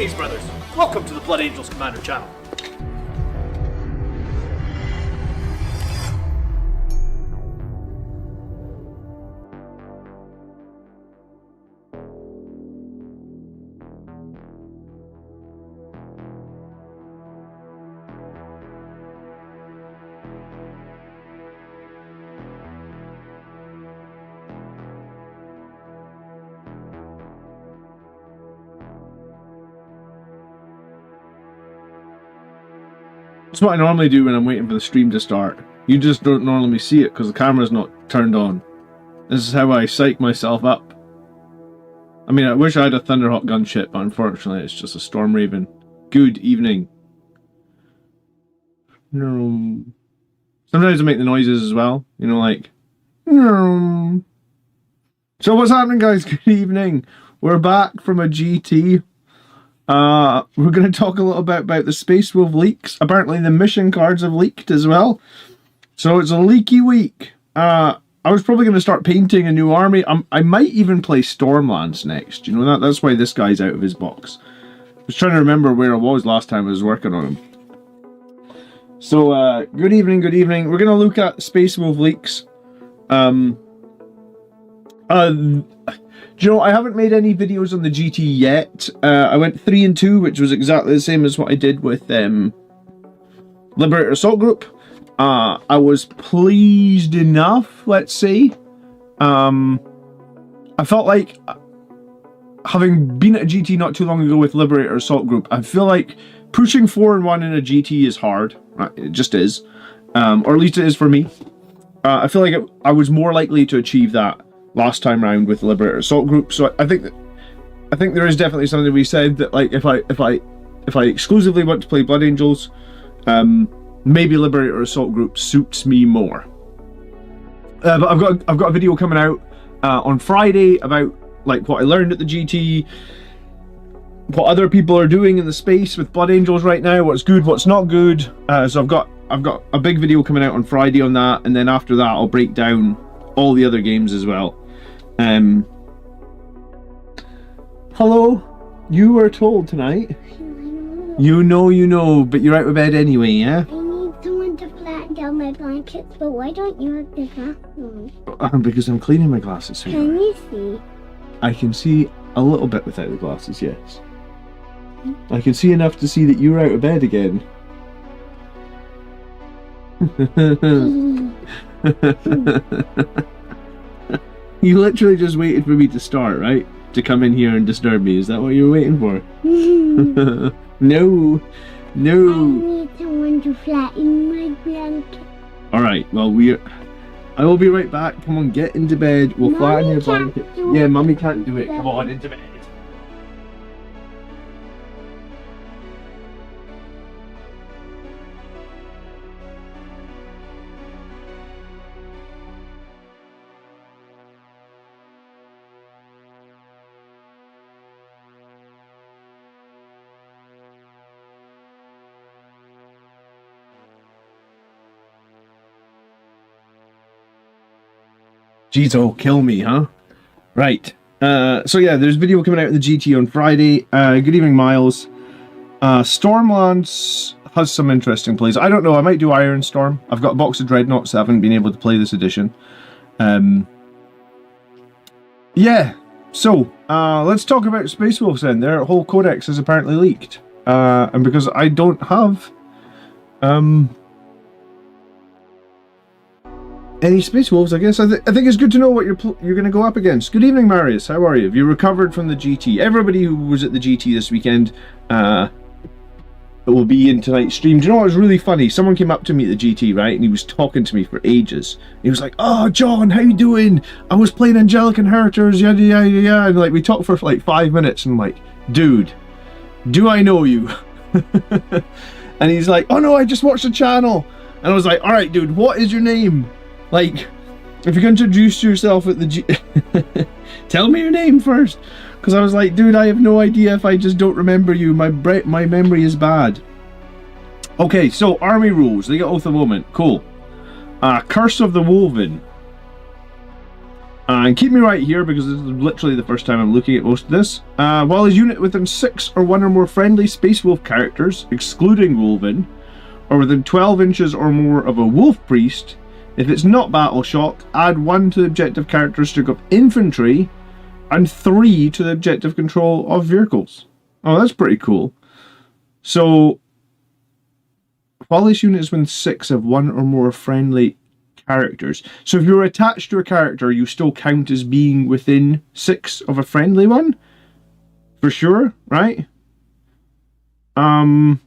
Greetings, brothers. Welcome to the Blood Angels Commander channel. That's what I normally do when I'm waiting for the stream to start. You just don't normally see it because the camera's not turned on. This is how I psych myself up. I mean, I wish I had a Thunderhawk gunship, but unfortunately it's just a Storm Raven. Good evening. No. Sometimes I make the noises as well. You know, like... No. So what's happening, guys? Good evening. We're back from a GT. We're going to talk a little bit about the Space Wolf leaks. Apparently the mission cards have leaked as well. So it's a leaky week. I was probably going to start painting a new army. I might even play Stormlands next. You know, that's why this guy's out of his box. I was trying to remember where I was last time I was working on him. So, good evening, good evening. We're going to look at Space Wolf leaks. Do you know, I haven't made any videos on the GT yet. I went 3 and 2, which was exactly the same as what I did with Liberator Assault Group. I was pleased enough, let's say. I felt like, having been at a GT not too long ago with Liberator Assault Group, I feel like pushing 4 and 1 in a GT is hard. It just is. Or at least it is for me. I feel like I was more likely to achieve that last time round with Liberator Assault Group, so I think there is definitely something to be said that, like, if I exclusively want to play Blood Angels, maybe Liberator Assault Group suits me more. But I've got a video coming out on Friday about, like, what I learned at the GT, what other people are doing in the space with Blood Angels right now, what's good, what's not good. So I've got I've got a big video coming out on Friday on that, and then after that I'll break down all the other games as well. Hello, you were told tonight. You know, but you're out of bed anyway, yeah? I need someone to flatten down my blankets, but why don't you have the glasses? Because I'm cleaning my glasses here. Can you see? I can see a little bit without the glasses, yes. I can see enough to see that you're out of bed again. You literally just waited for me to start, right? To come in here and disturb me. Is that what you were waiting for? No. I need someone to flatten my blanket. Alright, well I will be right back. Come on, get into bed. We'll flatten your blanket. Yeah, Mummy can't do it. Come on, into bed. Jeez, oh, kill me, huh? Right. So yeah, there's a video coming out of the GT on Friday. Good evening, Miles. Stormlands has some interesting plays. I don't know, I might do Iron Storm. I've got a box of Dreadnoughts that I haven't been able to play this edition. Yeah, so let's talk about Space Wolves then. Their whole codex is apparently leaked. And because I don't have any Space Wolves, I guess. I think it's good to know what you're going to go up against. Good evening, Marius. How are you? Have you recovered from the GT? Everybody who was at the GT this weekend will be in tonight's stream. Do you know what was really funny? Someone came up to me at the GT, right? And he was talking to me for ages. He was like, "Oh, John, how you doing? I was playing Angelic Inheritors, yada, yada, yada." And like, we talked for like 5 minutes. And I'm like, "Dude, do I know you?" And he's like, "Oh no, I just watched the channel." And I was like, "All right, dude, what is your name? Like, if you can introduce yourself at the tell me your name first." Because I was like, dude, I have no idea if I just don't remember you. My memory is bad. Okay, so army rules. They get Oath of Omen. Cool. Curse of the Woven. And keep me right here because this is literally the first time I'm looking at most of this. While a unit within 6 or 1 or more friendly Space Wolf characters, excluding Wolven, or within 12 inches or more of a Wolf Priest, if it's not battle shock, add 1 to the objective characteristic of infantry and 3 to the objective control of vehicles. Oh, that's pretty cool. So, while this unit is within 6 of 1 or more friendly characters. So if you're attached to a character, you still count as being within 6 of a friendly one? For sure, right? It's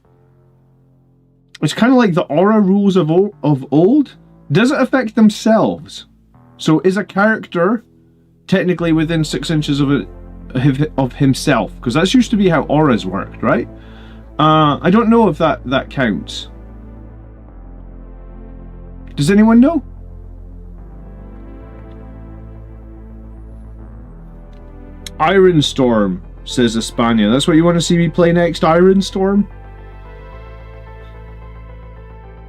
kind of like the aura rules of old. Does it affect themselves? So is a character technically within 6 inches of himself? Because that's used to be how auras worked, right? I don't know if that counts. Does anyone know? Iron Storm, says Espana. That's what you want to see me play next, Iron Storm?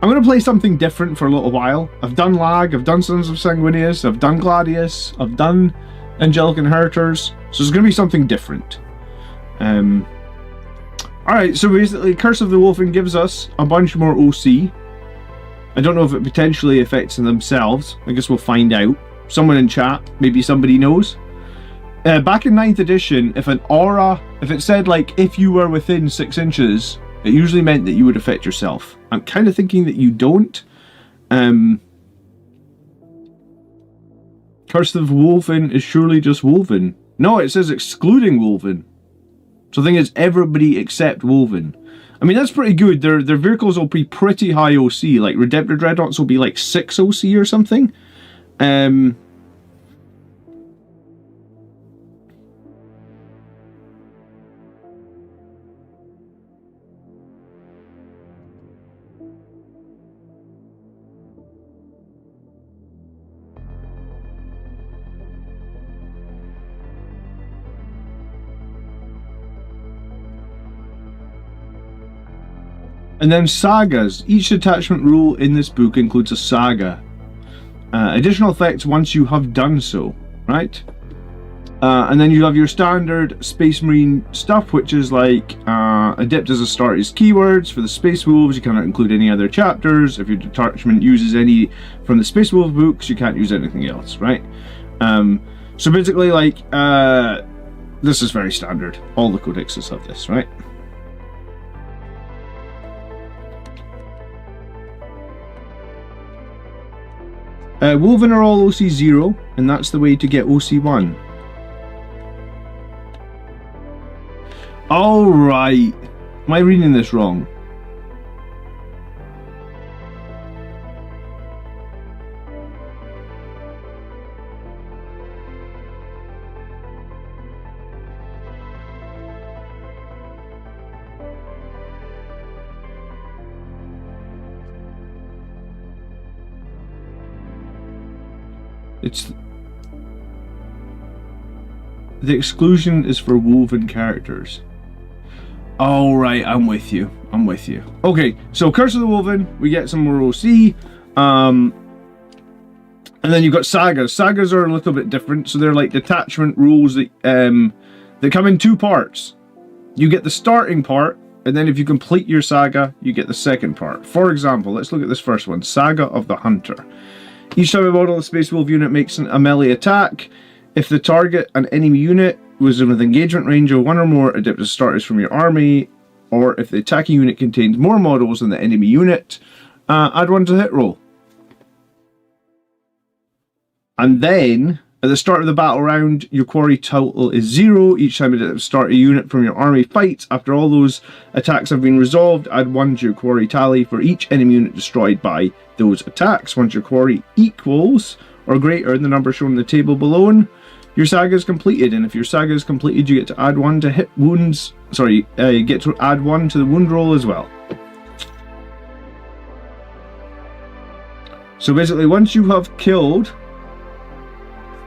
I'm going to play something different for a little while. I've done Lag, I've done Sons of Sanguinius, I've done Gladius, I've done Angelic Inheritors, so it's going to be something different. Alright, so basically Curse of the Wolfen gives us a bunch more OC. I don't know if it potentially affects them themselves. I guess we'll find out. Someone in chat, maybe somebody knows. Back in 9th edition, if an aura, if it said like, if you were within 6 inches, it usually meant that you would affect yourself. I'm kind of thinking that you don't. Curse of Wolfen is surely just Wolven. No, it says excluding Wolven. So the thing is, everybody except Wolven. I mean, that's pretty good. Their vehicles will be pretty high OC. Like, Redemptor Dreadnoughts will be like 6 OC or something. And then sagas. Each detachment rule in this book includes a saga. Additional effects once you have done so, right? And then you have your standard Space Marine stuff, which is like Adept as Astartes keywords. For the Space Wolves, you cannot include any other chapters. If your detachment uses any from the Space Wolf books, you can't use anything else, right? So basically, like, this is very standard. All the codexes have this, right? Woven are all OC 0, and that's the way to get OC 1. Alright. Am I reading this wrong? It's... The exclusion is for woven characters. All right, I'm with you. Okay, so Curse of the Woven, we get some more OC. And then you've got sagas. Sagas are a little bit different, so they're like detachment rules that come in 2 parts. You get the starting part, and then if you complete your saga, you get the second part. For example, let's look at this first one, Saga of the Hunter. Each time a model of Space Wolf unit makes a melee attack, if the target, an enemy unit, was with engagement range of 1 or more Adept as Astartes from your army, or if the attacking unit contains more models than the enemy unit, add 1 to the hit roll. And then, at the start of the battle round, your quarry total is 0. Each time you start a unit from your army fights, after all those attacks have been resolved, add 1 to your quarry tally for each enemy unit destroyed by those attacks. Once your quarry equals or greater than the number shown in the table below, your saga is completed. And if your saga is completed, you get to add 1 to hit wounds. Sorry, you get to add 1 to the wound roll as well. So basically, once you have killed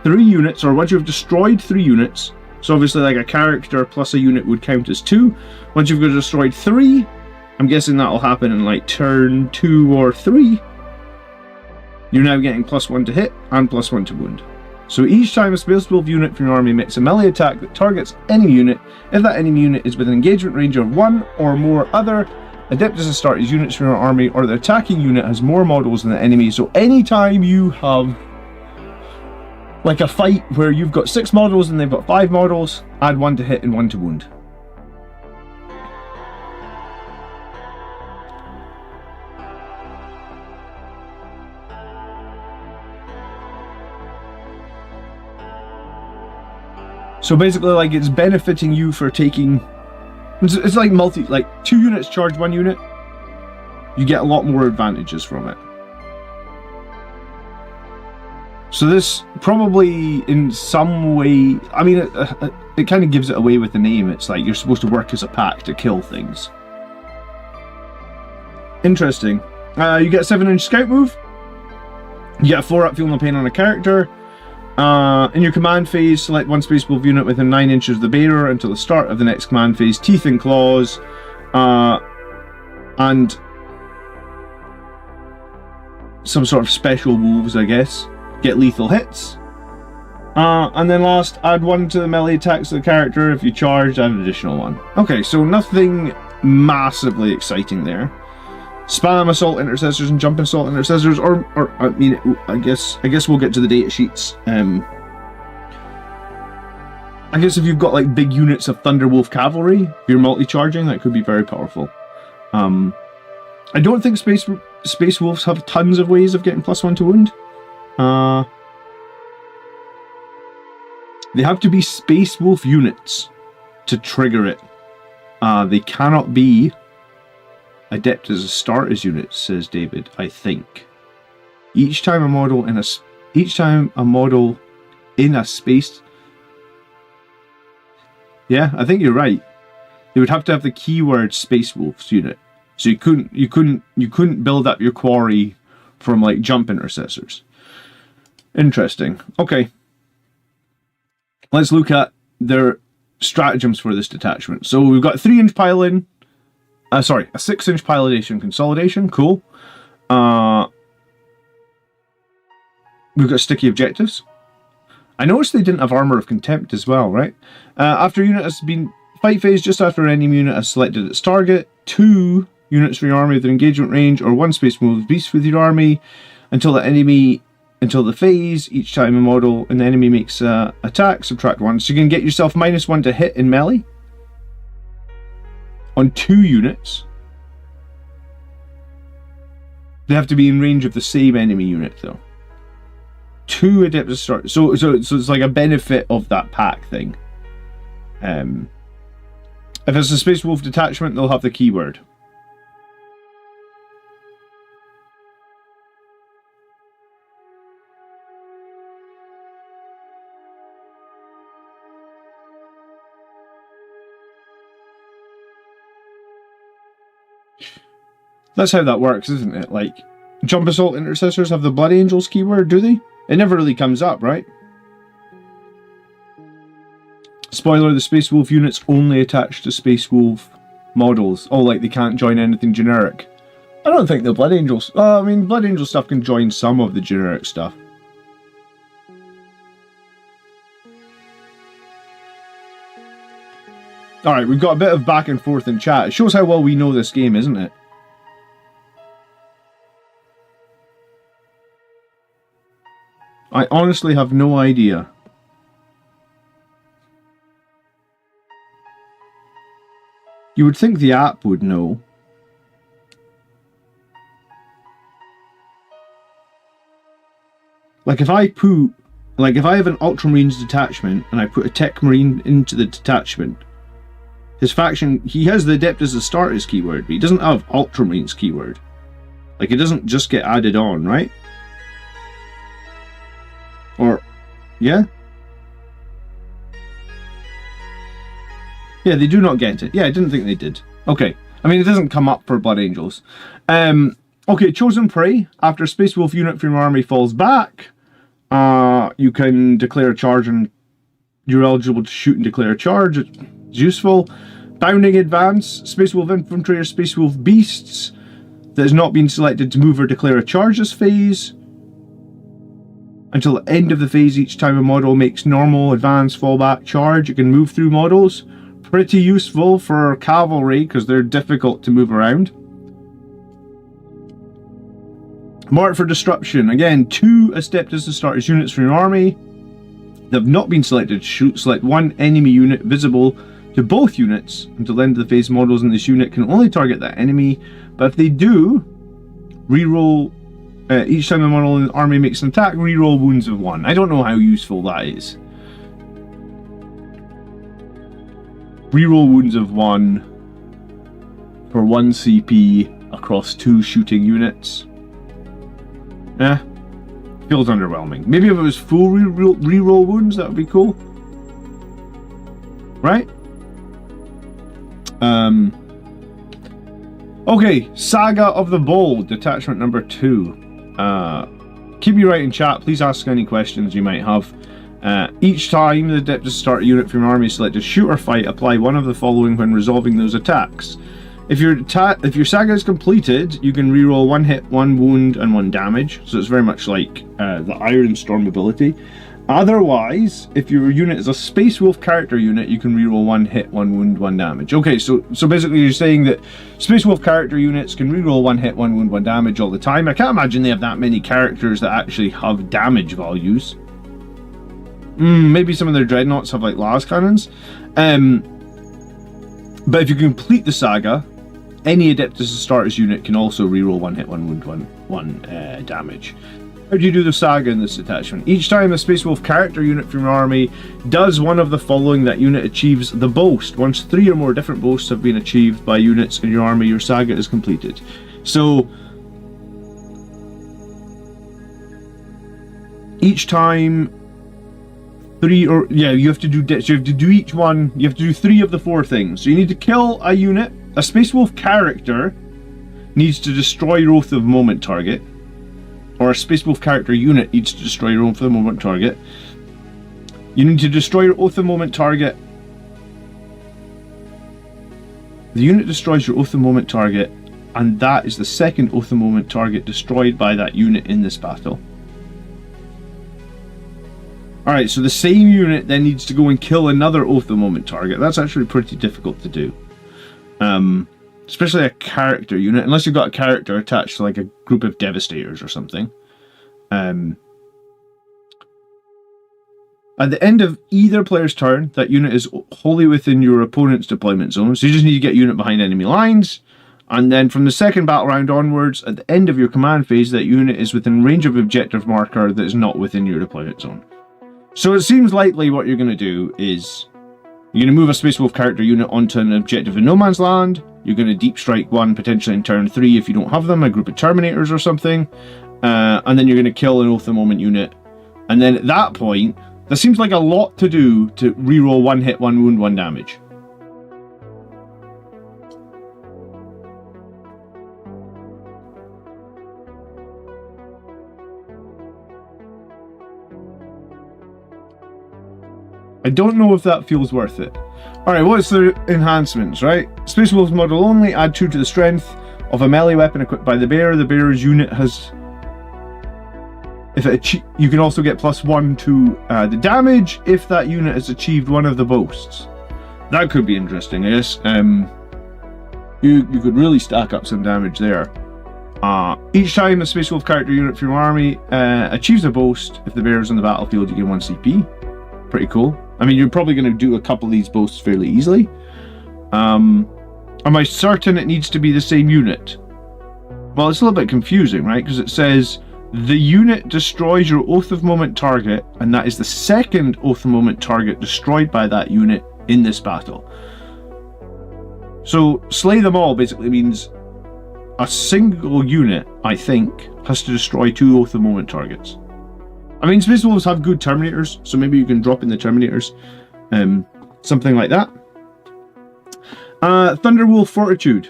3 units, or once you've destroyed 3 units, so obviously like a character plus a unit would count as 2. Once you've destroyed 3, I'm guessing that'll happen in like turn 2 or 3, you're now getting +1 to hit and +1 to wound. So each time a Space Wolf unit from your army makes a melee attack that targets enemy unit, if that enemy unit is within engagement range of 1 or more other Adept as Astartes units from your army, or the attacking unit has more models than the enemy. So anytime you have like a fight where you've got 6 models and they've got 5 models, add 1 to hit and 1 to wound. So basically, like, it's benefiting you for taking... It's like like 2 units charge 1 unit. You get a lot more advantages from it. So this probably in some way... I mean, it kind of gives it away with the name. It's like you're supposed to work as a pack to kill things. Interesting. You get a 7-inch scout move. You get a 4-up Feel No Pain on a character. In your command phase, select 1 Space Wolf unit within 9 inches of the bearer until the start of the next command phase. Teeth and Claws, and some sort of special wolves, I guess. Get lethal hits. And then last, add 1 to the melee attacks of the character. If you charge, add an additional 1. Okay, so nothing massively exciting there. Spam assault intercessors and jump assault intercessors, or I mean, I guess we'll get to the data sheets. I guess if you've got like big units of Thunderwolf cavalry, if you're multi-charging, that could be very powerful. I don't think Space Wolves have tons of ways of getting +1 to wound. They have to be Space Wolf units to trigger it. They cannot be Adept as Astartes units, says David. I think each time a model in a space. Yeah, I think you're right. They would have to have the keyword Space Wolves unit. So you couldn't build up your quarry from like jump intercessors. Interesting. Okay. Let's look at their stratagems for this detachment. So we've got 3-inch pile-in. A 6-inch pilotation consolidation. Cool. We've got sticky objectives. I noticed they didn't have Armor of Contempt as well, right? After a unit has been fight phase, just after an enemy unit has selected its target, 2 units from your army with an engagement range, or 1 space move beast with your army until the phase. Each time a model an enemy makes attack, subtract 1. So you can get yourself -1 to hit in melee on 2 units. They have to be in range of the same enemy unit though. 2 Adeptus start. So it's like a benefit of that pack thing. If it's a Space Wolf detachment, they'll have the keyword. That's how that works, isn't it? Like, Jump Assault Intercessors have the Blood Angels keyword, do they? It never really comes up, right? Spoiler, the Space Wolf units only attach to Space Wolf models. Oh, like they can't join anything generic. I don't think the Blood Angels... I mean, Blood Angel stuff can join some of the generic stuff. Alright, we've got a bit of back and forth in chat. It shows how well we know this game, isn't it? I honestly have no idea. You would think the app would know. Like if I have an Ultramarines detachment and I put a Tech Marine into the detachment, his faction, he has the Adeptus Astartes keyword, but he doesn't have Ultramarines keyword. Like it doesn't just get added on, right? Or, yeah? Yeah, they do not get it. Yeah, I didn't think they did. Okay. I mean, it doesn't come up for Blood Angels. Okay, Chosen Prey. After a Space Wolf unit from your army falls back, you can declare a charge and you're eligible to shoot and declare a charge. It's useful. Bounding Advance. Space Wolf Infantry or Space Wolf Beasts that has not been selected to move or declare a charge this phase. Until the end of the phase, each time a model makes normal, advance, fallback, charge, you can move through models. Pretty useful for cavalry because they're difficult to move around. Mark for Disruption. Again, 2 Adeptus Astartes units from your army that have not been selected. Select 1 enemy unit visible to both units until the end of the phase. Models in this unit can only target that enemy, but if they do, reroll. Each time a model in the army makes an attack, reroll wounds of 1. I don't know how useful that is. Reroll wounds of 1 for 1 CP across 2 shooting units. Feels underwhelming. Maybe if it was full reroll wounds, that would be cool. Right? Okay, Saga of the Bold, detachment number 2. Keep me right in chat, please ask any questions you might have. Each time the Adeptus Astartes unit from your army is selected, shoot or fight, apply one of the following when resolving those attacks. If your saga is completed, you can reroll 1 hit, 1 wound, and 1 damage. So it's very much like the Iron Storm ability. Otherwise, if your unit is a Space Wolf character unit, you can reroll 1 hit, 1 wound, 1 damage. Okay, so basically you're saying that Space Wolf character units can reroll 1 hit, 1 wound, 1 damage all the time. I can't imagine they have that many characters that actually have damage values. Maybe some of their dreadnoughts have like las cannons. But if you complete the saga, any Adeptus Astartes unit can also reroll 1 hit, 1 wound, 1 damage. How do you do the saga in this detachment? Each time a Space Wolf character unit from your army does one of the following, that unit achieves the boast. Once 3 or more different boasts have been achieved by units in your army, your saga is completed. So each time you have to do each one. You have to do 3 of the 4 things. So you need to kill a unit. A Space Wolf character needs to destroy your Oath of Moment target. Or a Space Wolf character unit needs to destroy your Oath of Moment target. You need to destroy your Oath of Moment target. The unit destroys your Oath of Moment target, and that is the second Oath of Moment target destroyed by that unit in this battle. Alright, so the same unit then needs to go and kill another Oath of Moment target. That's actually pretty difficult to do. Especially a character unit, unless you've got a character attached to like a group of Devastators or something. At the end of either player's turn, that unit is wholly within your opponent's deployment zone, so you just need to get a unit behind enemy lines. And then from the second battle round onwards, at the end of your command phase, that unit is within range of objective marker that is not within your deployment zone. So it seems likely what you're going to do is you're going to move a Space Wolf character unit onto an objective in no man's land. You're going to deep strike one potentially in turn 3 if you don't have them, a group of Terminators or something. And then you're going to kill an Oath of Moment unit. And then at that point, there seems like a lot to do to reroll 1 hit, 1 wound, 1 damage. I don't know if that feels worth it. Alright, what's the enhancements, right? Space Wolf model only, add 2 to the strength of a melee weapon equipped by the bearer. The bearer's unit has... you can also get +1 to the damage if that unit has achieved one of the boasts. That could be interesting, I guess. You could really stack up some damage there. Each time a Space Wolf character unit from your army achieves a boast, if the bearer's on the battlefield, you gain 1 CP. Pretty cool. I mean, you're probably going to do a couple of these boasts fairly easily. Am I certain it needs to be the same unit? Well, it's a little bit confusing, right? Because it says the unit destroys your Oath of Moment target, and that is the second Oath of Moment target destroyed by that unit in this battle. So, slay them all basically means a single unit, I think, has to destroy 2 Oath of Moment targets. I mean, Space Wolves have good Terminators, so maybe you can drop in the Terminators. Something like that. Thunderwolf Fortitude.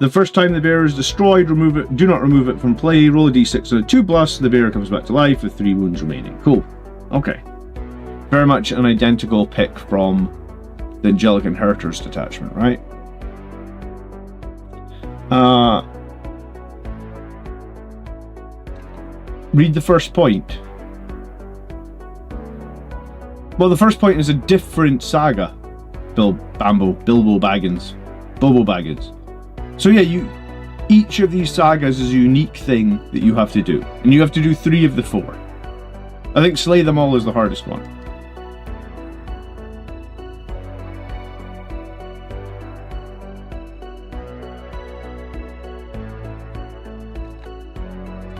The first time the bearer is destroyed, remove it. Do not remove it from play. Roll a d6 and a 2+. The bearer comes back to life with 3 wounds remaining. Cool. Okay. Very much an identical pick from the Angelic Inheritors detachment, right? Read the first point. Well, the first point is a different saga. Bilbo Baggins. So yeah, each of these sagas is a unique thing that you have to do. And you have to do 3 of the 4. I think slay them all is the hardest one.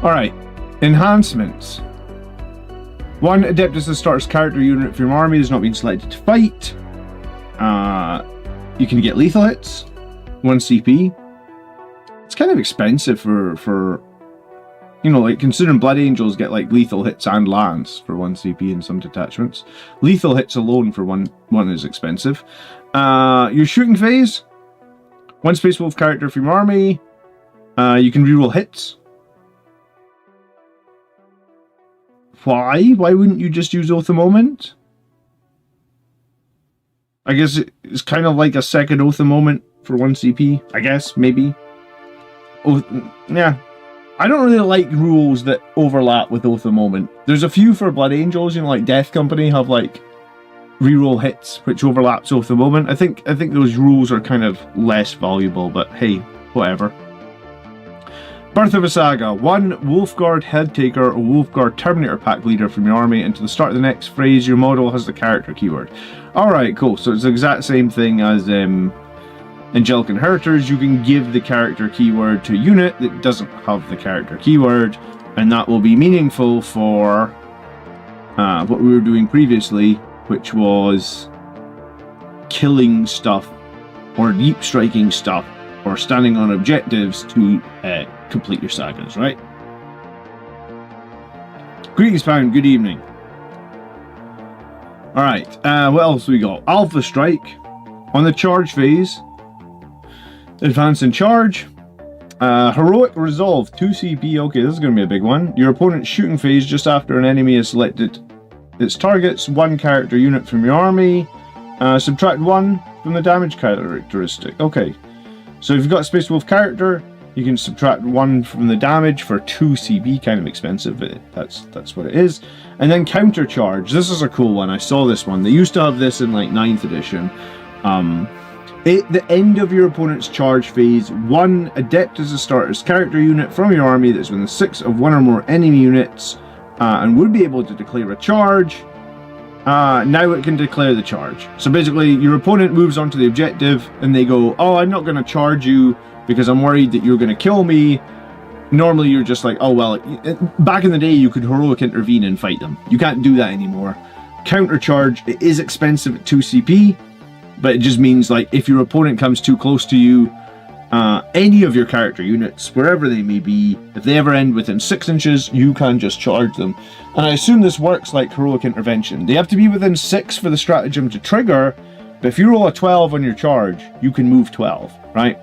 Alright, enhancements. 1 Adeptus Astartes character unit from your army has not been selected to fight. You can get lethal hits, 1 CP. It's kind of expensive for you know, like considering Blood Angels get like lethal hits and lance for 1 CP in some detachments. Lethal hits alone for one is expensive. Your shooting phase, 1 Space Wolf character from your army. You can reroll hits. Why? Why wouldn't you just use Oath of Moment? I guess it's kind of like a second Oath of Moment for 1 CP, I guess, maybe. Yeah. I don't really like rules that overlap with Oath of Moment. There's a few for Blood Angels, you know, like Death Company have like reroll hits, which overlaps Oath of Moment. I think those rules are kind of less valuable, but hey, whatever. Birth of a Saga. 1 Wolfguard Headtaker or Wolfguard Terminator pack leader from your army, and to the start of the next phrase, your model has the character keyword. Alright, cool. So it's the exact same thing as Angelic Inheritors. You can give the character keyword to a unit that doesn't have the character keyword, and that will be meaningful for what we were doing previously, which was killing stuff, or deep striking stuff, or standing on objectives to complete your sagas, right? Greetings, Pound. Good evening. Alright, what else we got? Alpha Strike. On the charge phase, advance and charge. Heroic Resolve, 2 CP. Okay, this is going to be a big one. Your opponent's shooting phase just after an enemy has selected its targets. 1 character unit from your army. Subtract 1 from the damage characteristic. Okay. So if you've got a Space Wolf character, you can subtract 1 from the damage for 2 CP. Kind of expensive, but that's what it is. And then counter charge. This is a cool one. I saw this one. They used to have this in like 9th edition. At the end of your opponent's charge phase, 1 adept as a starter's character unit from your army that's within 6 of 1 or more enemy units and would be able to declare a charge. Now it can declare the charge. So basically, your opponent moves onto the objective and they go, oh, I'm not going to charge you because I'm worried that you're going to kill me. Normally, you're just like, oh, well, back in the day, you could heroic intervene and fight them. You can't do that anymore. Counter charge, it is expensive at 2 CP, but it just means, like, if your opponent comes too close to you, any of your character units, wherever they may be, if they ever end within 6 inches, you can just charge them. And I assume this works like heroic intervention. They have to be within 6 for the stratagem to trigger, but if you roll a 12 on your charge, you can move 12, right?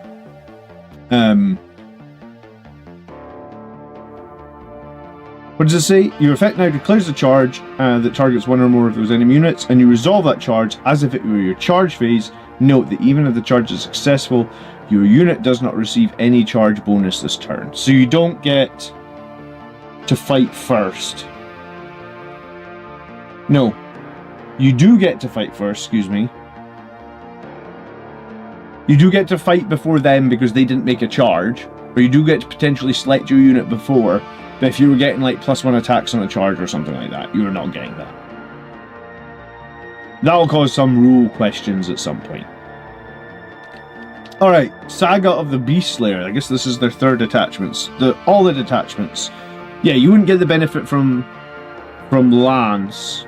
What does it say? Your effect now declares a charge that targets 1 or more of those enemy units, and you resolve that charge as if it were your charge phase. Note that even if the charge is successful, your unit does not receive any charge bonus this turn. So you don't get to fight first. No. You do get to fight first, excuse me. You do get to fight before them because they didn't make a charge, or you do get to potentially select your unit before, but if you were getting like +1 attacks on a charge or something like that, you're not getting that. That'll cause some rule questions at some point. Alright, Saga of the Beast Slayer. I guess this is their 3rd detachments. All the detachments. Yeah, you wouldn't get the benefit from Lance.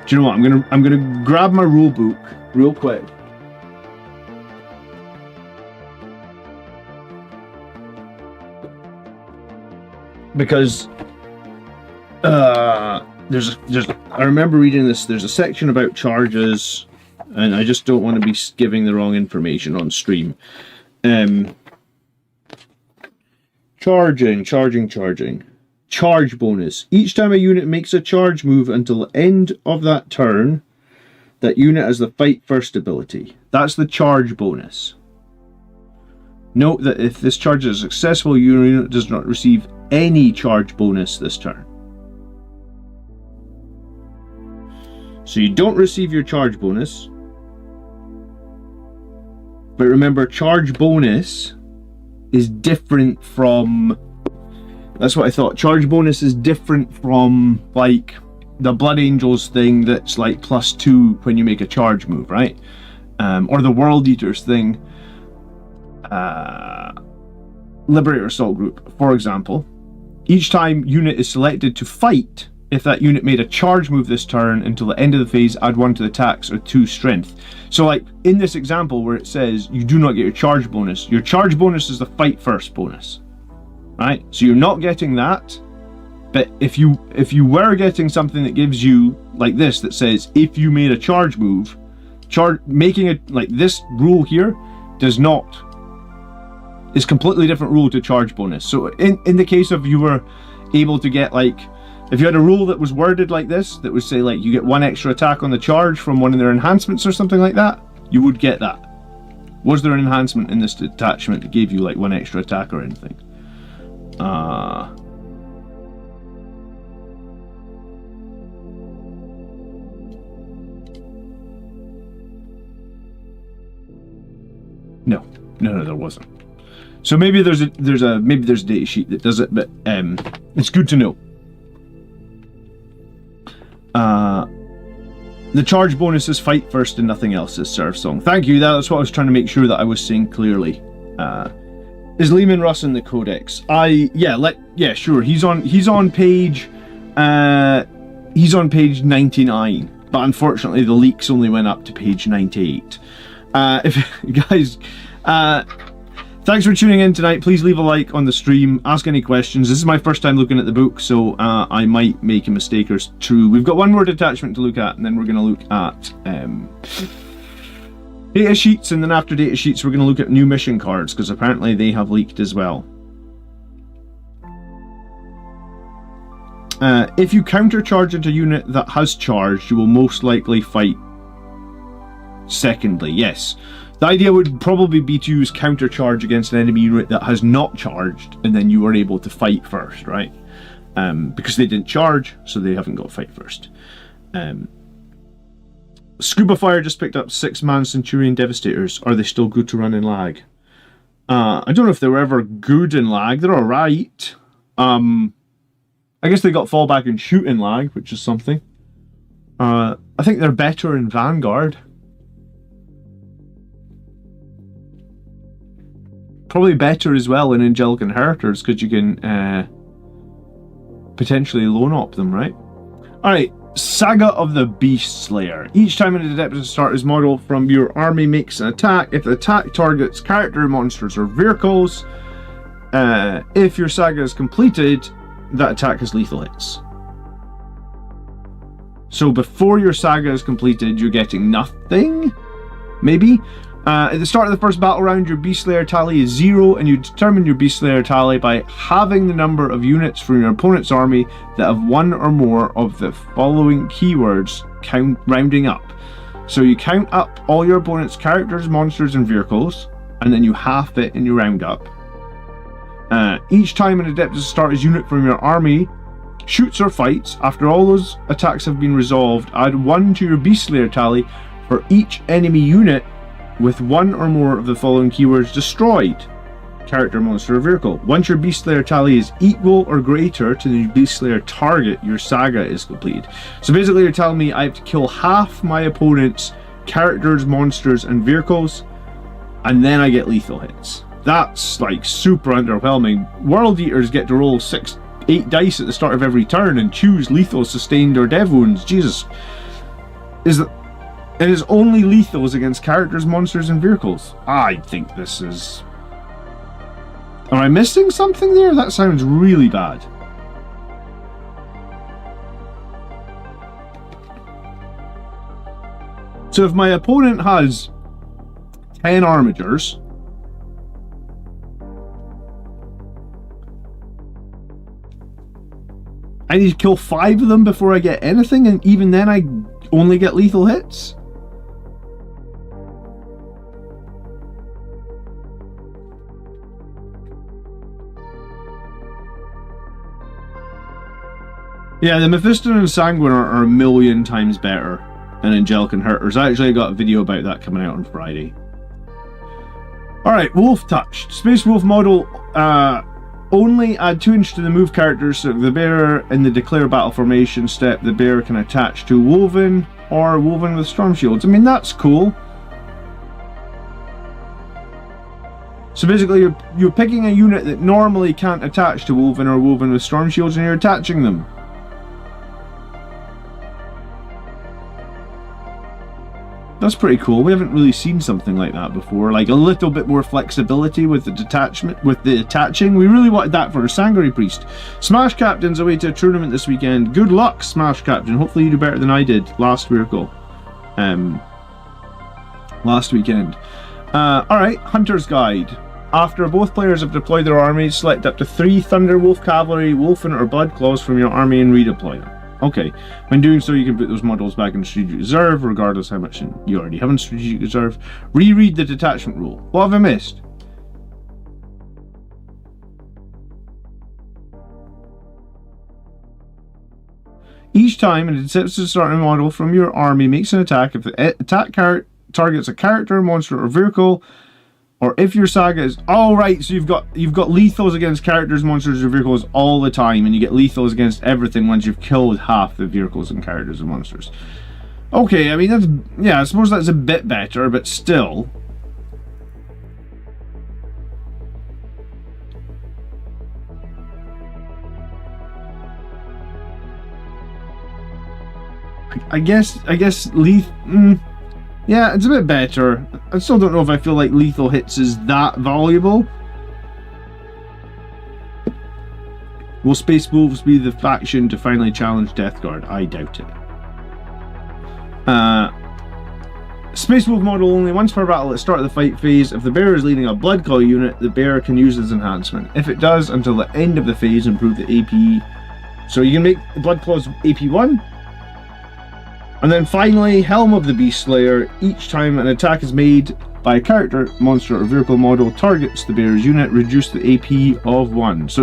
Do you know what? I'm gonna grab my rule book real quick. Because I remember reading this. There's a section about charges, and I just don't want to be giving the wrong information on stream. Charging. Charge bonus. Each time a unit makes a charge move until the end of that turn, that unit has the fight first ability. That's the charge bonus. Note that if this charge is successful, your unit does not receive any charge bonus this turn. So you don't receive your charge bonus. But remember, charge bonus is different from... That's what I thought. Charge bonus is different from, like, the Blood Angels thing that's like +2 when you make a charge move, right? Or the World Eaters thing. Liberator Assault Group, for example. Each time unit is selected to fight, if that unit made a charge move this turn until the end of the phase, add 1 to the attacks or 2 strength. So like in this example where it says you do not get your charge bonus is the fight first bonus, right? So you're not getting that, but if you were getting something that gives you like this that says if you made a charge move, making it like this rule here does not. Is completely different rule to charge bonus. So in the case of you were able to get like, if you had a rule that was worded like this, that would say like you get 1 extra attack on the charge from one of their enhancements or something like that, you would get that. Was there an enhancement in this detachment that gave you like 1 extra attack or anything? No, there wasn't. So maybe there's a data sheet that does it, but it's good to know. The charge bonus is fight first and nothing else, is Surf Song. Thank you. That's what I was trying to make sure that I was saying clearly. Is Lehman Russ in the Codex? Yeah, sure. He's on page 99, but unfortunately the leaks only went up to page 98. Thanks for tuning in tonight. Please leave a like on the stream. Ask any questions. This is my first time looking at the book, so I might make a mistake or two. We've got one more detachment to look at, and then we're going to look at data sheets, and then after data sheets we're going to look at new mission cards, because apparently they have leaked as well. If you countercharge into a unit that has charged, you will most likely fight secondly. Yes. The idea would probably be to use countercharge against an enemy unit that has not charged, and then you are able to fight first, right? Because they didn't charge, so they haven't got to fight first. Scuba Fire just picked up 6-man Centurion Devastators. Are they still good to run in lag? I don't know if they were ever good in lag. They're alright. I guess they got fallback and shoot in lag, which is something. I think they're better in Vanguard. Probably better as well in Angelic Inheritors, because you can potentially loan op them, right? Alright, Saga of the Beast Slayer. Each time an Adeptus starter's model from your army makes an attack, if the attack targets character, monsters, or vehicles, if your saga is completed, that attack has lethal hits. So before your saga is completed, you're getting nothing? Maybe? At the start of the first battle round, your Beast Slayer tally is 0, and you determine your Beast Slayer tally by halving the number of units from your opponent's army that have one or more of the following keywords, rounding up. So you count up all your opponent's characters, monsters, and vehicles, and then you half it and you round up. Each time an Adeptus starter's unit from your army shoots or fights, after all those attacks have been resolved, add 1 to your Beast Slayer tally for each enemy unit with one or more of the following keywords destroyed: character, monster, or vehicle. Once your Beast Slayer tally is equal or greater to the Beast Slayer target, your saga is completed. So basically you're telling me I have to kill half my opponent's characters, monsters, and vehicles, and then I get lethal hits. That's like super underwhelming. World Eaters get to roll 8 dice at the start of every turn and choose lethal, sustained, or dev wounds. Jesus. It is only lethals against characters, monsters, and vehicles. I think this is... Am I missing something there? That sounds really bad. So if my opponent has 10 armigers, I need to kill 5 of them before I get anything, and even then I only get lethal hits? Yeah, the Mephiston and Sanguine are a million times better than Angelic Inheritors. I actually got a video about that coming out on Friday. Alright, Wolf Touched. Space Wolf model, only add 2 inches to the move characters, so the bearer in the declare battle formation step, the bearer can attach to Woven or Woven with Storm Shields. I mean, that's cool. So basically you're picking a unit that normally can't attach to Woven or Woven with Storm Shields, and you're attaching them. That's pretty cool. We haven't really seen something like that before. Like a little bit more flexibility with the detachment, with the attaching. We really wanted that for a Sangari Priest. Smash Captain's away to a tournament this weekend. Good luck, Smash Captain. Hopefully you do better than I did last weekend. Alright, Hunter's Guide. After both players have deployed their armies, select up to 3 Thunder Wolf Cavalry, Wolfen, or Blood Claws from your army and redeploy them. Okay, when doing so you can put those models back in Strategic Reserve, regardless how much you already have in Strategic Reserve. Reread the detachment rule. What have I missed? Each time an Adeptus starting model from your army makes an attack, if the attack targets a character, monster, or vehicle, or if your saga is... Oh, right, so you've got lethals against characters, monsters, or vehicles all the time, and you get lethals against everything once you've killed half the vehicles and characters and monsters. Okay, I mean, that's... Yeah, I suppose that's a bit better, but still... I guess yeah, it's a bit better. I still don't know if I feel like lethal hits is that valuable. Will Space Wolves be the faction to finally challenge Death Guard? I doubt it. Space Wolf model only once per battle at the start of the fight phase. If the bearer is leading a Blood Claw unit, the bearer can use this enhancement. If it does, until the end of the phase, improve the AP So you can make the Blood Claws AP 1. And then finally, Helm of the Beast Slayer. Each time an attack is made by a character, monster, or vehicle model targets the bearer's unit, reduce the AP of 1. So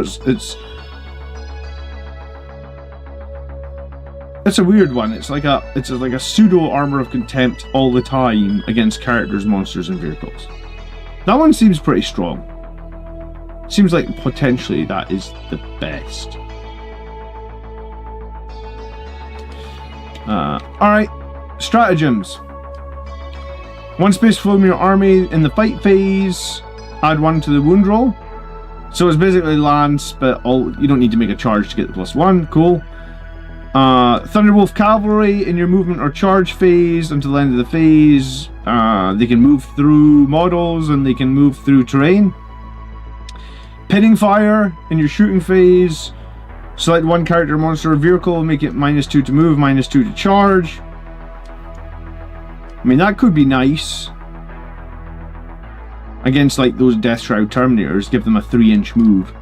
it's a weird one. It's like a pseudo armor of contempt all the time against characters, monsters, and vehicles. That one seems pretty strong. Seems like potentially that is the best. Alright, stratagems. 1 space from your army in the fight phase, add 1 to the wound roll. So it's basically lance, but you don't need to make a charge to get the +1. Cool. Thunderwolf Cavalry in your movement or charge phase until the end of the phase. They can move through models and they can move through terrain. Pinning Fire in your shooting phase. Select 1 character, monster, or vehicle, make it -2 to move, -2 to charge. I mean, that could be nice. Against like those Death Shroud Terminators, give them a 3-inch move.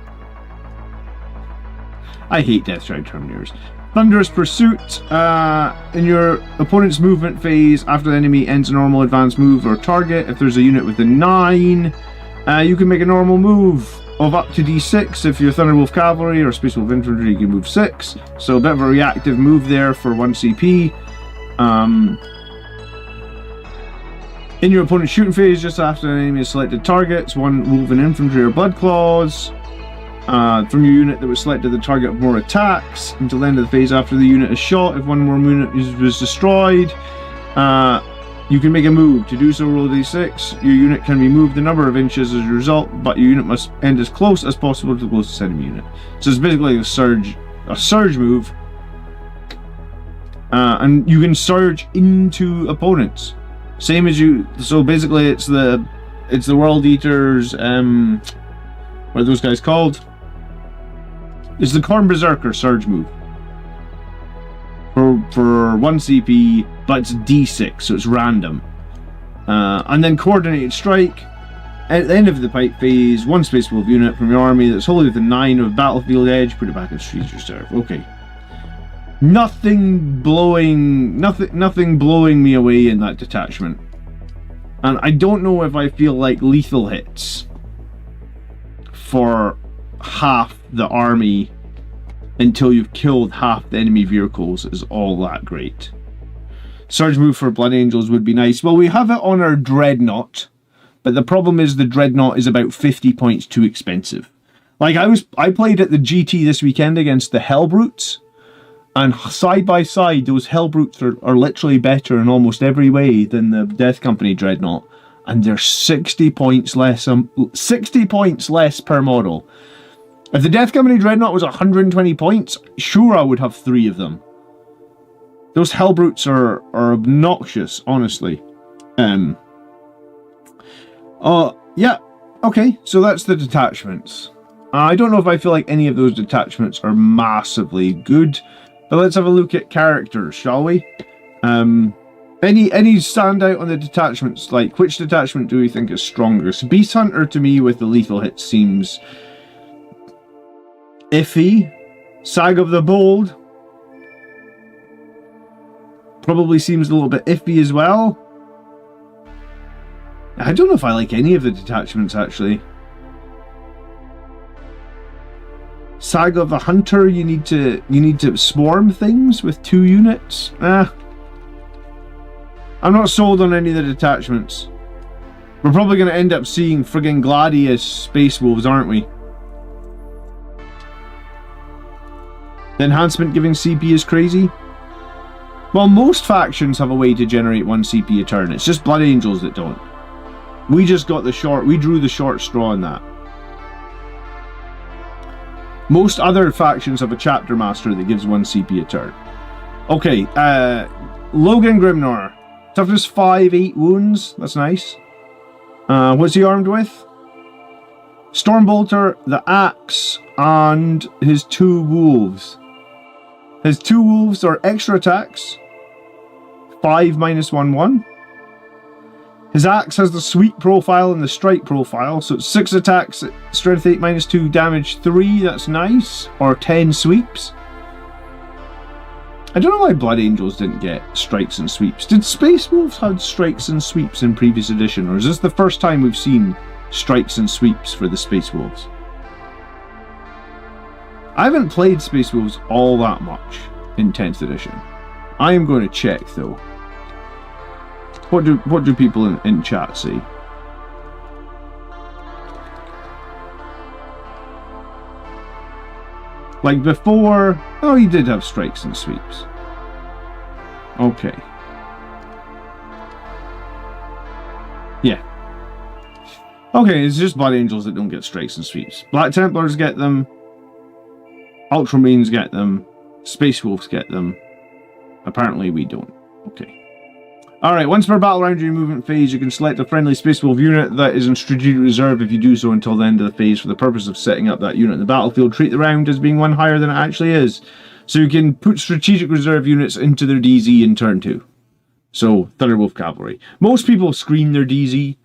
I hate Death Shroud Terminators. Thunderous Pursuit. In your opponent's movement phase, after the enemy ends a normal advanced move or target, if there's a unit with a 9, you can make a normal move of up to D6. If you're Thunderwolf Cavalry or Space Wolf Infantry, you can move 6. So a bit of a reactive move there for 1 CP. In your opponent's shooting phase, just after an enemy has selected targets, 1 Wolven Infantry or Blood Claws. From your unit that was selected, the target of more attacks until the end of the phase after the unit is shot. If 1 more unit was destroyed, you can make a move. To do so, roll a d6. Your unit can be moved a number of inches as a result, but your unit must end as close as possible to the closest enemy unit. So it's basically a surge move, and you can surge into opponents. Same as you. So basically, it's the World Eaters. What are those guys called? It's the Khorne Berserker surge move. For 1 CP, but it's D6, so it's random. And then Coordinated Strike. At the end of the fight phase, 1 Space Wolf unit from your army that's wholly within 9 of battlefield edge, put it back in Streets Reserve. Okay. Nothing blowing me away in that detachment. And I don't know if I feel like lethal hits for half the army until you've killed half the enemy vehicles is all that great. Surge move for Blood Angels would be nice. Well, we have it on our Dreadnought, but the problem is the Dreadnought is about 50 points too expensive. Like I played at the GT this weekend against the Hellbrutes, and side by side those Hellbrutes are literally better in almost every way than the Death Company Dreadnought, and they're 60 points less per model. If the Death Company Dreadnought was 120 points, sure I would have 3 of them. Those Hellbrutes are obnoxious, honestly. Yeah, okay, so that's the detachments. I don't know if I feel like any of those detachments are massively good, but let's have a look at characters, shall we? Any standout on the detachments? Like, which detachment do we think is strongest? Beast Hunter, to me, with the lethal hit seems iffy. Sag of the Bold probably seems a little bit iffy as well. I don't know if I like any of the detachments, actually. Sag of the Hunter, you need to swarm things with 2 units. I'm not sold on any of the detachments. We're probably going to end up seeing friggin' Gladius Space Wolves, aren't we? The enhancement giving CP is crazy. Well, most factions have a way to generate 1 CP a turn. It's just Blood Angels that don't. We just got we drew the short straw on that. Most other factions have a chapter master that gives 1 CP a turn. Okay, Logan Grimnor. Toughness 5, 8 wounds. That's nice. What's he armed with? Stormbolter, the axe, and his 2 wolves. His 2 wolves are extra attacks. 5 -1/1. His axe has the sweep profile and the strike profile, so it's 6 attacks, strength 8 -2, damage 3, that's nice. Or 10 sweeps. I don't know why Blood Angels didn't get strikes and sweeps. Did Space Wolves have strikes and sweeps in previous edition, or is this the first time we've seen strikes and sweeps for the Space Wolves? I haven't played Space Wolves all that much in 10th edition. I am going to check though. What do people in chat say? Like before, oh, he did have strikes and sweeps. Okay. Yeah. Okay, it's just Blood Angels that don't get strikes and sweeps. Black Templars get them. Ultramarines get them. Space Wolves get them. Apparently we don't. Okay. Alright, once per battle round during movement phase, you can select a friendly Space Wolf unit that is in strategic reserve if you do so until the end of the phase for the purpose of setting up that unit in the battlefield. Treat the round as being one higher than it actually is. So you can put strategic reserve units into their DZ in turn 2. So, Thunderwolf Cavalry. Most people screen their DZ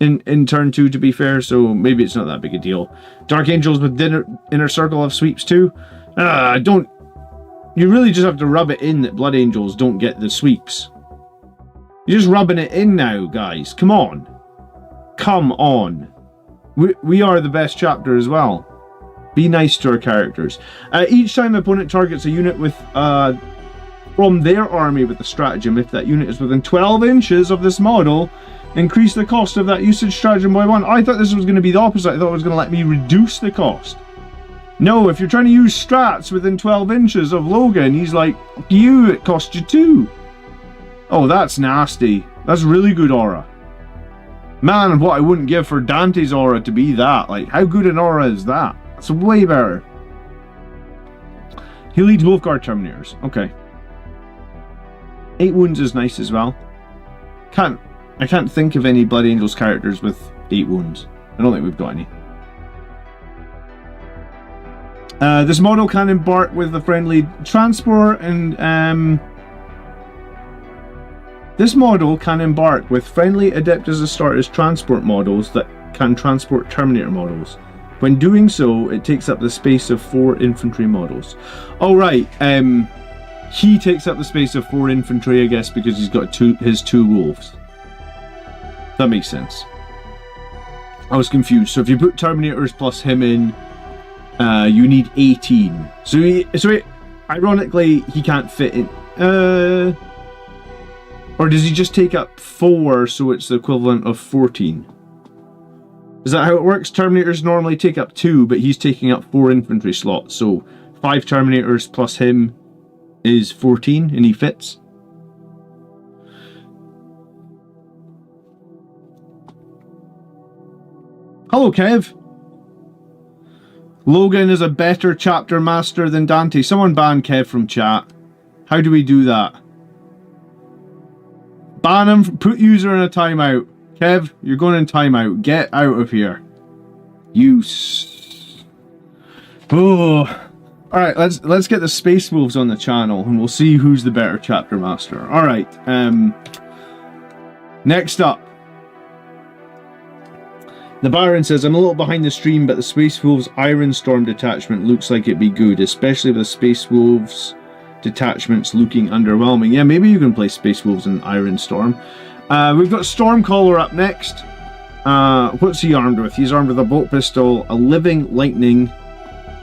in turn 2, to be fair, so maybe it's not that big a deal. Dark Angels with inner circle have sweeps too. You really just have to rub it in that Blood Angels don't get the sweeps. You're just rubbing it in now, guys. Come on. Come on. We are the best chapter as well. Be nice to our characters. Each time an opponent targets a unit with from their army with a stratagem, if that unit is within 12 inches of this model, increase the cost of that usage stratagem by 1. I thought this was going to be the opposite. I thought it was going to let me reduce the cost. No, if you're trying to use strats within 12 inches of Logan, he's like, fuck you, it cost you 2. Oh, that's nasty. That's really good aura. Man, what I wouldn't give for Dante's aura to be that. Like, how good an aura is that? It's way better. He leads Wolfguard Terminators. Okay. 8 wounds is nice as well. I can't think of any Blood Angels characters with 8 wounds. I don't think we've got any. This model can embark with a friendly transport and this model can embark with friendly Adeptus Astartes transport models that can transport Terminator models. When doing so, it takes up the space of 4 infantry models. Oh right, he takes up the space of 4 infantry, I guess, because he's got his 2 wolves. That makes sense. I was confused. So if you put Terminators plus him in, you need 18. So ironically, he can't fit in. Or does he just take up 4, so it's the equivalent of 14? Is that how it works? Terminators normally take up 2, but he's taking up 4 infantry slots. So 5 Terminators plus him is 14, and he fits. Hello, Kev. Logan is a better chapter master than Dante. Someone ban Kev from chat. How do we do that? Ban him, put user in a timeout. Kev, you're going in timeout. Get out of here. Oh. Alright, let's get the Space Wolves on the channel and we'll see who's the better chapter master. Alright, next up. The Baron says, I'm a little behind the stream, but the Space Wolves Iron Storm detachment looks like it'd be good, especially with the Space Wolves detachments looking underwhelming. Yeah, maybe you can play Space Wolves in Iron Storm. We've got Stormcaller up next. What's he armed with? He's armed with a bolt pistol, a Living Lightning,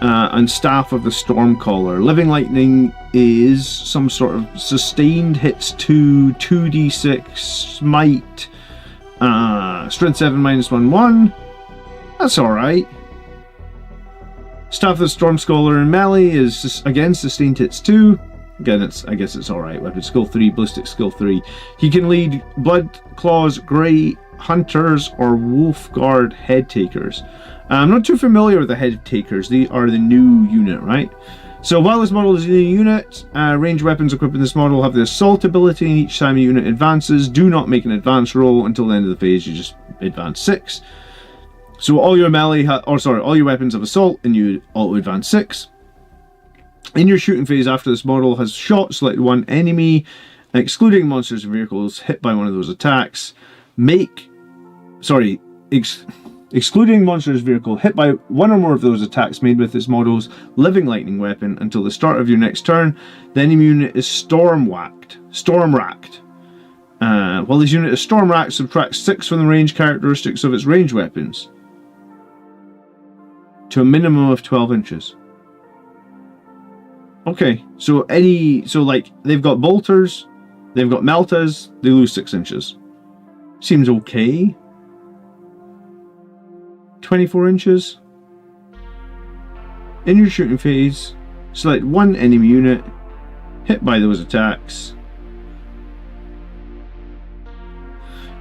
and Staff of the Stormcaller. Living Lightning is some sort of sustained hits 2, 2d6, smite, strength 7 -1/1. That's alright. Staff of the Stormcaller in melee is again sustained hits 2. Again, I guess it's alright. Weapon skill 3, ballistic skill 3. He can lead Blood Claws, Grey Hunters, or Wolfguard Head Takers. I'm not too familiar with the Head Takers. They are the new unit, right? So while this model is a new unit, ranged weapons equipped in this model have the assault ability, and each time a unit advances, do not make an advance roll until the end of the phase. You just advance 6. So all your melee, all your weapons have assault, and you auto advance 6. In your shooting phase after this model has shot, select one enemy, excluding monsters and vehicles, hit by one of those attacks. Excluding monster's vehicle, hit by one or more of those attacks made with this model's living lightning weapon until the start of your next turn, the enemy unit is storm racked. While this unit is storm racked, subtract 6 from the range characteristics of its range weapons to a minimum of 12 inches. Okay, so like they've got bolters, they've got meltas, they lose 6 inches. Seems okay. 24 inches. In your shooting phase, select one enemy unit hit by those attacks.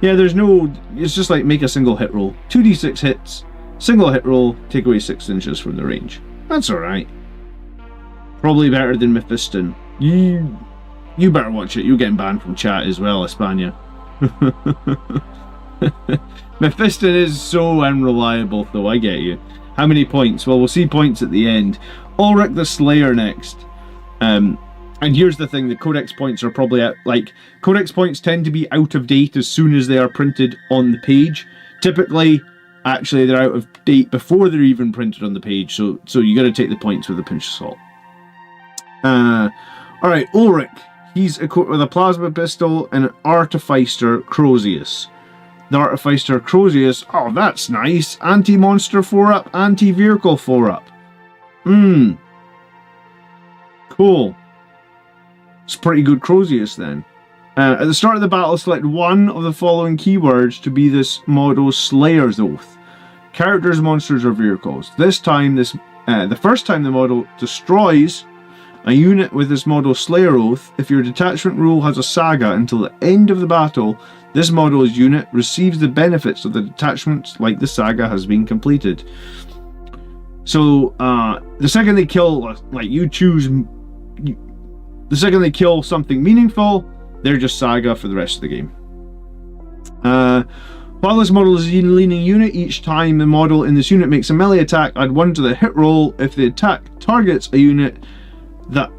Yeah, there's no... It's just like make a single hit roll. 2d6 hits, single hit roll, take away 6 inches from the range. That's alright. Probably better than Mephiston. You better watch it. You're getting banned from chat as well, Espana. Mephiston is so unreliable, though. I get you. How many points? Well, we'll see points at the end. Ulrich the Slayer next. And here's the thing: the Codex points are probably Codex points tend to be out of date as soon as they are printed on the page. Typically, actually, they're out of date before they're even printed on the page. So you got to take the points with a pinch of salt. All right, Ulrich. He's equipped with a plasma pistol and an Artificer Crozius. The Artificer Crozius, oh, that's nice. Anti-monster 4-up, anti-vehicle 4-up. Cool. It's pretty good Crozius then. At the start of the battle, select one of the following keywords to be this model's Slayer's Oath. Characters, monsters, or vehicles. This time, the first time the model destroys a unit with this model's Slayer Oath, if your detachment rule has a saga until the end of the battle, this model's unit receives the benefits of the detachment like the saga has been completed. So, the second they kill, the second they kill something meaningful, they're just saga for the rest of the game. While this model is a leaning unit, each time the model in this unit makes a melee attack, add 1 to the hit roll. If the attack targets a unit that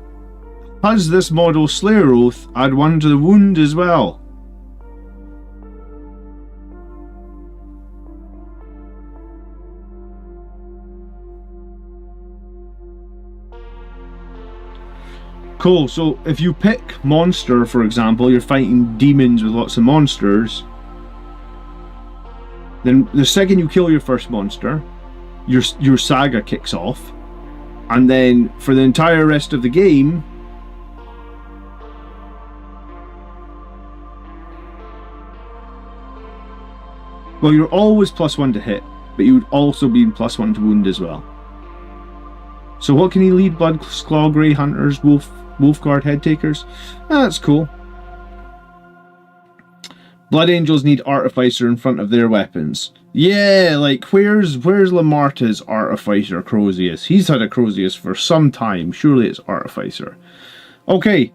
has this model's Slayer Oath, add 1 to the wound as well. Cool, so if you pick monster, for example, you're fighting demons with lots of monsters, then the second you kill your first monster, your saga kicks off, and then for the entire rest of the game, well, you're always +1 to hit, but you would also be +1 to wound as well. So what can he lead? Bloodclaw, Grey Hunters, Wolfguard, Head Takers? That's cool. Blood Angels need Artificer in front of their weapons. Yeah, like, where's Lamarta's Artificer Crozius? He's had a Crozius for some time. Surely it's Artificer. Okay.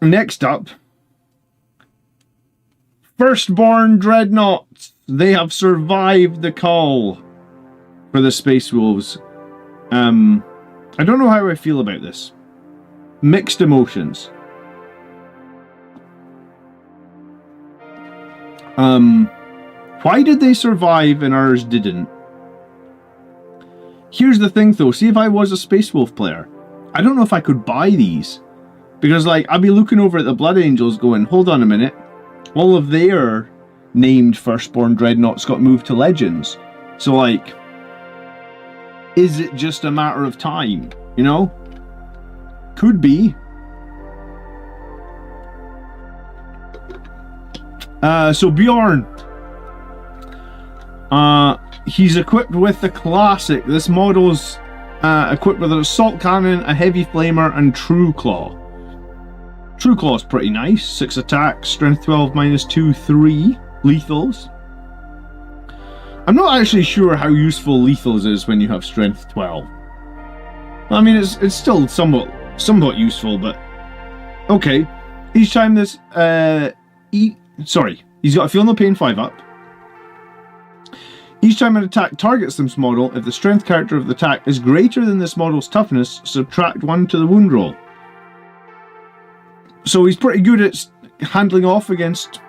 Next up. Firstborn Dreadnoughts. They have survived the call for the Space Wolves. I don't know how I feel about this. Mixed emotions. Why did they survive and ours didn't? Here's the thing though, see if I was a Space Wolf player, I don't know if I could buy these. Because like, I'd be looking over at the Blood Angels going, hold on a minute, all of their named Firstborn Dreadnoughts got moved to Legends. So like, is it just a matter of time, you know? Could be. So Bjorn. He's equipped with the classic. This model's equipped with an assault cannon, a heavy flamer, and True Claw. True Claw's pretty nice. 6 attacks, strength 12, -2, 3 lethals. I'm not actually sure how useful lethals is when you have strength 12. I mean, it's still somewhat useful, but okay. Each time this he's got a Feel No Pain 5-up. Each time an attack targets this model, if the strength character of the attack is greater than this model's toughness, subtract 1 to the wound roll. So he's pretty good at handling off against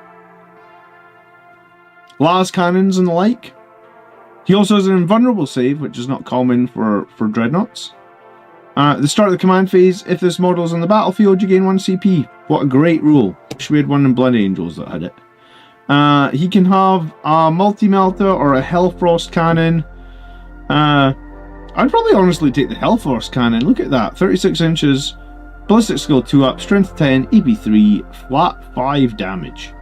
las cannons and the like. He also has an invulnerable save, which is not common for dreadnoughts. At the start of the command phase, if this model is on the battlefield, you gain 1 CP. What a great rule. Wish we had one in Blood Angels that had it. He can have a multi-melta or a Hellfrost cannon. I'd probably honestly take the Hellfrost cannon. Look at that. 36 inches, ballistic skill 2 up, strength 10, AP 3, flat 5 damage.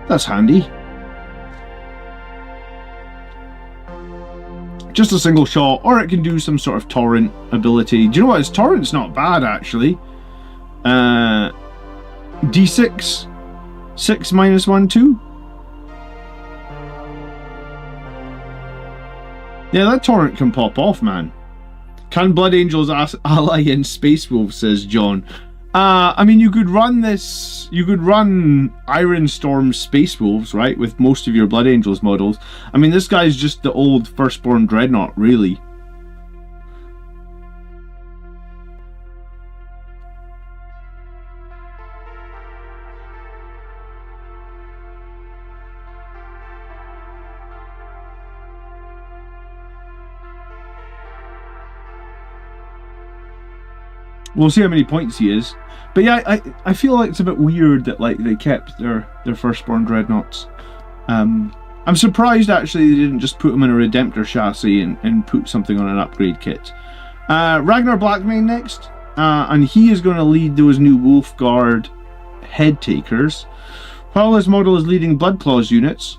That's handy. Just a single shot, or it can do some sort of torrent ability. Do you know what? His torrent's not bad, actually. D6, 6 minus 1, 2. Yeah, that torrent can pop off, man. Can Blood Angels ally in Space Wolf, says John. I mean, you could run this. You could run Iron Storm Space Wolves, right, with most of your Blood Angels models. I mean, this guy's just the old Firstborn Dreadnought, really. We'll see how many points he is. But yeah, I feel like it's a bit weird that like they kept their Firstborn Dreadnoughts. I'm surprised actually they didn't just put him in a Redemptor chassis and put something on an upgrade kit. Ragnar Blackmane next. And he is going to lead those new Wolfguard head takers. While this model is leading Blood Claws units,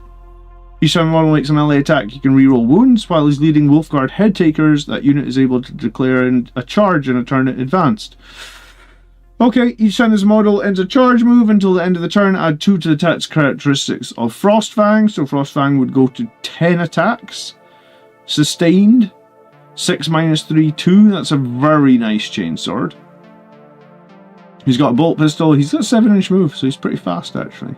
each time a model makes a melee attack, you can reroll wounds. While he's leading Wolfguard head takers, that unit is able to declare a charge in a turn advanced. Okay, each time this model ends a charge move until the end of the turn, add 2 to the attack's characteristics of Frostfang. So Frostfang would go to 10 attacks. Sustained. 6 minus 3, 2. That's a very nice chainsword. He's got a bolt pistol. He's got a 7-inch move, so he's pretty fast, actually.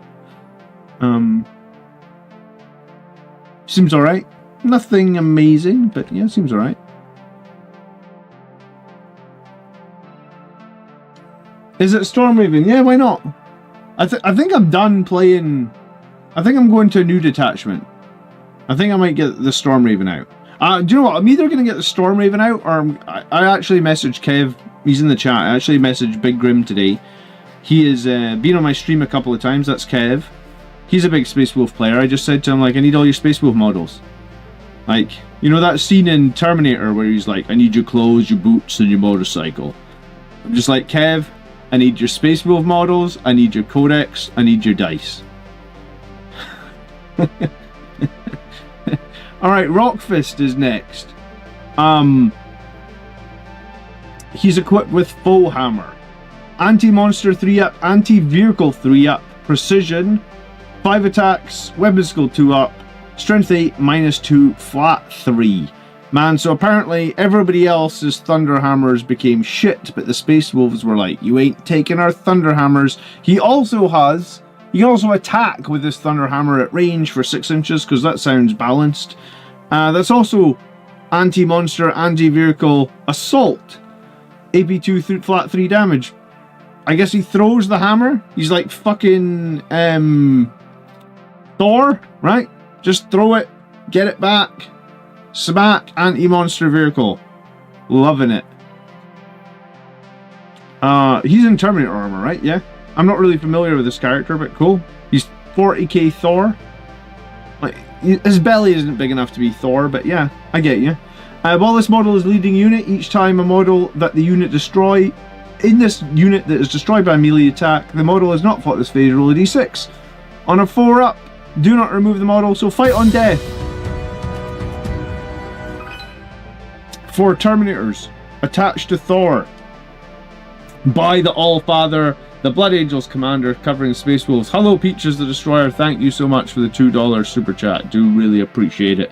Seems alright. Nothing amazing, but yeah, seems alright. Is it Stormraven? Yeah, why not? I think I'm done playing. I think I'm going to a new detachment. I think I might get the Stormraven out. Do you know what? I'm either going to get the Stormraven out, or I actually messaged Kev. He's in the chat. I actually messaged Big Grim today. He has been on my stream a couple of times. That's Kev. He's a big Space Wolf player. I just said to him, like, I need all your Space Wolf models. Like, you know that scene in Terminator where he's like, I need your clothes, your boots, and your motorcycle. I'm just like, Kev, I need your Space Wolf models, I need your Codex, I need your dice. Alright, Rockfist is next. He's equipped with Full Hammer. Anti-monster 3-up, anti-vehicle 3-up, precision, 5 attacks, weapon skill 2 up, strength 8, minus 2, flat 3. Man, so apparently everybody else's Thunderhammers became shit, but the Space Wolves were like, you ain't taking our Thunderhammers. He can also attack with this Thunderhammer at range for 6 inches, because that sounds balanced. That's also anti-monster, anti-vehicle, assault. AP2, flat 3 damage. I guess he throws the hammer. He's like fucking Thor, right? Just throw it, get it back, smack, anti-monster vehicle. Loving it. He's in Terminator armor, right? Yeah. I'm not really familiar with this character, but cool. He's 40k Thor. Like, his belly isn't big enough to be Thor, but yeah, I get you. While this model is leading unit, each time a model that the unit destroy, in this unit that is destroyed by a melee attack, the model has not fought this phase, roll a d6. On a 4-up, do not remove the model, so fight on death. For Terminators attached to Thor by the Allfather, the Blood Angels commander covering Space Wolves. Hello, Peaches the Destroyer. Thank you so much for the $2 super chat. Do really appreciate it.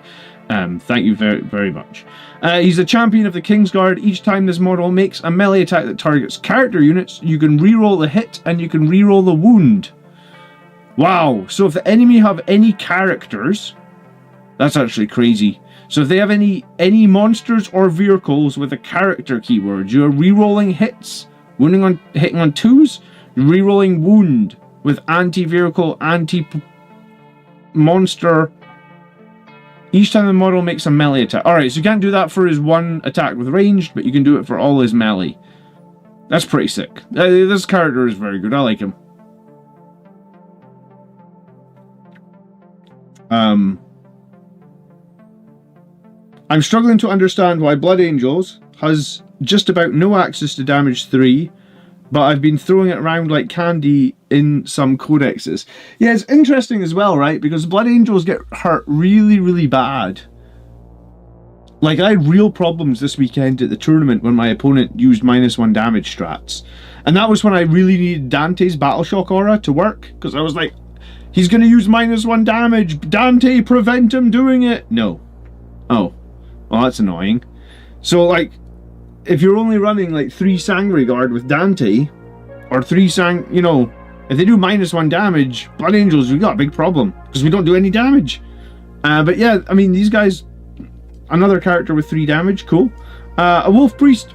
Thank you very, very much. He's a champion of the Kingsguard. Each time this model makes a melee attack that targets character units, you can reroll the hit and you can reroll the wound. Wow. So if the enemy have any characters, that's actually crazy. So if they have any monsters or vehicles with a character keyword, you're rerolling hits, hitting on 2s, rerolling wound with anti-vehicle, monster. Each time the model makes a melee attack. Alright, so you can't do that for his one attack with ranged, but you can do it for all his melee. That's pretty sick. This character is very good. I like him. I'm struggling to understand why Blood Angels has just about no access to damage 3, but I've been throwing it around like candy in some codexes. Yeah, it's interesting as well, right? Because Blood Angels get hurt really, really bad. Like, I had real problems this weekend at the tournament when my opponent used -1 damage strats. And that was when I really needed Dante's Battle Shock aura to work. Because I was like, he's going to use -1 damage. Dante, prevent him doing it. No. Oh. Well, that's annoying. So, like, if you're only running, like, 3 Sangre Guard with Dante, or 3 you know, if they do -1 damage, Blood Angels, we've got a big problem. Because we don't do any damage. But yeah, I mean, these guys... Another character with 3 damage, cool. A Wolf Priest.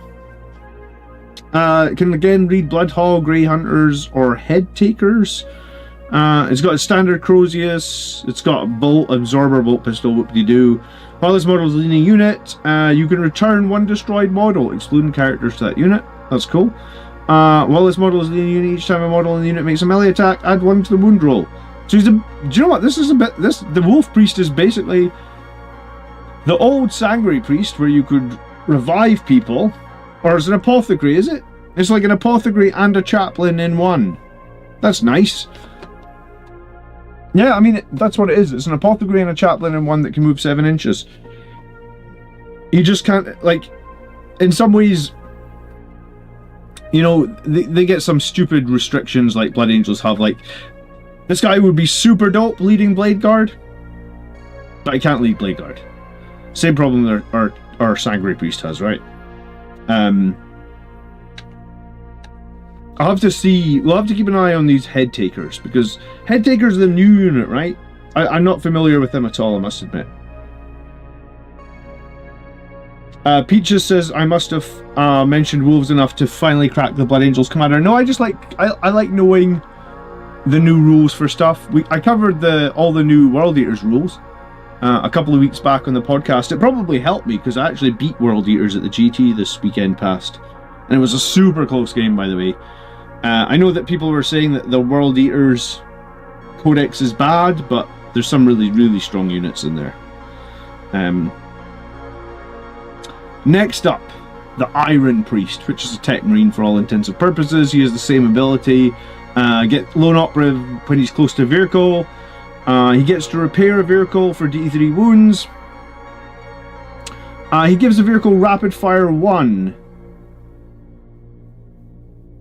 Can again read Bloodhog, Grey Hunters, or Head Takers. It's got a standard Crozius. It's got a Bolt, Absorber, Bolt Pistol, whoop-de-doo. While this model is leading a unit, you can return 1 destroyed model, excluding characters to that unit. That's cool. While this model is leading a unit, each time a model in the unit makes a melee attack, add 1 to the wound roll. So he's a... Do you know what? This is a bit... The Wolf Priest is basically... the old Sangre Priest, where you could revive people, or it's an apothecary, is it? It's like an apothecary and a chaplain in one. That's nice. Yeah, I mean, that's what it is. It's an apothecary and a chaplain in one that can move 7 inches. You just can't, like, in some ways, you know, they get some stupid restrictions like Blood Angels have. Like, this guy would be super dope leading Blade Guard, but I can't lead Blade Guard. Same problem that our Sangre Priest has, right? I'll have to see... We'll have to keep an eye on these Head Takers, because Head Takers are the new unit, right? I'm not familiar with them at all, I must admit. Peaches says, I must have mentioned wolves enough to finally crack the Blood Angels Commander. No, I just like... I like knowing the new rules for stuff. I covered all the new World Eaters rules a couple of weeks back on the podcast. It probably helped me because I actually beat World Eaters at the GT this weekend past. And it was a super close game, by the way. I know that people were saying that the World Eaters Codex is bad, but there's some really, really strong units in there. Next up, the Iron Priest, which is a Tech Marine for all intents and purposes. He has the same ability. Get Lone Operative when he's close to a vehicle. He gets to repair a vehicle for D3 wounds. He gives the vehicle rapid fire 1.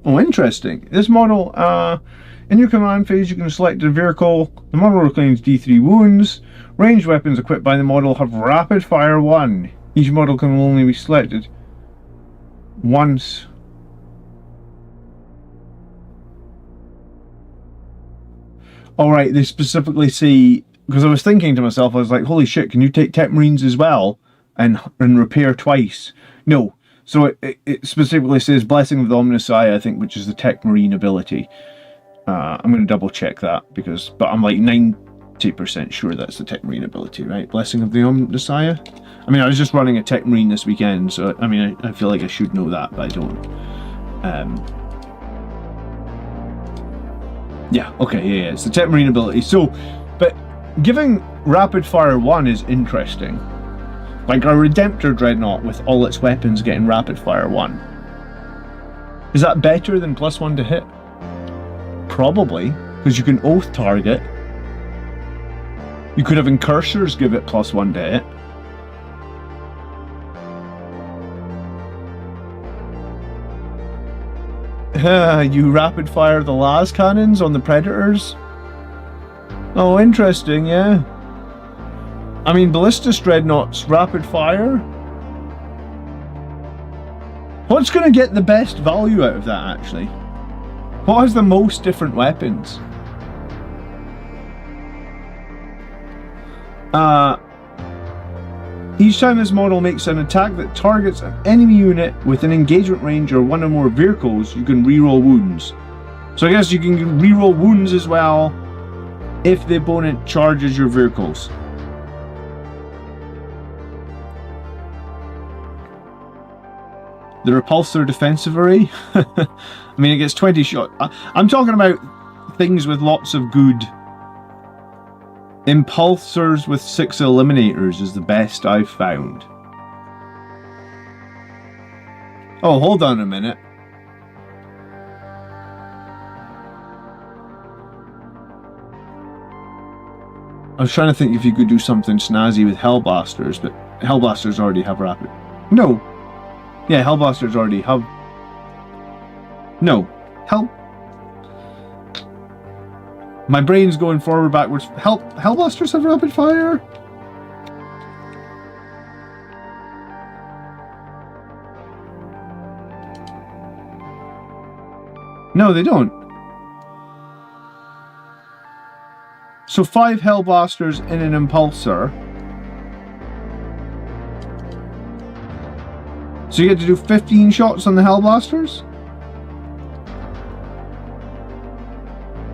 Oh, interesting. This model, in your command phase, you can select a vehicle. The model reclaims D3 wounds. Ranged weapons equipped by the model have rapid fire 1. Each model can only be selected once. Alright, they specifically say, because I was thinking to myself, I was like, holy shit, can you take Tech Marines as well and repair twice? No. So it specifically says Blessing of the Omnissiah, I think, which is the Tech Marine ability. I'm going to double check that, but I'm like 90% sure that's the Tech Marine ability, right? Blessing of the Omnissiah? I mean, I was just running a Tech Marine this weekend, so I mean, I feel like I should know that, but I don't. Yeah, okay, yeah, it's the Tech Marine ability. So, but giving rapid fire 1 is interesting. Like a Redemptor Dreadnought with all its weapons getting rapid fire 1. Is that better than +1 to hit? Probably, because you can oath target. You could have Incursors give it +1 to hit. You rapid fire the las cannons on the Predators? Oh, interesting, yeah. I mean, Ballistus Dreadnoughts rapid fire? What's going to get the best value out of that, actually? What has the most different weapons? Each time this model makes an attack that targets an enemy unit with an engagement range or 1 or more vehicles, you can reroll wounds. So I guess you can reroll wounds as well. if the opponent charges your vehicles. The repulsor defensive array? I mean, it gets 20 shot. I'm talking about things with lots of good. Impulsors with 6 eliminators is the best I've found. Oh, hold on a minute. I was trying to think if you could do something snazzy with Hellblasters, but Hellblasters already have rapid. No. Yeah, Hellblasters already have. No. My brain's going forward, backwards. Hellblasters have rapid fire? No, they don't. So 5 Hellblasters in an Impulsor. So you get to do 15 shots on the Hellblasters?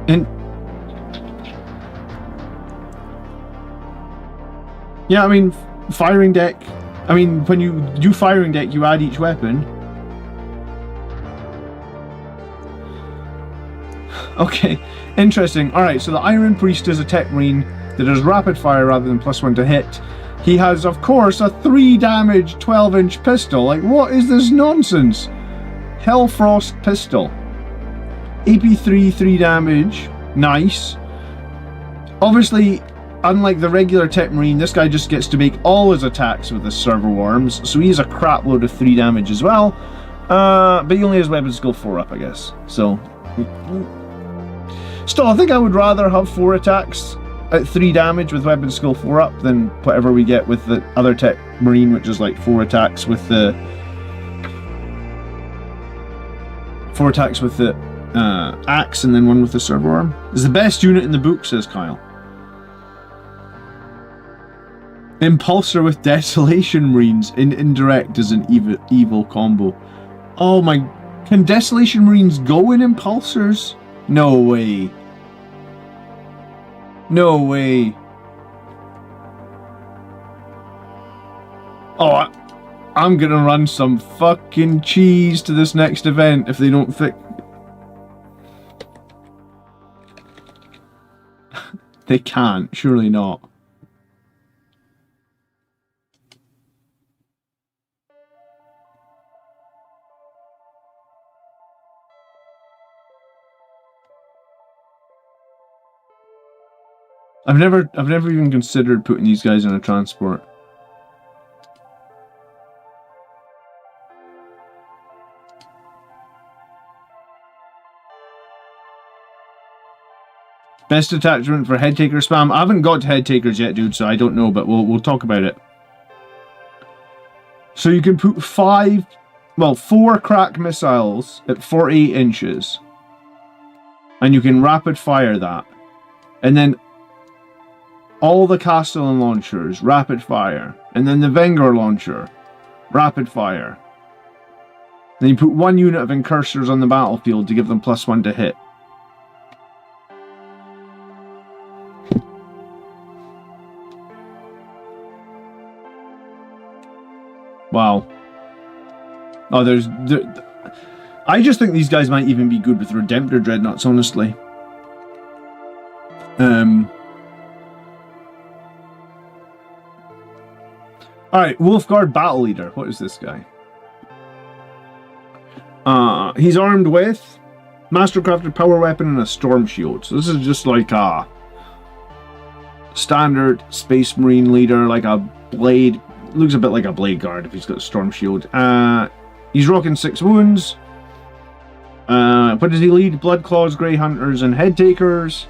And yeah, I mean, firing deck. I mean, when you do firing deck, you add each weapon. Okay, interesting. Alright, so the Iron Priest is a tech marine that has rapid fire rather than +1 to hit. He has, of course, a 3 damage 12-inch pistol. Like, what is this nonsense? Hellfrost pistol. AP3, 3 damage. Nice. Obviously, unlike the regular tech marine, this guy just gets to make all his attacks with his servo worms, so he has a crap load of 3 damage as well. But he only has weapon skill 4 up, I guess. So still, I think I would rather have 4 attacks at 3 damage with weapon skill 4 up than whatever we get with the other tech marine, which is like 4 attacks with the axe and then 1 with the servo arm. It's the best unit in the book, says Kyle. Impulsor with Desolation Marines in indirect is an evil combo. Oh my, can Desolation Marines go in Impulsors? No way. No way. Oh, I'm gonna run some fucking cheese to this next event if they don't fix. They can't, surely not. I've never even considered putting these guys in a transport. Best attachment for head taker spam. I haven't got to head takers yet, dude, so I don't know, but we'll talk about it. So you can put 4 crack missiles at 48 inches. And you can rapid fire that. And then all the Castellan launchers, rapid fire. And then the Wenger launcher, rapid fire. Then you put 1 unit of incursors on the battlefield to give them +1 to hit. Wow. Oh, I just think these guys might even be good with Redemptor Dreadnoughts, honestly. Alright, Wolfguard Battle Leader. What is this guy? He's armed with Mastercrafted Power Weapon and a Storm Shield. So this is just like a standard Space Marine leader, like a blade. Looks a bit like a Blade Guard if he's got a Storm Shield. He's rocking 6 wounds. What does he lead? Blood Claws, Grey Hunters, and Head Takers.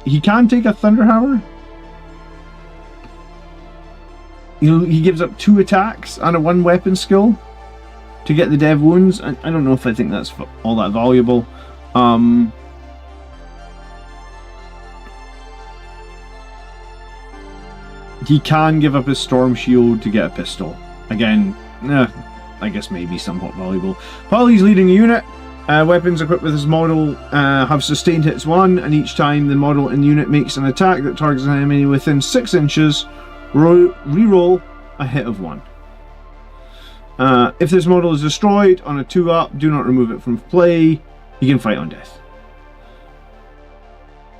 He can take a Thunderhammer. He gives up 2 attacks and a 1 weapon skill to get the dev wounds. I don't know if I think that's all that valuable. He can give up his Storm Shield to get a pistol. Again, I guess maybe somewhat valuable. While he's leading a unit, Weapons equipped with this model have sustained hits 1, and each time the model in the unit makes an attack that targets an enemy within 6 inches, re-roll a hit of 1. If this model is destroyed on a 2-up, do not remove it from play. You can fight on death.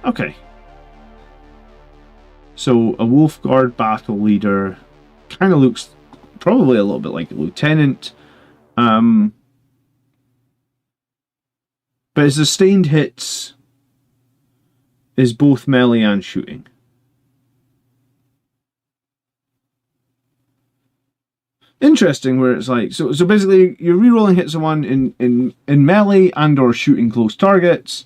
Okay. So, a Wolf Guard battle leader kind of looks probably a little bit like a lieutenant. But his sustained hits is both melee and shooting. Interesting, where it's like, so basically you're rerolling hits of 1 in melee and or shooting close targets,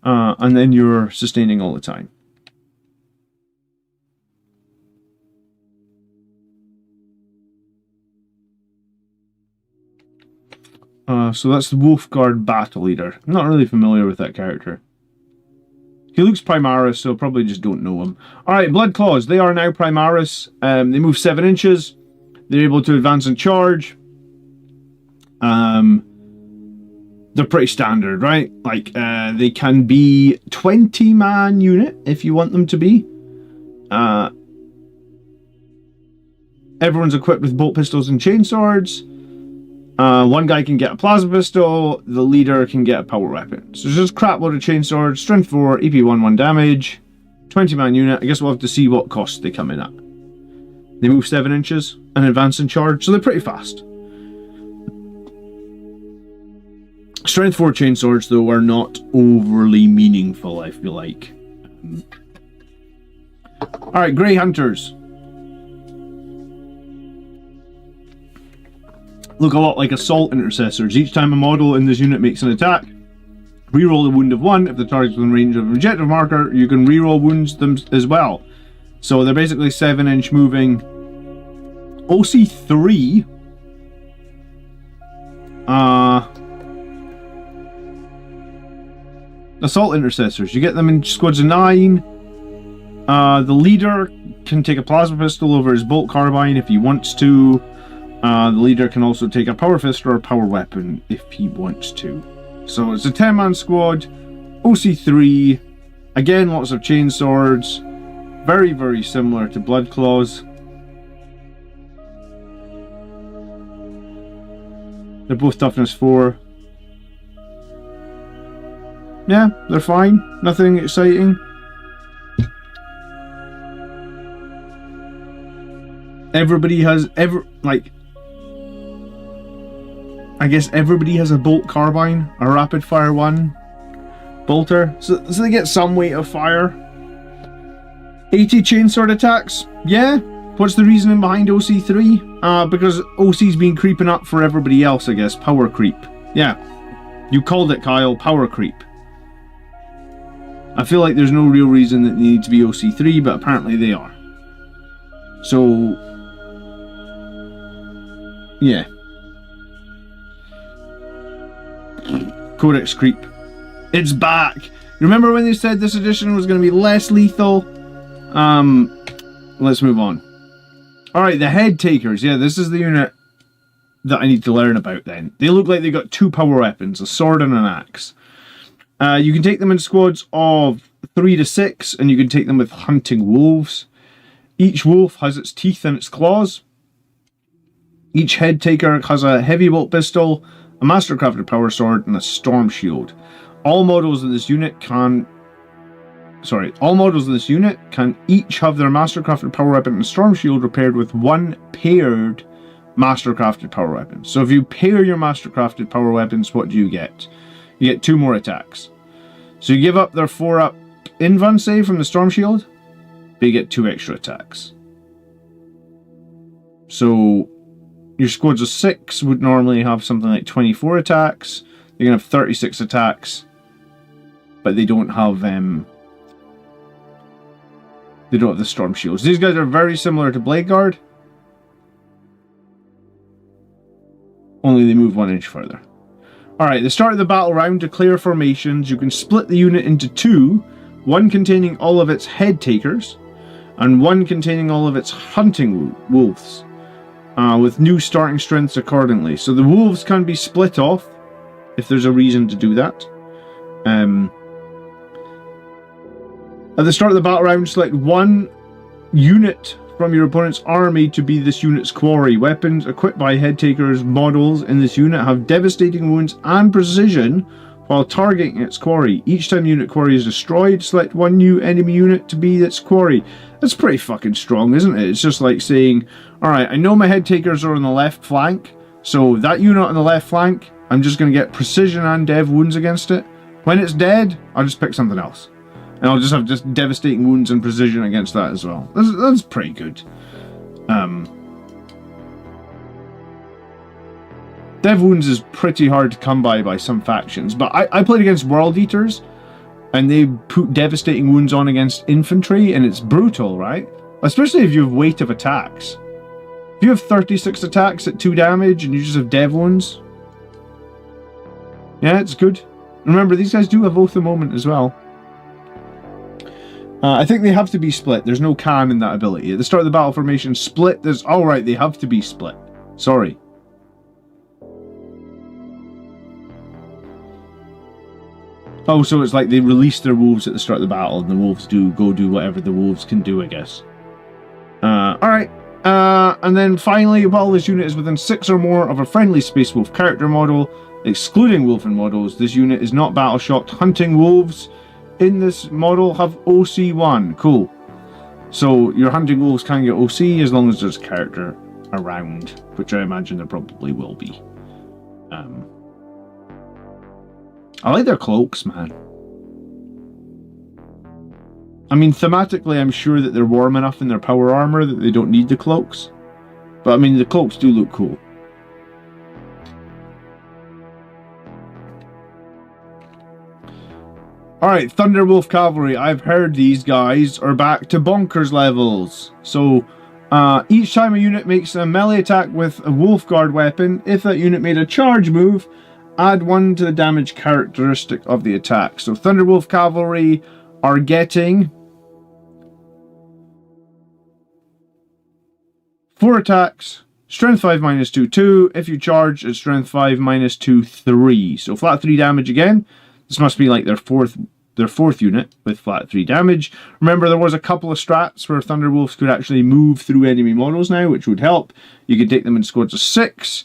and then you're sustaining all the time. So that's the Wolfguard battle leader. I'm not really familiar with that character. He looks Primaris, so probably just don't know him. Alright, Blood Claws. They are now Primaris. They move 7 inches. They're able to advance and charge. They're pretty standard, right? Like, they can be 20-man unit if you want them to be. Everyone's equipped with bolt pistols and chainswords. One guy can get a plasma pistol, the leader can get a power weapon. So just crap load of chainswords, strength 4, EP 1 damage, 20-man unit. I guess we'll have to see what cost they come in at. They move 7 inches and advance and charge, so they're pretty fast. Strength 4 chainswords, though, are not overly meaningful, I feel like. Alright, Grey Hunters. Look a lot like assault intercessors. Each time a model in this unit makes an attack, reroll a wound of 1. If the target's within range of an objective marker, you can reroll wounds them as well. So they're basically 7-inch moving. OC3. Assault intercessors. You get them in squads of 9. The leader can take a plasma pistol over his bolt carbine if he wants to. The leader can also take a power fist or a power weapon if he wants to. So it's a 10-man squad, OC3, again lots of chainswords, very, very similar to Blood Claws. They're both toughness 4. Yeah, they're fine, nothing exciting. Everybody has, I guess everybody has a bolt carbine, a rapid fire 1 bolter, so they get some weight of fire. 80 chainsword attacks, yeah. What's the reasoning behind OC3? Because OC's been creeping up for everybody else, I guess. Power creep. Yeah, you called it, Kyle. Power creep. I feel like there's no real reason that they need to be OC3, but apparently they are. So, yeah. Codex creep. It's back. Remember when they said this edition was going to be less lethal? Let's move on. Alright, the head takers. Yeah, this is the unit that I need to learn about then. They look like they got 2 power weapons, a sword and an axe. You can take them in squads of 3 to 6, and you can take them with hunting wolves. Each wolf has its teeth and its claws. Each head taker has a heavy bolt pistol, a mastercrafted power sword, and a storm shield. All models in this unit can each have their mastercrafted power weapon and storm shield repaired with 1 paired mastercrafted power weapon. So if you pair your mastercrafted power weapons, what do you get? You get 2 more attacks. So you give up their 4-up invuln save from the storm shield, but you get 2 extra attacks. So your squads of 6 would normally have something like 24 attacks. They're going to have 36 attacks, but they don't have the storm shields. These guys are very similar to Blade Guard, only they move 1 inch further. Alright, the start of the battle round, declare formations. You can split the unit into 2, one containing all of its head takers, and one containing all of its hunting wolves, with new starting strengths accordingly. So the wolves can be split off if there's a reason to do that. At the start of the battle round, select one unit from your opponent's army to be this unit's quarry. Weapons equipped by Headtaker's models in this unit have devastating wounds and precision while targeting its quarry. Each time unit quarry is destroyed, select one new enemy unit to be its quarry. That's pretty fucking strong, isn't it? It's just like saying, alright, I know my Headtakers are on the left flank, so that unit on the left flank, I'm just going to get precision and dev wounds against it. When it's dead, I'll just pick something else. And I'll just have just devastating wounds and precision against that as well. That's pretty good. Dev wounds is pretty hard to come by some factions, but I played against World Eaters, and they put devastating wounds on against infantry, and it's brutal, right? Especially if you have weight of attacks. If you have 36 attacks at 2 damage, and you just have dev wounds, yeah, it's good. Remember, these guys do have Oath of Moment as well. I think they have to be split. There's no can in that ability. At the start of the battle formation, split. There's alright, they have to be split. Sorry. Oh, so it's like they release their wolves at the start of the battle, and the wolves go do whatever the wolves can do, I guess. Alright. And then finally, while this unit is within 6 or more of a friendly Space Wolf character model, excluding Wolfen models, this unit is not battle shocked. Hunting wolves in this model have OC1. Cool. So your hunting wolves can get OC as long as there's a character around, which I imagine there probably will be. I like their cloaks, man. I mean, thematically, I'm sure that they're warm enough in their power armor that they don't need the cloaks. But I mean, the cloaks do look cool. Alright, Thunderwolf Cavalry. I've heard these guys are back to bonkers levels. So, each time a unit makes a melee attack with a Wolf Guard weapon, if that unit made a charge move, add 1 to the damage characteristic of the attack. So, Thunderwolf Cavalry are getting 4 attacks, strength 5 minus 2, 2. If you charge, it's strength 5 minus 2, 3. So, flat 3 damage again. This must be like their fourth unit with flat 3 damage. Remember, there was a couple of strats where Thunderwolves could actually move through enemy models now, which would help. You could take them in squads of 6.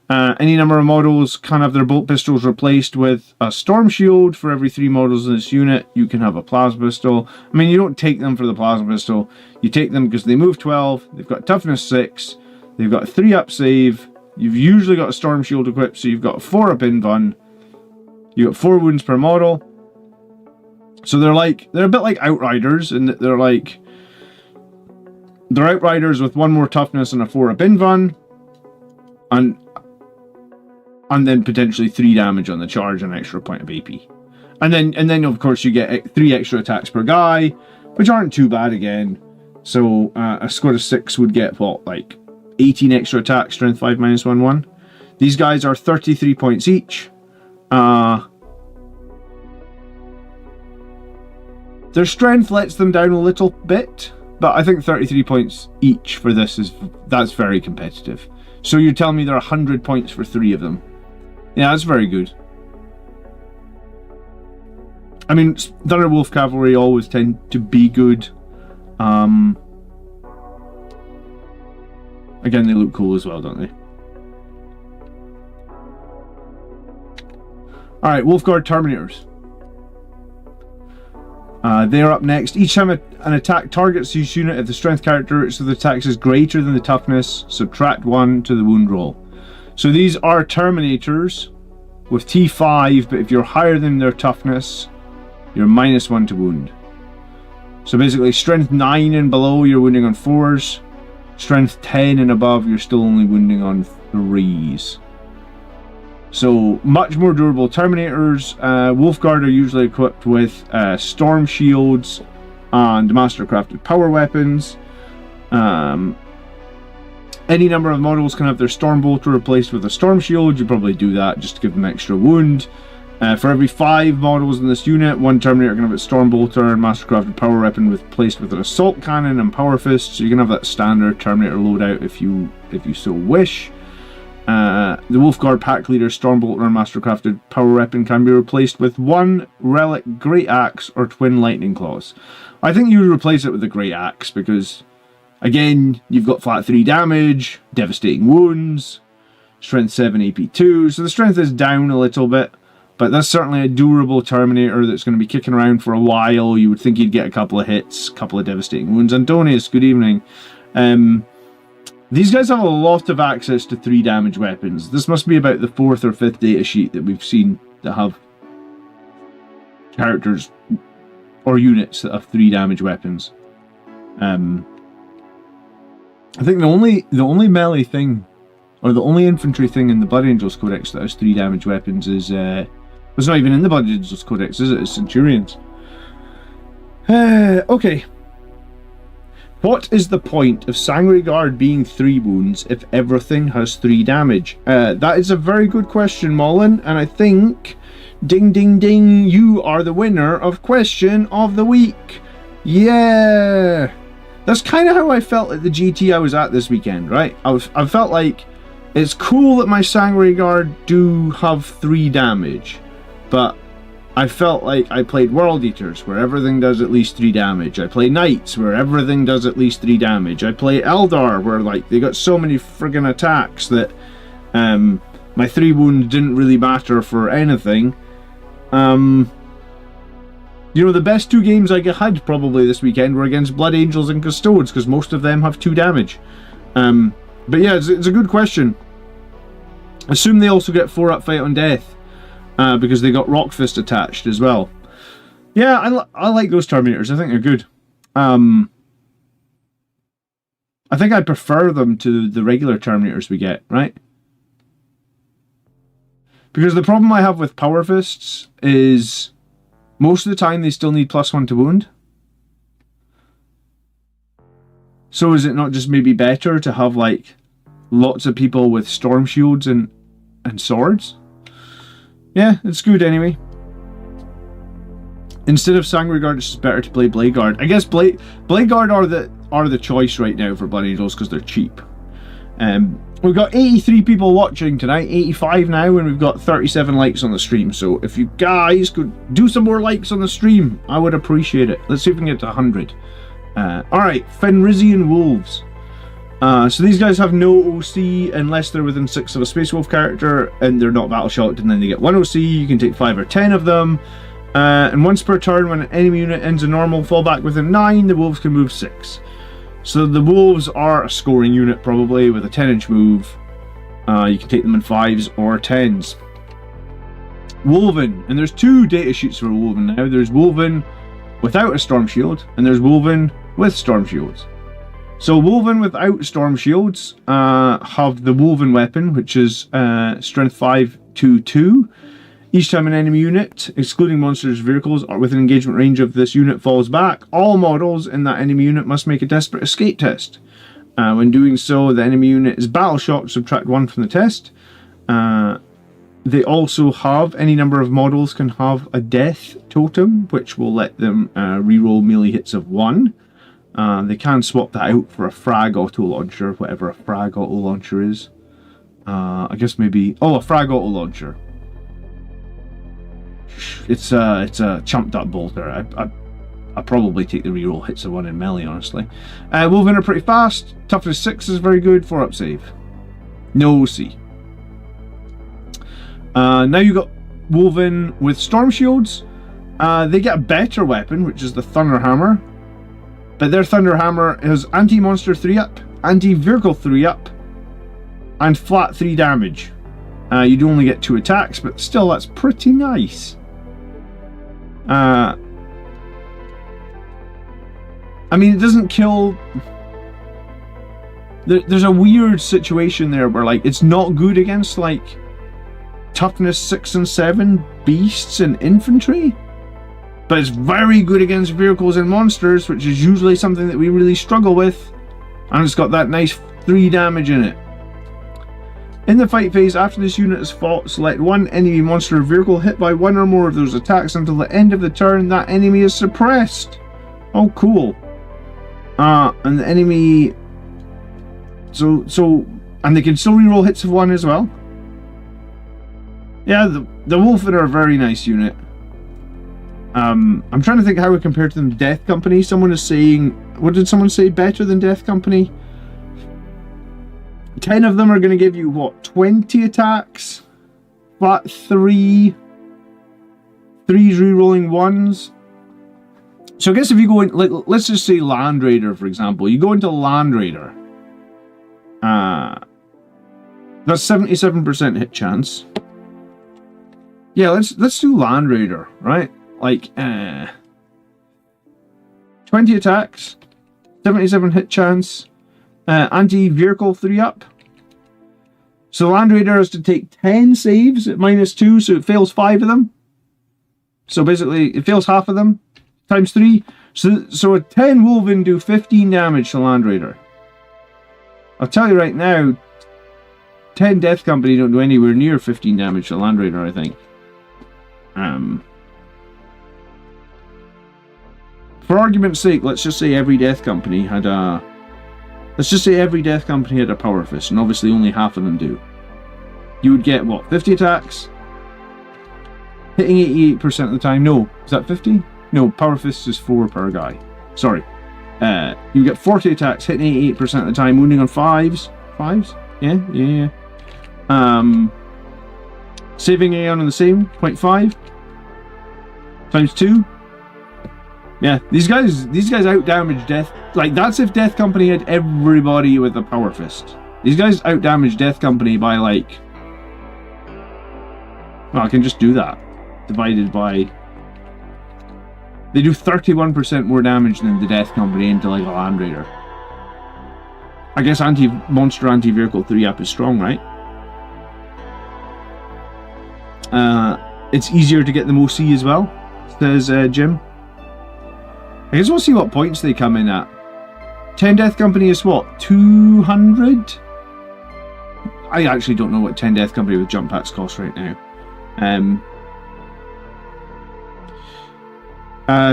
Any number of models can have their bolt pistols replaced with a storm shield. For every 3 models in this unit, you can have a plasma pistol. I mean, you don't take them for the plasma pistol. You take them because they move 12, they've got toughness 6, they've got a 3-up save, you've usually got a storm shield equipped, so you've got a 4-up invuln. You got 4 wounds per model. So they're a bit like Outriders in that they're Outriders with 1 more toughness and a 4-up invuln. And then potentially 3 damage on the charge and an extra point of AP. And then of course you get 3 extra attacks per guy, which aren't too bad again. So a squad of 6 would get what, like 18 extra attacks, strength 5 minus 1, 1. These guys are 33 points each. Their strength lets them down a little bit, but I think 33 points each for this that's very competitive. So you're telling me there are 100 points for 3 of them. Yeah, that's very good. I mean, Thunderwolf Cavalry always tend to be good. Again, they look cool as well, don't they? Alright, Wolfguard Terminators. They're up next. Each time an attack targets each unit, if the strength characteristic of the attacks is greater than the toughness, subtract 1 to the wound roll. So these are Terminators with T5, but if you're higher than their toughness, you're minus 1 to wound. So basically, strength 9 and below, you're wounding on 4s. Strength 10 and above, you're still only wounding on 3s. So, much more durable Terminators. Wolfguard are usually equipped with storm shields and mastercrafted power weapons. Any number of models can have their storm bolter replaced with a storm shield. You probably do that just to give them extra wound. For every 5 models in this unit, 1 Terminator can have its storm bolter and mastercrafted power weapon replaced with an assault cannon and power fist. So you can have that standard Terminator loadout if you so wish. The Wolfguard Pack Leader Stormbolter Mastercrafted Power Weapon can be replaced with one Relic Great Axe or Twin Lightning Claws. I think you would replace it with the Great Axe because, again, you've got flat 3 damage, devastating wounds, strength 7, AP 2, so the strength is down a little bit, but that's certainly a durable Terminator that's going to be kicking around for a while. You would think he'd get a couple of hits, a couple of devastating wounds. Antonius, good evening. These guys have a lot of access to 3 damage weapons. This must be about the 4th or 5th data sheet that we've seen that have characters or units that have 3 damage weapons. I think the only melee thing, or the only infantry thing in the Blood Angels Codex that has 3 damage weapons is it's not even in the Blood Angels Codex, is it? It's Centurions. Okay. What is the point of Sangreguard being 3 wounds if everything has 3 damage? That is a very good question, Mullen, and I think, ding ding ding, you are the winner of Question of the Week. Yeah! That's kind of how I felt at the GT I was at this weekend, right? I felt like it's cool that my Sangreguard do have 3 damage, but I felt like I played World Eaters, where everything does at least 3 damage. I play Knights, where everything does at least 3 damage. I play Eldar, where like they got so many friggin' attacks that my 3 wounds didn't really matter for anything. You know, the best 2 games I had probably this weekend were against Blood Angels and Custodes, because most of them have 2 damage. But yeah, it's a good question. Assume they also get 4-up Fight on Death. Because they got Rock Fist attached as well. Yeah, I like those Terminators. I think they're good. I think I prefer them to the regular Terminators we get, right? Because the problem I have with Power Fists is most of the time they still need +1 to wound. So is it not just maybe better to have like lots of people with Storm Shields and swords? Yeah, it's good anyway. Instead of Sangreguard, it's just better to play Bladeguard. I guess Bladeguard are the choice right now for Blood Angels because they're cheap. We've got 83 people watching tonight, 85 now, and we've got 37 likes on the stream. So if you guys could do some more likes on the stream, I would appreciate it. Let's see if we can get to 100. Alright, Fenrisian Wolves. So these guys have no OC unless they're within 6 of a Space Wolf character and they're not battle shocked, and then they get 1 OC. You can take 5 or 10 of them. And once per turn, when an enemy unit ends a normal fallback within 9, the Wolves can move 6. So the Wolves are a scoring unit probably with a 10-inch move. You can take them in 5s or 10s. Wolven, and there's 2 data sheets for Wolven now. There's Wolven without a Storm Shield, and there's Wolven with Storm Shields. So Wolven without Storm Shields have the Wolven weapon, which is strength 5, 2, 2. Each time an enemy unit, excluding monsters' vehicles, are within engagement range of this unit falls back, all models in that enemy unit must make a desperate escape test. When doing so, the enemy unit is battle shocked, subtract 1 from the test. They also have, any number of models can have a death totem, which will let them reroll melee hits of 1. They can swap that out for a frag auto launcher, whatever a frag auto launcher is. I guess maybe... Oh, a frag auto launcher. It's a chumped up bolter. I probably take the reroll hits of 1 in melee, honestly. Wolven are pretty fast. Toughness 6 is very good. 4-up save. No OC. Now you got Wolven with Storm Shields. They get a better weapon, which is the Thunder Hammer. But their Thunder Hammer has anti-monster 3-up, anti-vehicle 3-up, and flat 3 damage. You do only get 2 attacks, but still that's pretty nice. I mean, it doesn't kill... There's a weird situation there where, like, it's not good against, like, toughness 6 and 7 beasts and infantry, but it's very good against vehicles and monsters, which is usually something that we really struggle with, and it's got that nice 3 damage in it. In the fight phase, after this unit is fought, select one enemy monster or vehicle hit by 1 or more of those attacks until the end of the turn. That enemy is suppressed. Oh, cool. And the enemy... So And they can still reroll hits of 1 as well. Yeah, the Wolfen are a very nice unit. I'm trying to think how we compare to them. Death Company. Someone is saying, what did someone say better than Death Company? 10 of them are going to give you what? 20 attacks? Flat 3. 3's rerolling 1s. So I guess if you go in, like, let's just say Land Raider, for example. You go into Land Raider. That's 77% hit chance. Yeah, let's do Land Raider, right? Like, 20 attacks, 77 hit chance, anti-vehicle 3-up. So Land Raider has to take 10 saves at -2, so it fails 5 of them. So basically, it fails half of them, times 3. So a 10 Wolven do 15 damage to Land Raider. I'll tell you right now, 10 Death Company don't do anywhere near 15 damage to Land Raider, I think. For argument's sake, let's just say every Death Company had a... Let's just say every Death Company had a Power Fist, and obviously only half of them do. You would get, what, 50 attacks? Hitting 88% of the time. No, is that 50? No, Power Fist is 4 per guy. Sorry. You get 40 attacks, hitting 88% of the time, wounding on 5s. 5s? Yeah. Saving Aeon on the same, 0.5. Times 2. Yeah, these guys out-damage Death... Like, that's if Death Company had everybody with a Power Fist. These guys out-damage Death Company by, like... Well, I can just do that. Divided by... They do 31% more damage than the Death Company into, like, a Land Raider. I guess Monster Anti-Vehicle 3-up is strong, right? It's easier to get them OC as well, says Jim. I guess we'll see what points they come in at. 10 Death Company is what? 200? I actually don't know what 10 Death Company with jump packs cost right now.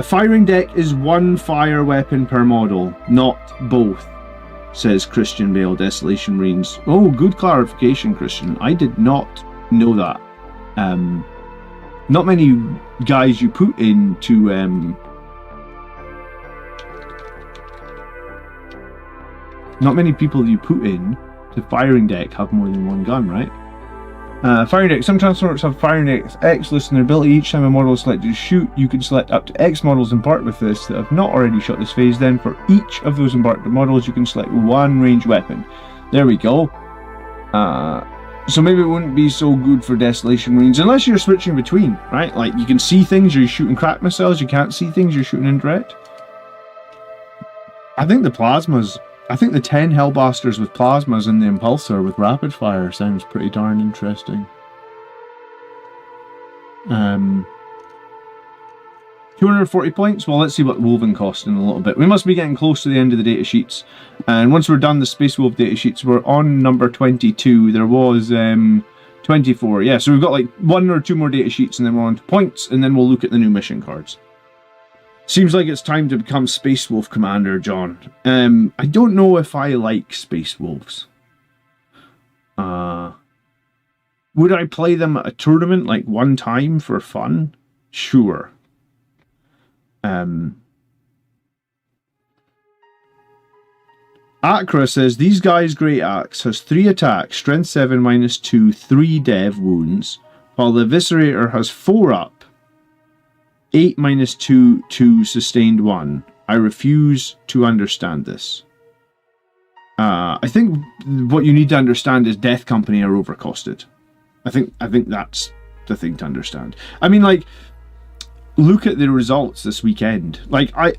Firing deck is 1 fire weapon per model, not both, says Christian Bale, Desolation Marines. Oh, good clarification, Christian. I did not know that. Not many guys you put into... Not many people you put in to firing deck have more than 1 gun, right? Firing deck. Some transports have firing decks X listed in their ability. Each time a model is selected to shoot, you can select up to X models embarked with this that have not already shot this phase. Then for each of those embarked models, you can select 1 ranged weapon. There we go. So maybe it wouldn't be so good for Desolation Marines, unless you're switching between, right? Like, you can see things, you're shooting crack missiles, you can't see things, you're shooting indirect. I think the plasmas... I think the 10 Hellbasters with plasmas and the Impulsor with rapid fire sounds pretty darn interesting. 240 points? Well, let's see what Wolven cost in a little bit. We must be getting close to the end of the data sheets. And once we're done the Space Wolf data sheets, we're on number 22. There was 24. Yeah, so we've got like 1 or 2 more data sheets and then we're on to points, and then we'll look at the new mission cards. Seems like it's time to become Space Wolf Commander, John. I don't know if I like Space Wolves. Would I play them at a tournament like 1 time for fun? Sure. Akra says, these guys' Great Axe has 3 attacks, strength 7, -2, 3 dev wounds, while the Eviscerator has 4 up. 8 -2 to sustained 1. I refuse to understand this. I think what you need to understand is Death Company are overcosted. I think that's the thing to understand. I mean, like, look at the results this weekend. Like, I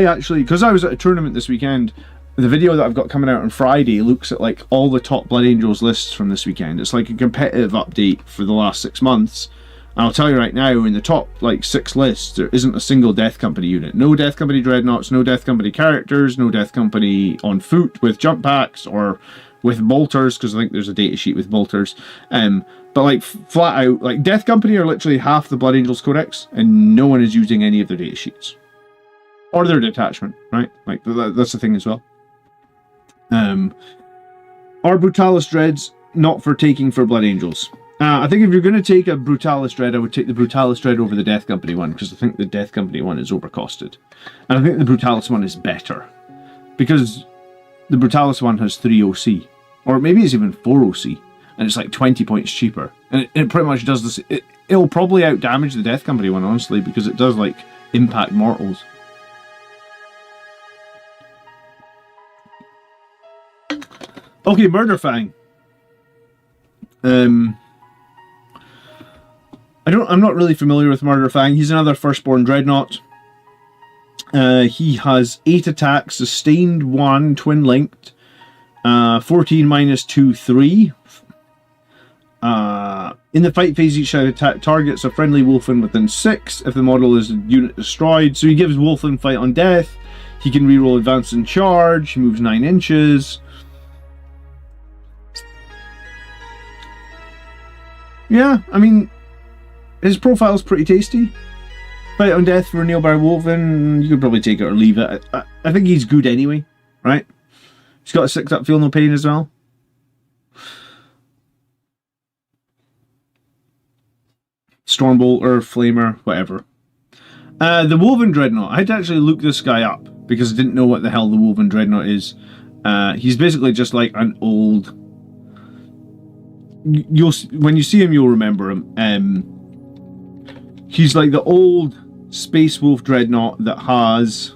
actually, because I was at a tournament this weekend, the video that I've got coming out on Friday looks at like all the top Blood Angels lists from this weekend. It's like a competitive update for the last 6 months. I'll tell you right now, in the top like 6 lists, there isn't a single Death Company unit. No Death Company Dreadnoughts, no Death Company characters, no Death Company on foot with jump packs or with bolters, because I think there's a data sheet with bolters. But like flat out, like Death Company are literally half the Blood Angels Codex, and no one is using any of their data sheets. Or their detachment, right? Like that's the thing as well. Are Brutalis Dreads not for taking for Blood Angels? I think if you're going to take a Brutalis Dread, I would take the Brutalis Dread over the Death Company one, because I think the Death Company one is overcosted. And I think the Brutalis one is better, because the Brutalis one has 3 OC, or maybe it's even 4 OC, and it's like 20 points cheaper. And it pretty much does this. It'll probably out-damage the Death Company one, honestly, because it does, like, impact mortals. Okay, Murderfang. I'm not really familiar with Murderfang. He's another Firstborn Dreadnought. He has 8 attacks, sustained 1, twin linked, 14 minus 2, 3. In the fight phase, each attack targets a friendly Wolfen within 6 if the model is a unit destroyed. So he gives Wolfen fight on death. He can reroll advance and charge. He moves 9 inches. Yeah, I mean, his profile's pretty tasty. Fight on death for a Neilbar Wolfen, you could probably take it or leave it. I think he's good anyway, right? He's got a 6-up Feel No Pain as well. Stormbolt or Flamer, whatever. The Woven Dreadnought. I had to actually look this guy up because I didn't know what the hell the Woven Dreadnought is. He's basically just like an old... when you see him, you'll remember him. He's like the old Space Wolf Dreadnought that has...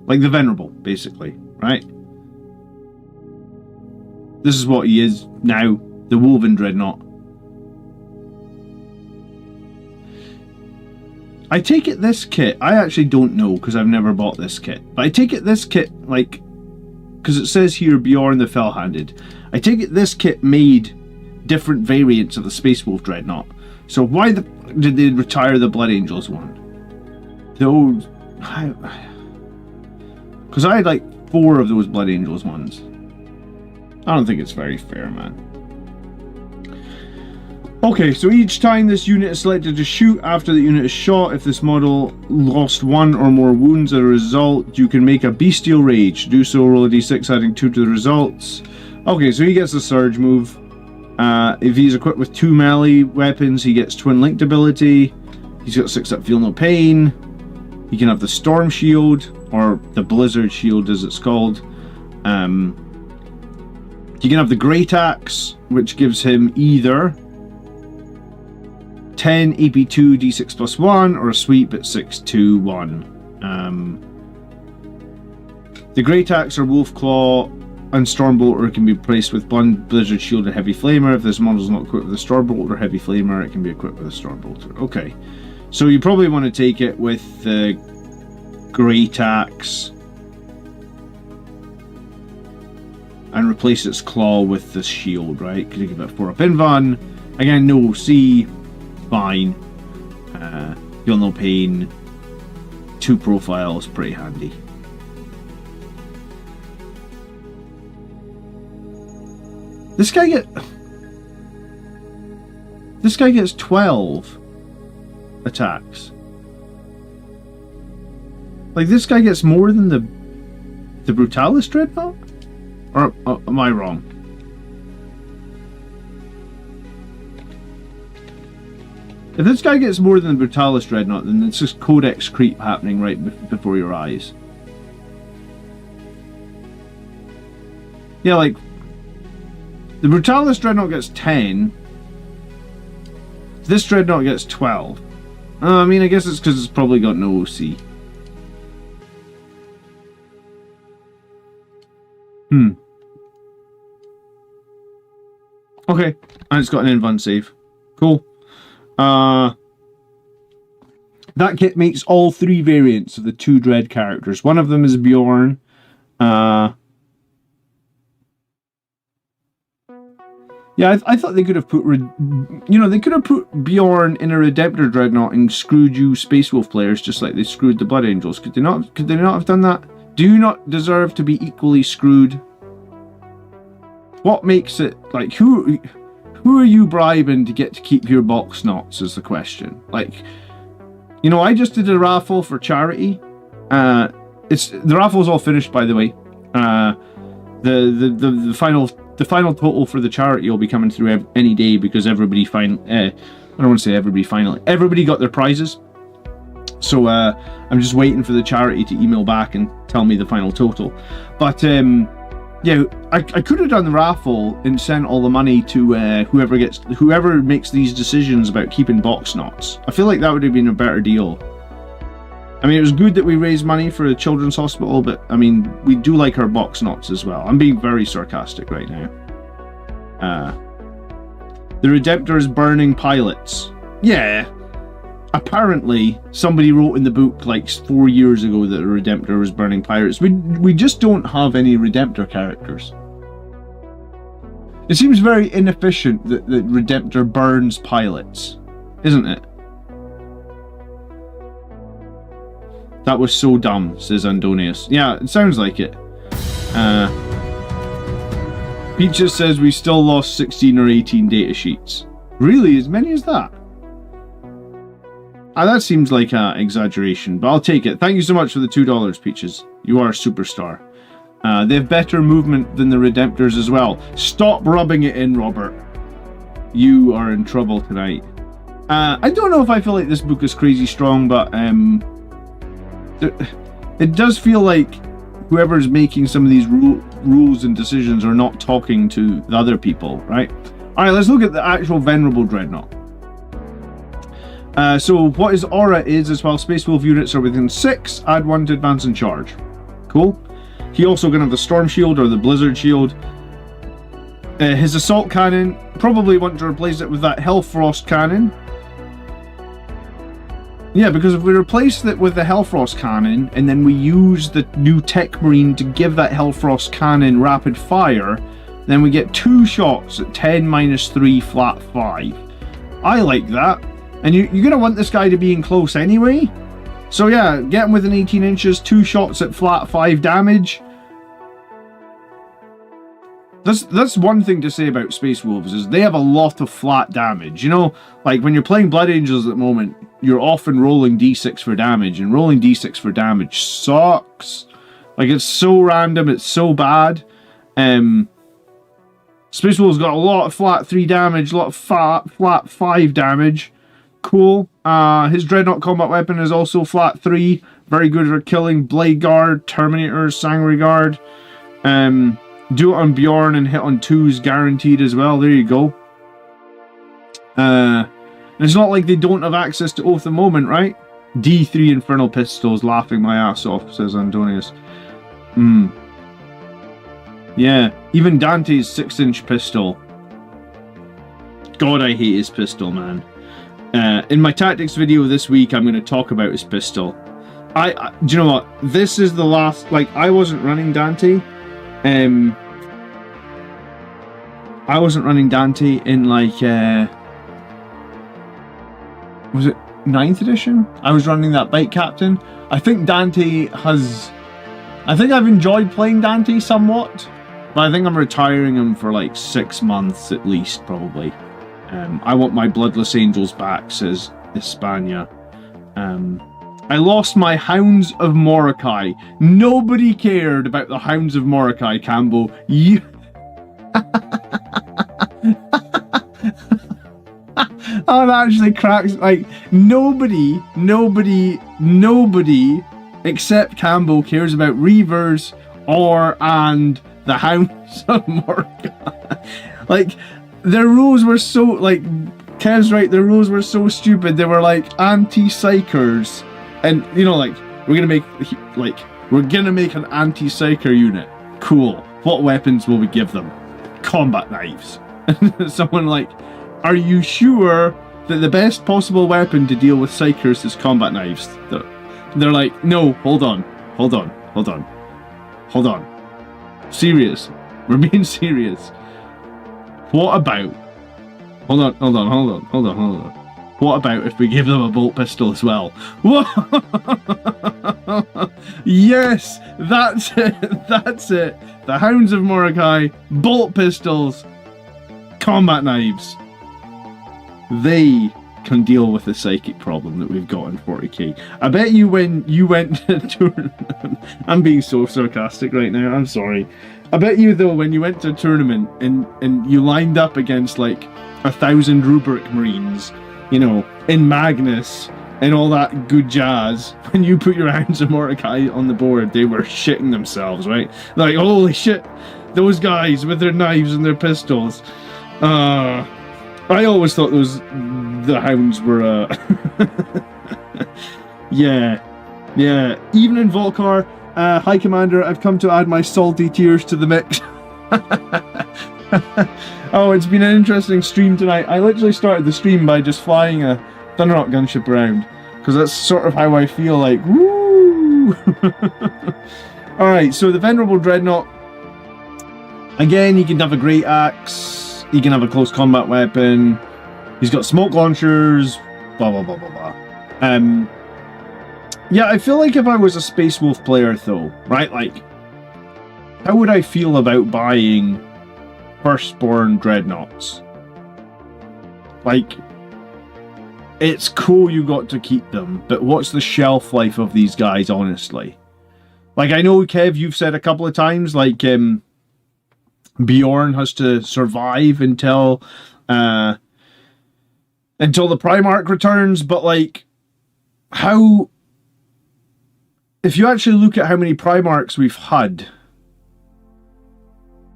like the Venerable, basically, right? This is what he is now. The Woven Dreadnought. I take it this kit, I actually don't know because I've never bought this kit, but I take it this kit, like, because it says here Bjorn the Fell-Handed, I take it this kit made different variants of the Space Wolf Dreadnought. So why did they retire the Blood Angels one? Those... because I had like 4 of those Blood Angels ones. I don't think it's very fair, man. Okay, so each time this unit is selected to shoot after the unit is shot, if this model lost 1 or more wounds as a result, you can make a Bestial Rage. Do so, roll a d6, adding 2 to the results. Okay, so he gets the Surge move. If he's equipped with 2 melee weapons, he gets Twin Linked ability. He's got 6-up Feel No Pain. He can have the Storm Shield, or the Blizzard Shield as it's called. He can have the Great Axe, which gives him either 10 AP2 D6 plus 1 or a sweep at 6, 2, 1. The Great Axe or Wolf Claw and Stormbolter can be replaced with Blizzard Shield or Heavy Flamer. If this model is not equipped with a Stormbolter or Heavy Flamer, it can be equipped with a Stormbolter. Okay, so you probably want to take it with the Great Axe and replace its claw with the shield, right? Because you give it 4-up Invan. Again, no OC. Fine. Feel No Pain. 2 profiles, pretty handy. This guy gets 12 attacks. Like, this guy gets more than the Brutalis Dreadnought? Or am I wrong? If this guy gets more than the Brutalis Dreadnought, then it's just Codex creep happening right before your eyes. Yeah, like, the Brutalis Dreadnought gets 10. This Dreadnought gets 12. I mean, I guess it's because it's probably got no OC. Okay, and it's got an Invan save. Cool. That kit makes all 3 variants of the 2 Dread characters. One of them is Bjorn. Yeah, I thought they could have put... they could have put Bjorn in a Redemptor Dreadnought and screwed you Space Wolf players just like they screwed the Blood Angels. Could they not have done that? Do you not deserve to be equally screwed? What makes it... like, who are you bribing to get to keep your box knots is the question. Like, I just did a raffle for charity. The raffle's all finished, by the way. The final the final total for the charity will be coming through any day, because everybody I don't want to say everybody finally, everybody got their prizes. So I'm just waiting for the charity to email back and tell me the final total. But yeah, I could have done the raffle and sent all the money to whoever makes these decisions about keeping box knots. I feel like that would have been a better deal. I mean, it was good that we raised money for a children's hospital, but I mean, we do like our box knots as well. I'm being very sarcastic right now. The Redemptor is burning pilots. Yeah. Apparently, somebody wrote in the book like 4 years ago that the Redemptor was burning pirates. We just don't have any Redemptor characters. It seems very inefficient that the Redemptor burns pilots, isn't it? That was so dumb, says Andonius. Yeah, it sounds like it. Peaches says we still lost 16 or 18 data sheets. Really? As many as that? That seems like an exaggeration, but I'll take it. Thank you so much for the $2, Peaches. You are a superstar. They have better movement than the Redemptors as well. Stop rubbing it in, Robert. You are in trouble tonight. I don't know if I feel like this book is crazy strong, but it does feel like whoever's making some of these rules and decisions are not talking to the other people, right? Alright, let's look at the actual Venerable Dreadnought. So what his aura is while Space Wolf units are within 6, add 1 to advance and charge. Cool. He also can have the Storm Shield or the Blizzard Shield. His Assault Cannon, probably want to replace it with that Hellfrost Cannon. Yeah, because if we replace it with the Hellfrost Cannon, and then we use the new Tech Marine to give that Hellfrost Cannon rapid fire, then we get 2 shots at 10 minus 3 flat 5. I like that. And you're going to want this guy to be in close anyway. So yeah, get him within 18 inches, 2 shots at flat 5 damage. That's one thing to say about Space Wolves, is they have a lot of flat damage. You know, like when you're playing Blood Angels at the moment, you're often rolling d6 for damage, and rolling d6 for damage sucks. Like, it's so random, it's so bad. Space Wolves got a lot of flat 3 damage, a lot of flat 5 damage. Cool. His Dreadnought combat weapon is also flat 3. Very good for killing Blade Guard, Terminators, Sanguinary Guard. Do it on Bjorn and hit on 2s guaranteed as well. There you go. And it's not like they don't have access to Oath of Moment, right? D3 Infernal Pistols, laughing my ass off, says Antonius. Yeah, even Dante's 6-inch pistol. God, I hate his pistol, man. In my tactics video this week, I'm going to talk about his pistol. Do you know what? This is the last... Like, I wasn't running Dante. I wasn't running Dante in, like, was it 9th edition? I was running that Bike Captain. I think Dante has... I think I've enjoyed playing Dante somewhat. But I think I'm retiring him for, like, 6 months at least, probably. I want my Bloodless Angels back, says Hispania. I lost my Hounds of Mordecai. Nobody cared about the Hounds of Mordecai, Campbell. You... Oh, that actually cracks. Like, nobody except Campbell cares about Reavers and the Hounds of Mordecai. Like, their rules were so, like, Kev's right, their rules were so stupid. They were like anti-psychers. And, you know, like, we're gonna make an anti-psyker unit. Cool. What weapons will we give them? Combat knives. Someone like, are you sure that the best possible weapon to deal with psychers is combat knives? They're like, no, hold on. Serious. We're being serious. What about... Hold on. What about if we give them a bolt pistol as well? Yes, that's it. The Hounds of Mordecai, bolt pistols, combat knives. They can deal with the psychic problem that we've got in 40k. I bet you when you went to... I'm being so sarcastic right now, I'm sorry. I bet you though, when you went to a tournament and you lined up against like 1,000 rubric marines, you know, in Magnus and all that good jazz, when you put your Hounds of Mordecai on the board, they were shitting themselves, right? Like, holy shit, those guys with their knives and their pistols. I always thought the Hounds were yeah. Even in Volcar, High Commander, I've come to add my salty tears to the mix. Oh, it's been an interesting stream tonight. I literally started the stream by just flying a Thunderhawk gunship around, because that's sort of how I feel, like, woo! Alright, so the Venerable Dreadnought. Again, he can have a great axe, he can have a close combat weapon, he's got smoke launchers, blah blah blah blah blah. Yeah, I feel like if I was a Space Wolf player though, right, like, how would I feel about buying Firstborn Dreadnoughts? Like, it's cool you got to keep them, but what's the shelf life of these guys, honestly? Like, I know, Kev, you've said a couple of times, like, Bjorn has to survive until the Primarch returns, but, like, how... If you actually look at how many Primarchs we've had...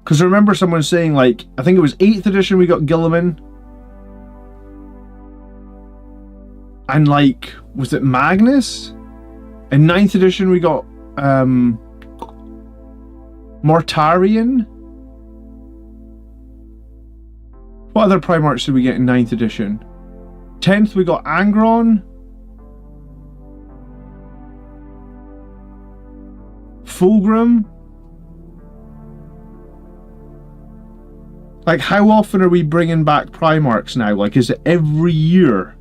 Because I remember someone saying, like, I think it was 8th edition we got Guilliman. And, like, was it Magnus? In 9th edition we got Mortarion. What other Primarchs did we get in 9th edition? 10th we got Angron. Fulgrim. Like, how often are we bringing back Primarchs now? Like, is it every year?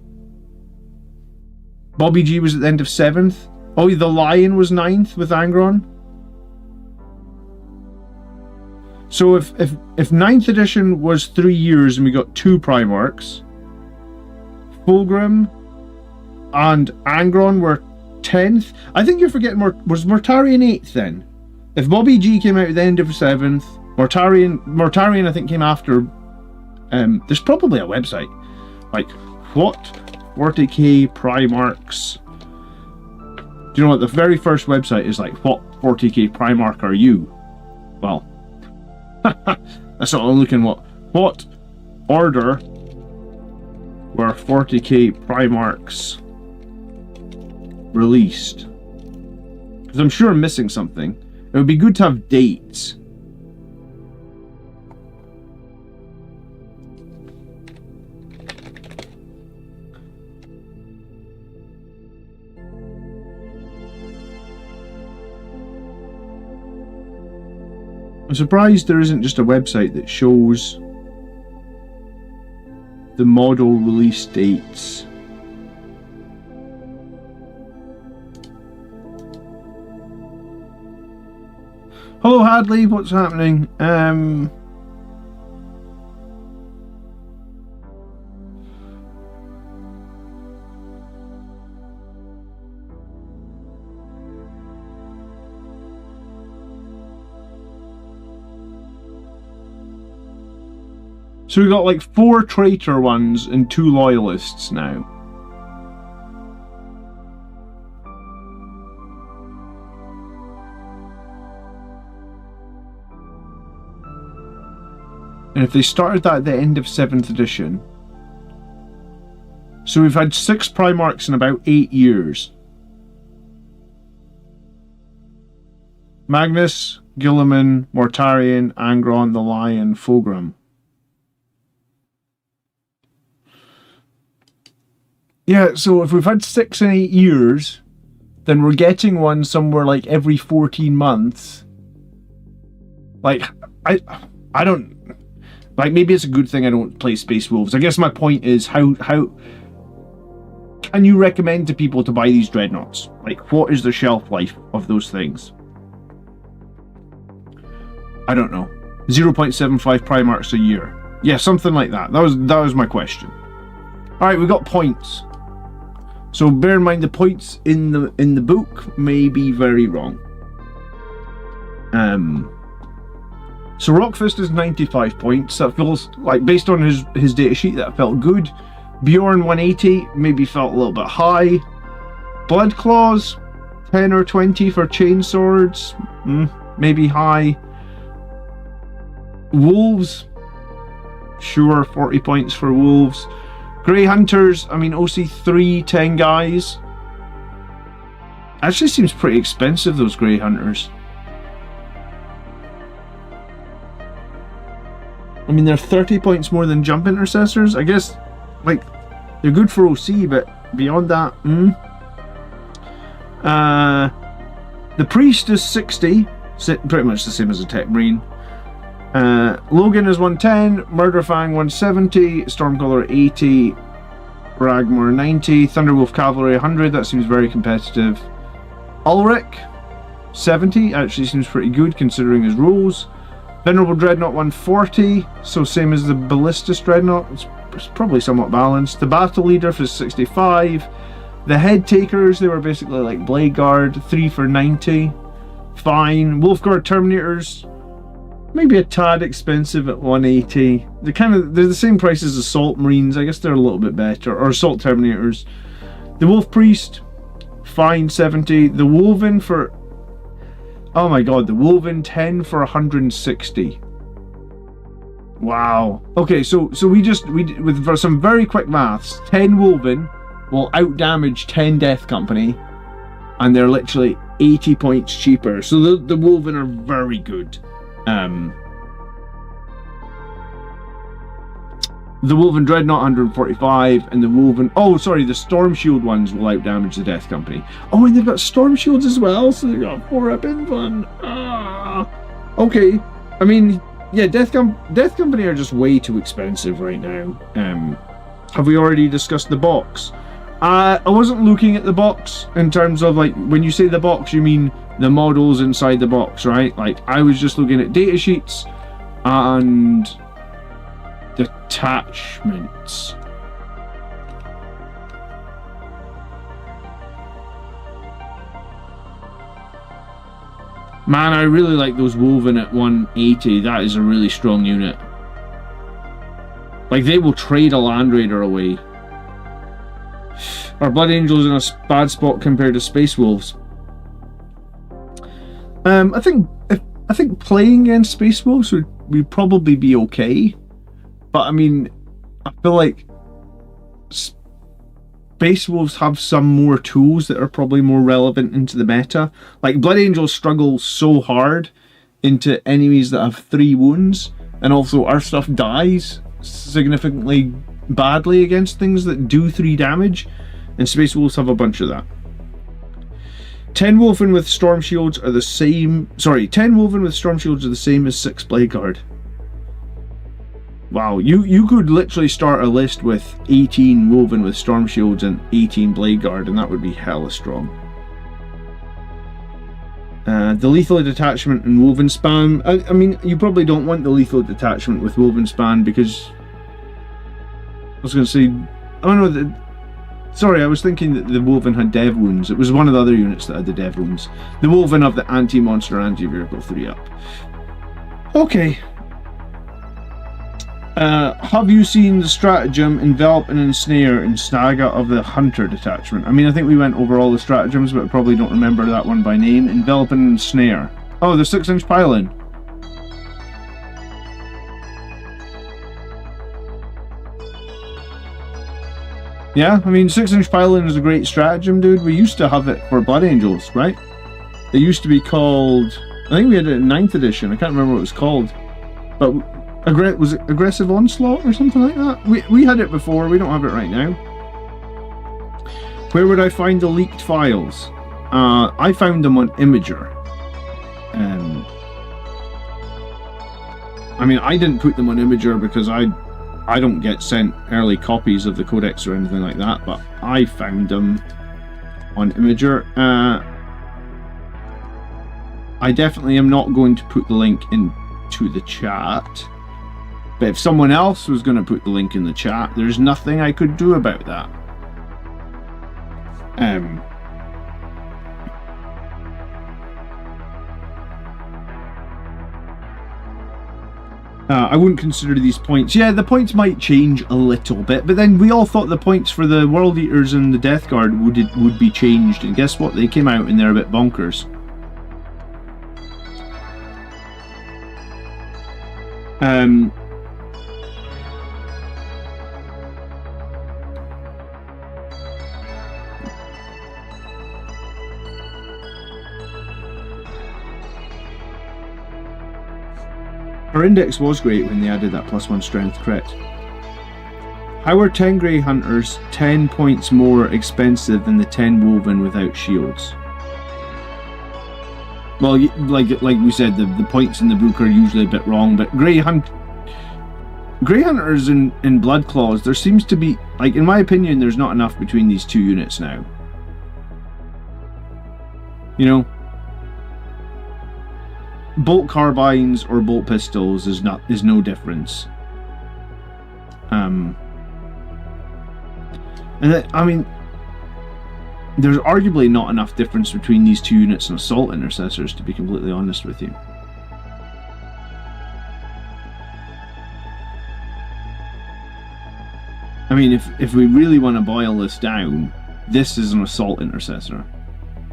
Bobby G was at the end of 7th. Oh, the Lion was 9th with Angron. So if 9th edition was 3 years and we got 2 Primarchs, Fulgrim and Angron were 10th. I think you're forgetting, was Mortarion 8th then? If Bobby G came out at the end of 7th, Mortarion I think came after. There's probably a website. Like, what 40k Primarchs? Do you know what the very first website is? Like, what 40k Primarch are you? Well, that's what I'm looking at. What order were 40k Primarchs released? Because I'm sure I'm missing something. It would be good to have dates. I'm surprised there isn't just a website that shows the model release dates. Hello Hadley, what's happening? So we got like 4 traitor ones and 2 loyalists now. And if they started that at the end of 7th edition, so we've had 6 Primarchs in about 8 years. Magnus, Guilliman, Mortarion, Angron, the Lion, Fulgrim. Yeah, so if we've had 6 in 8 years, then we're getting one somewhere like every 14 months. Like, I don't... Like, maybe it's a good thing I don't play Space Wolves. I guess my point is, how can you recommend to people to buy these Dreadnoughts? Like, what is the shelf life of those things? I don't know. 0.75 Primarchs a year. Yeah, something like that. That was my question. Alright, we've got points. So bear in mind the points in the book may be very wrong. So Rockfist is 95 points. That feels like, based on his data sheet, that felt good. Bjorn 180 maybe felt a little bit high. Blood Claws 10 or 20 for chainswords, maybe high. Wolves, sure, 40 points for wolves. Grey Hunters, I mean, OC3 10 guys. Actually seems pretty expensive, those Grey Hunters. I mean, they're 30 points more than Jump Intercessors. I guess, like, they're good for OC, but beyond that, The Priest is 60, pretty much the same as a Tech Marine. Logan is 110, Murderfang 170, Stormcaller 80, Ragmar 90, Thunderwolf Cavalry 100, that seems very competitive. Ulrich 70, actually seems pretty good considering his rules. Venerable Dreadnought 140, so same as the Ballistus Dreadnought, it's probably somewhat balanced. The Battle Leader for 65. The Head Takers, they were basically like Blade Guard, 3 for 90. Fine. Wolfguard Terminators, maybe a tad expensive at 180. They're the same price as Assault Marines. I guess they're a little bit better. Or Assault Terminators. The Wolf Priest, fine, 70. The Woven for, oh my god, the Woven 10 for 160. Wow. Okay, so for some very quick maths, 10 Woven will outdamage 10 Death Company, and they're literally 80 points cheaper. So the Woven are very good. The Woven Dreadnought 145, and the Woven, the Storm Shield ones will outdamage the Death Company. Oh, and they've got Storm Shields as well, so they've got 4 up in fun. Okay. I mean, yeah, Death Company are just way too expensive right now. Have we already discussed the box? I wasn't looking at the box in terms of, like, when you say the box, you mean the models inside the box, right? Like, I was just looking at data sheets and detachments. Man, I really like those Woven at 180. That is a really strong unit. Like, they will trade a Land Raider away. Our Blood Angels in a bad spot compared to Space Wolves. I think playing against Space Wolves would probably be okay, but I mean, I feel like Space Wolves have some more tools that are probably more relevant into the meta. Like, Blood Angels struggle so hard into enemies that have 3 wounds, and also our stuff dies significantly badly against things that do 3 damage, and Space Wolves have a bunch of that. 10 Wolfen with Storm Shields are the same. Sorry, 10 Wolfen with Storm Shields are the same as 6 Blade Guard. Wow, you could literally start a list with 18 Woven with Storm Shields and 18 Blade Guard, and that would be hella strong. The Lethal Detachment and Woven Span. I mean, you probably don't want the Lethal Detachment with Woven Span because I was going to say, oh no, sorry, I was thinking that the Woven had Dev Wounds. It was one of the other units that had the Dev Wounds. The Woven of the Anti-Monster, Anti-Vehicle 3 up. Okay. Have you seen the stratagem Envelop and Ensnare in Saga of the Hunter Detachment? I mean, I think we went over all the stratagems, but I probably don't remember that one by name. Envelop and Ensnare. Oh, the 6-inch pylon. Yeah, I mean, 6-inch pylon is a great stratagem, dude. We used to have it for Blood Angels, right? It used to be called, I think we had it in 9th edition. I can't remember what it was called. But was it Aggressive Onslaught or something like that? We had it before, we don't have it right now. Where would I find the leaked files? I found them on Imager. I mean, I didn't put them on Imager because I don't get sent early copies of the Codex or anything like that, but I found them on Imager. I definitely am not going to put the link into the chat, but if someone else was going to put the link in the chat, there's nothing I could do about that. I wouldn't consider these points. Yeah, the points might change a little bit, but then we all thought the points for the World Eaters and the Death Guard would be changed, and guess what? They came out and they're a bit bonkers. Our index was great when they added that +1 strength crit. How are 10 Grey Hunters 10 points more expensive than the 10 Woven without shields? Well, like we said, the points in the book are usually a bit wrong, but Grey Hunters in Bloodclaws, there seems to be, like, in my opinion, there's not enough between these two units now. You know? Bolt carbines or bolt pistols is no difference. And I mean, there's arguably not enough difference between these two units and assault intercessors, to be completely honest with you. I mean, if we really want to boil this down, this is an assault intercessor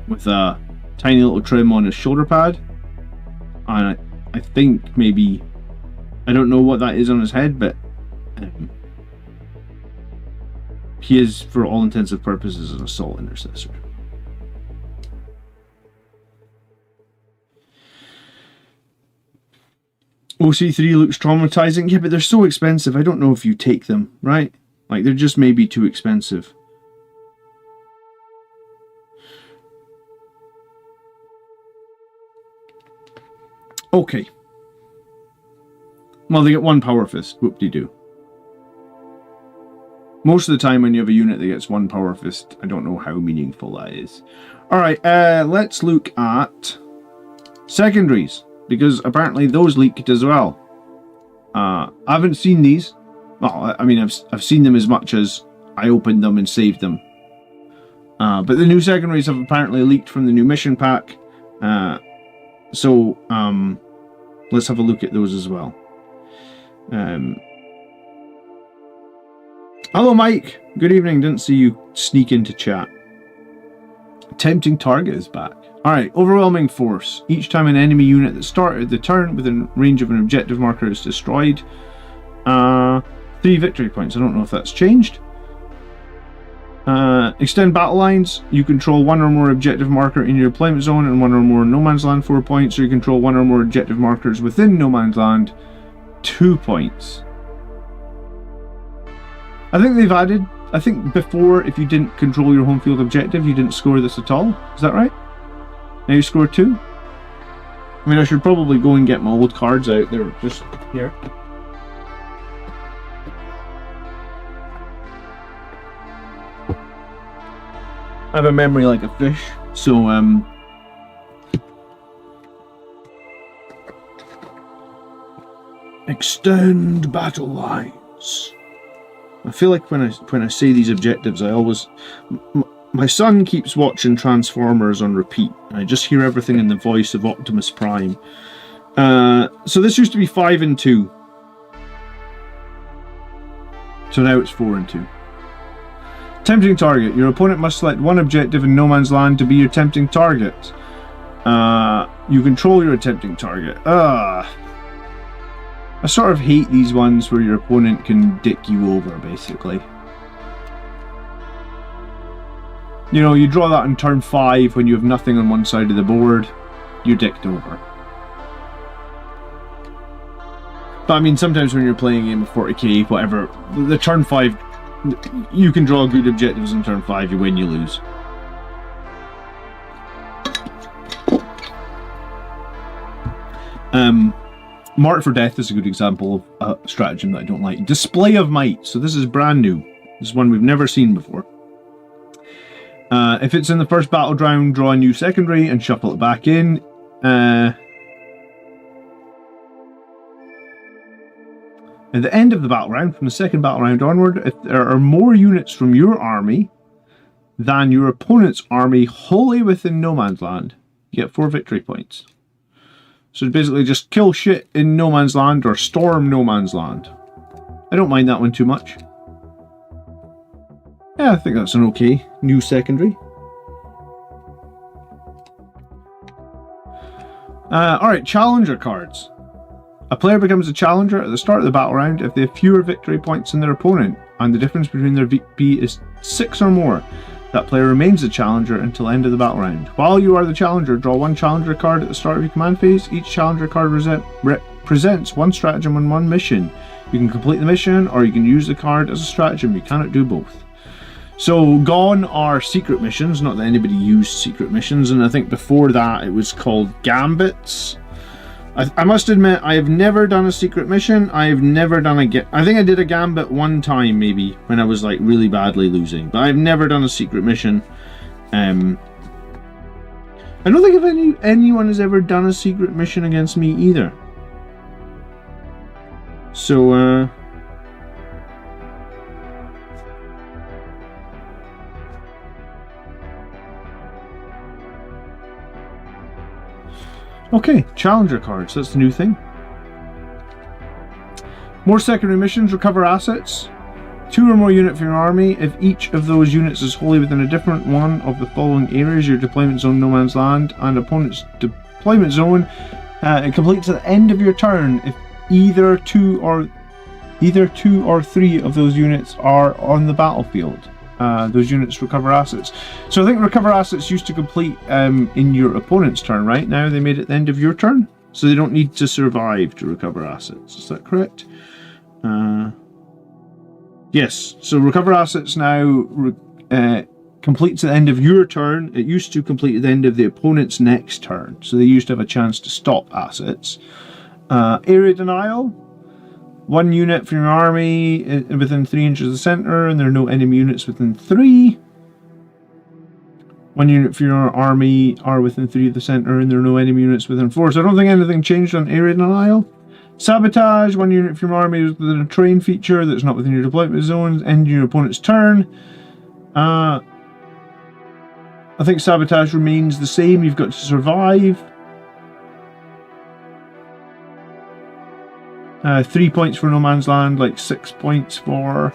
with a tiny little trim on his shoulder pad. And I think maybe, I don't know what that is on his head, but he is, for all intents and purposes, an assault intercessor. OC3 looks traumatizing. Yeah, but they're so expensive. I don't know if you take them, right? Like, they're just maybe too expensive. Okay. Well, they get one power fist. Whoop-de-doo. Most of the time when you have a unit that gets one power fist, I don't know how meaningful that is. Alright, let's look at secondaries, because apparently those leaked as well. I haven't seen these. Well, I mean, I've seen them as much as I opened them and saved them. But the new secondaries have apparently leaked from the new mission pack. So, let's have a look at those as well. Hello, Mike. Good evening. Didn't see you sneak into chat. Tempting Target is back. Alright, overwhelming force. Each time an enemy unit that started the turn within range of an objective marker is destroyed. 3 victory points. I don't know if that's changed. Extend battle lines. You control one or more objective marker in your deployment zone and one or more no man's land, 4 points. Or you control one or more objective markers within no man's land, 2 points. I think they've added, I think before, if you didn't control your home field objective, you didn't score this at all. Is that right? Now you score 2? I mean, I should probably go and get my old cards out. They're just here. I have a memory like a fish, so extend battle lines. I feel like when I say these objectives, I always, my son keeps watching Transformers on repeat, and I just hear everything in the voice of Optimus Prime. So this used to be 5 and 2, so now it's 4 and 2. Tempting target. Your opponent must select one objective in no man's land to be your tempting target. You control your tempting target. I sort of hate these ones where your opponent can dick you over, basically. You know, you draw that on turn 5 when you have nothing on one side of the board. You're dicked over. But I mean, sometimes when you're playing a game of 40k, whatever, the turn 5... You can draw good objectives in turn 5, you win, you lose. Mark for Death is a good example of a stratagem that I don't like. Display of Might. So this is brand new. This is one we've never seen before. If it's in the first battle round, draw a new secondary and shuffle it back in. At the end of the battle round, from the second battle round onward, if there are more units from your army than your opponent's army wholly within no man's land, you get 4 victory points. So basically just kill shit in no man's land or storm no man's land. I don't mind that one too much. Yeah, I think that's an okay new secondary. Alright, challenger cards. A player becomes a challenger at the start of the battle round if they have fewer victory points than their opponent, and the difference between their VP is 6 or more. That player remains a challenger until the end of the battle round. While you are the challenger, draw one challenger card at the start of your command phase. Each challenger card represents one stratagem and one mission. You can complete the mission, or you can use the card as a stratagem. You cannot do both. So gone are secret missions. Not that anybody used secret missions, and I think before that it was called gambits. I must admit, I have never done a secret mission. I have never done I think I did a gambit one time, maybe, when I was like really badly losing. But I've never done a secret mission. I don't think if anyone has ever done a secret mission against me either. So, okay, challenger cards, that's the new thing. More secondary missions, recover assets. 2 or more units from your army. If each of those units is wholly within a different one of the following areas, your deployment zone, no man's land, and opponent's deployment zone, it completes at the end of your turn if either two or 3 of those units are on the battlefield. Those units recover assets. So I think recover assets used to complete in your opponent's turn, right? Now they made it at the end of your turn, so they don't need to survive to recover assets. Is that correct? Yes. So recover assets now completes at the end of your turn. It used to complete at the end of the opponent's next turn, so they used to have a chance to stop assets. Area denial. 1 unit from your army within 3 inches of the center, and there are no enemy units within 3. 1 unit from your army are within 3 of the center, and there are no enemy units within 4. So I don't think anything changed on area denial. Sabotage. 1 unit from your army is within a terrain feature that's not within your deployment zone. End your opponent's turn. I think sabotage remains the same. You've got to survive. 3 points for no man's land, like 6 points for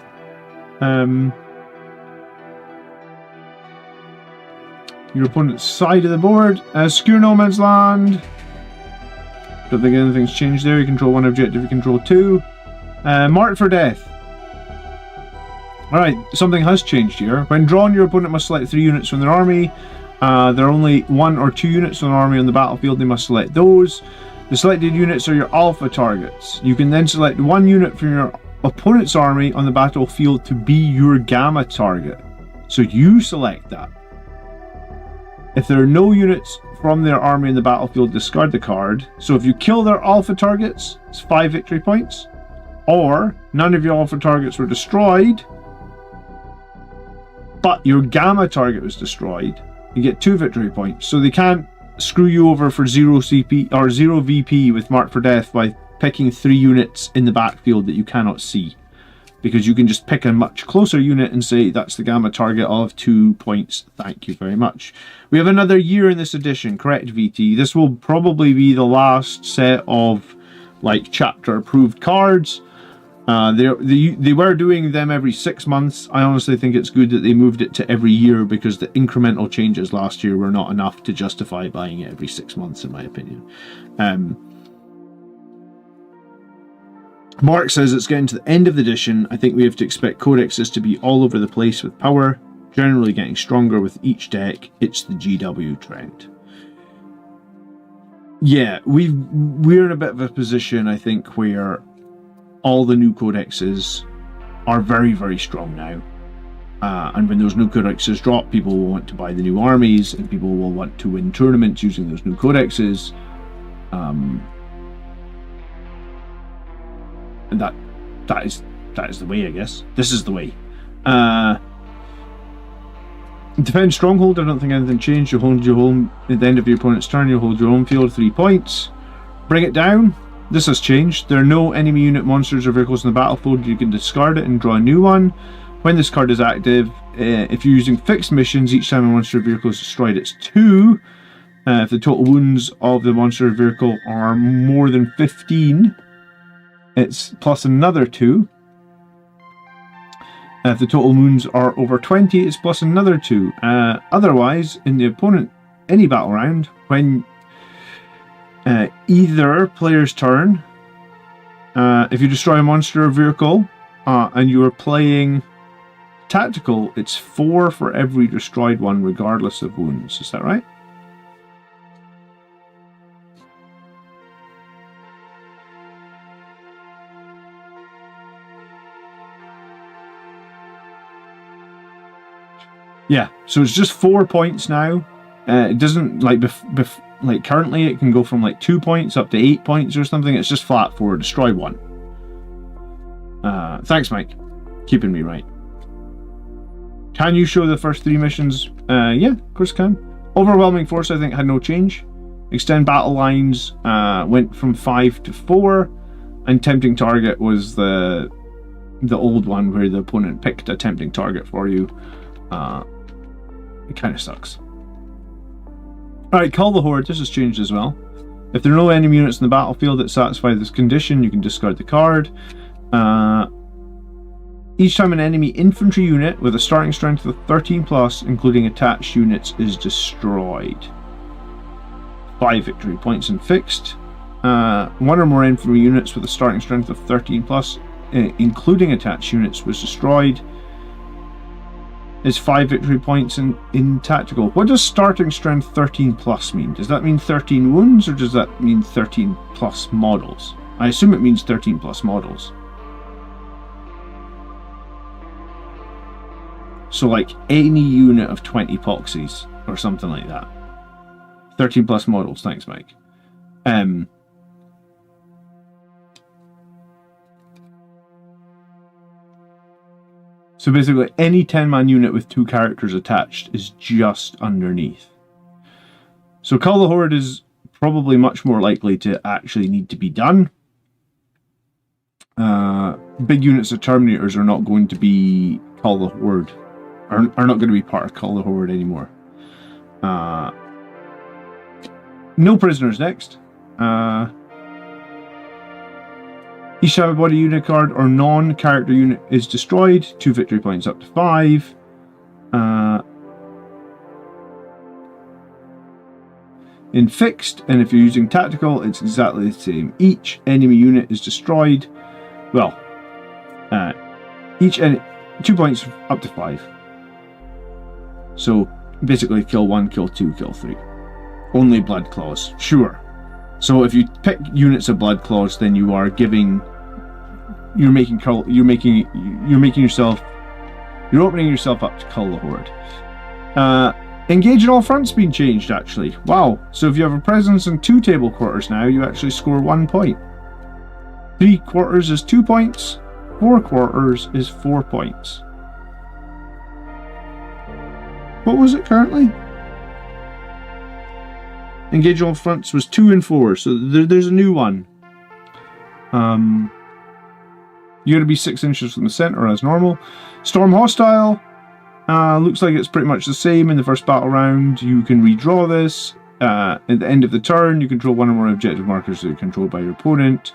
your opponent's side of the board. Secure no man's land. Don't think anything's changed there. You control 1 objective, you control 2. Marked for death. Alright, something has changed here. When drawn, your opponent must select 3 units from their army. There are only 1 or 2 units from their army on the battlefield. They must select those. The selected units are your alpha targets. You can then select 1 unit from your opponent's army on the battlefield to be your gamma target. So you select that. If there are no units from their army in the battlefield, discard the card. So if you kill their alpha targets, it's 5 victory points. Or none of your alpha targets were destroyed, but your gamma target was destroyed, you get 2 victory points. So they can't screw you over for 0 CP or 0 VP with Mark for Death by picking 3 units in the backfield that you cannot see, because you can just pick a much closer unit and say that's the gamma target of 2 points. Thank you very much. We have another year in this edition, correct, VT? This will probably be the last set of like chapter approved cards. They were doing them every 6 months. I honestly think it's good that they moved it to every year, because the incremental changes last year were not enough to justify buying it every 6 months, in my opinion. Mark says it's getting to the end of the edition. I think we have to expect codexes to be all over the place with power, generally getting stronger with each deck. It's the GW trend. Yeah, we're in a bit of a position, I think, where all the new codexes are very, very strong now. And when those new codexes drop, people will want to buy the new armies, and people will want to win tournaments using those new codexes. And that is the way, I guess. This is the way. Defend Stronghold, I don't think anything changed. You hold your home at the end of your opponent's turn, you hold your home field 3 points. Bring it down. This has changed. There are no enemy unit, monsters, or vehicles in the battlefield. You can discard it and draw a new one. When this card is active, if you're using fixed missions, each time a monster or vehicle is destroyed, it's 2. If the total wounds of the monster vehicle are more than 15, it's plus another 2. If the total wounds are over 20, it's plus another 2. Otherwise, in the opponent, any battle round, when either player's turn, if you destroy a monster or vehicle, and you are playing tactical, it's 4 for every destroyed one, regardless of wounds. Is that right? Yeah, so it's just 4 points now. It doesn't, like, like currently it can go from like 2 points up to 8 points or something. It's just flat 4, destroy 1. Thanks, Mike. Keeping me right. Can you show the first 3 missions? Yeah, of course I can. Overwhelming Force, I think, had no change. Extend Battle Lines went from 5 to 4. And Tempting Target was the old one where the opponent picked a tempting target for you. It kind of sucks. Alright, Call the Horde. This has changed as well. If there are no enemy units in the battlefield that satisfy this condition, you can discard the card. Each time an enemy infantry unit with a starting strength of 13 plus, including attached units, is destroyed. 5 victory points and fixed. 1 or more infantry units with a starting strength of 13 plus, including attached units, was destroyed. Is 5 victory points in tactical. What does starting strength 13 plus mean? Does that mean 13 wounds, or does that mean 13 plus models? I assume it means 13 plus models. So like any unit of 20 poxies or something like that. 13 plus models. Thanks, Mike. So basically, any 10-man unit with 2 characters attached is just underneath. So Call the Horde is probably much more likely to actually need to be done. Big units of Terminators are not going to be Call the Horde, are not going to be part of Call the Horde anymore. No prisoners next. Each time a body unit card or non-character unit is destroyed, 2 victory points up to 5. In fixed, and if you're using tactical, it's exactly the same. Each enemy unit is destroyed. Well, 2 points up to 5. So basically, kill 1, kill 2, kill 3. Only blood claws, sure. So if you pick units of blood claws, then you are giving. You're opening yourself up to Call the Horde. Engage in all fronts being changed, actually. Wow. So if you have a presence in 2 table quarters now, you actually score 1 point. 3 quarters is 2 points. 4 quarters is 4 points. What was it currently? Engage all fronts was 2 and 4, so there's a new one. You gotta be 6 inches from the center as normal. Storm Hostile. Looks like it's pretty much the same in the first battle round. You can redraw this. At the end of the turn, you control 1 or more objective markers that are controlled by your opponent.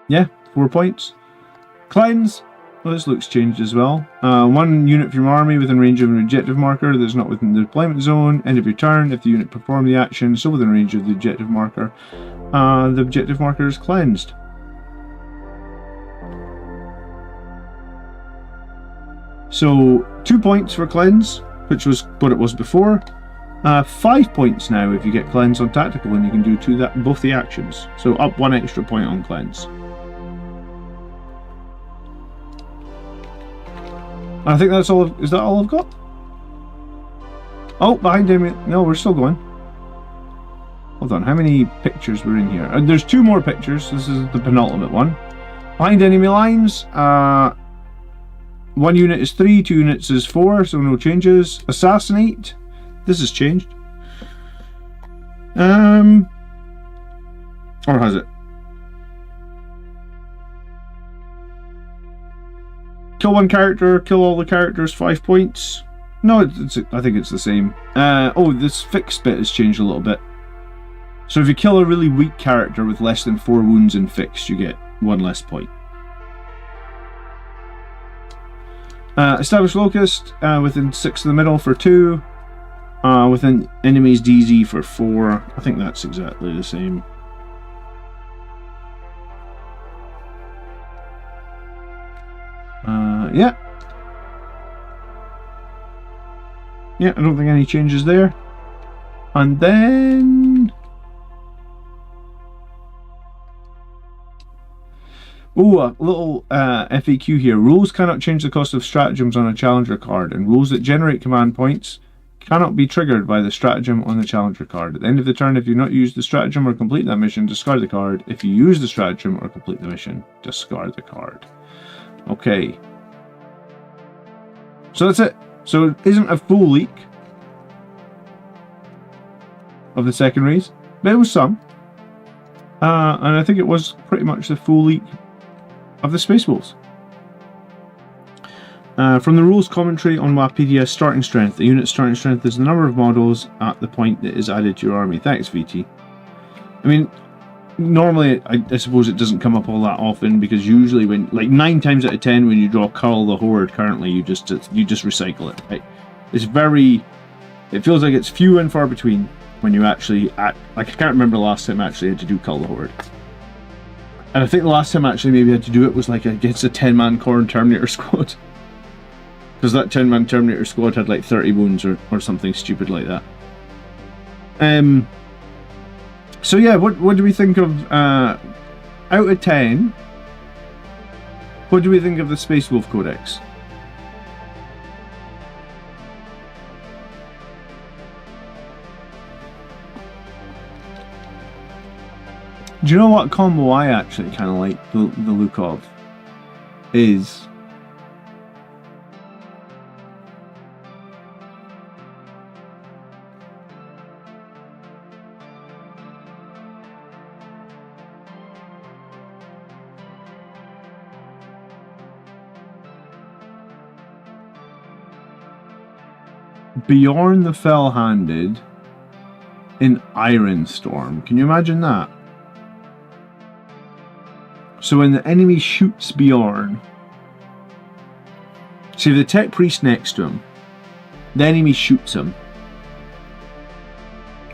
Yeah, 4 points. Cleanse. Well, this looks changed as well. 1 unit from your army within range of an objective marker that's not within the deployment zone. End of your turn, if the unit performed the action so within range of the objective marker, the objective marker is cleansed. So 2 points for cleanse, which was what it was before. 5 points now if you get cleanse on tactical, and you can do both the actions. So up 1 extra point on cleanse. I think that's all. Is that all I've got? Oh, behind enemy. No, we're still going. Hold on. How many pictures were in here? There's 2 more pictures. This is the penultimate one. Behind enemy lines. 1 unit is 3. 2 units is 4. So no changes. Assassinate. This has changed. Or has it? Kill 1 character, kill all the characters, 5 points. No, I think it's the same. Oh, this fixed bit has changed a little bit. So if you kill a really weak character with less than 4 wounds in fixed, you get 1 less point. Establish Locust within 6 in the middle for 2. Within enemies DZ for 4. I think that's exactly the same. Yeah. Yeah, I don't think any changes there. And then... oh, a little FAQ here. Rules cannot change the cost of stratagems on a challenger card, and rules that generate command points cannot be triggered by the stratagem on the challenger card. At the end of the turn, if you not use the stratagem or complete that mission, discard the card. If you use the stratagem or complete the mission, discard the card. Okay. So that's it. So it isn't a full leak of the secondaries, but it was some. And I think it was pretty much the full leak of the Space Wolves. From the rules commentary on Wikipedia, starting strength. The unit's starting strength is the number of models at the point that is added to your army. Thanks, VT. I mean, normally, I suppose it doesn't come up all that often, because usually when, like 9 times out of 10 when you draw Cull the Horde currently, you just recycle it, right? It's very, it feels like it's few and far between when you actually, like I can't remember the last time I actually had to do Cull the Horde. And I think the last time I actually maybe had to do it was like against a 10-man Khorne Terminator squad. Because that 10-man Terminator squad had like 30 wounds or something stupid like that. So yeah, what do we think of, out of 10, what do we think of the Space Wolf Codex? Do you know what combo I actually kind of like the look of? Is... Bjorn the Fell-Handed in Iron Storm. Can you imagine that? So when the enemy shoots Bjorn, see the tech priest next to him, the enemy shoots him.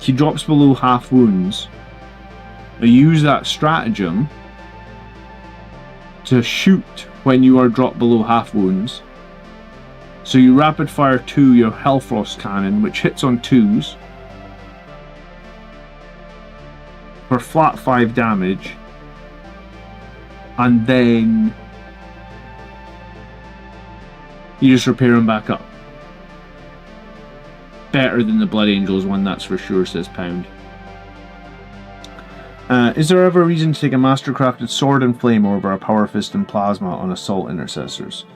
He drops below half wounds. You use that stratagem to shoot when you are dropped below half wounds. So you rapid fire 2 your Hellfrost cannon, which hits on 2s for flat 5 damage, and then you just repair them back up. Better than the Blood Angels one, that's for sure, says Pound. Is there ever a reason to take a mastercrafted sword and flame over a power fist and plasma on assault intercessors?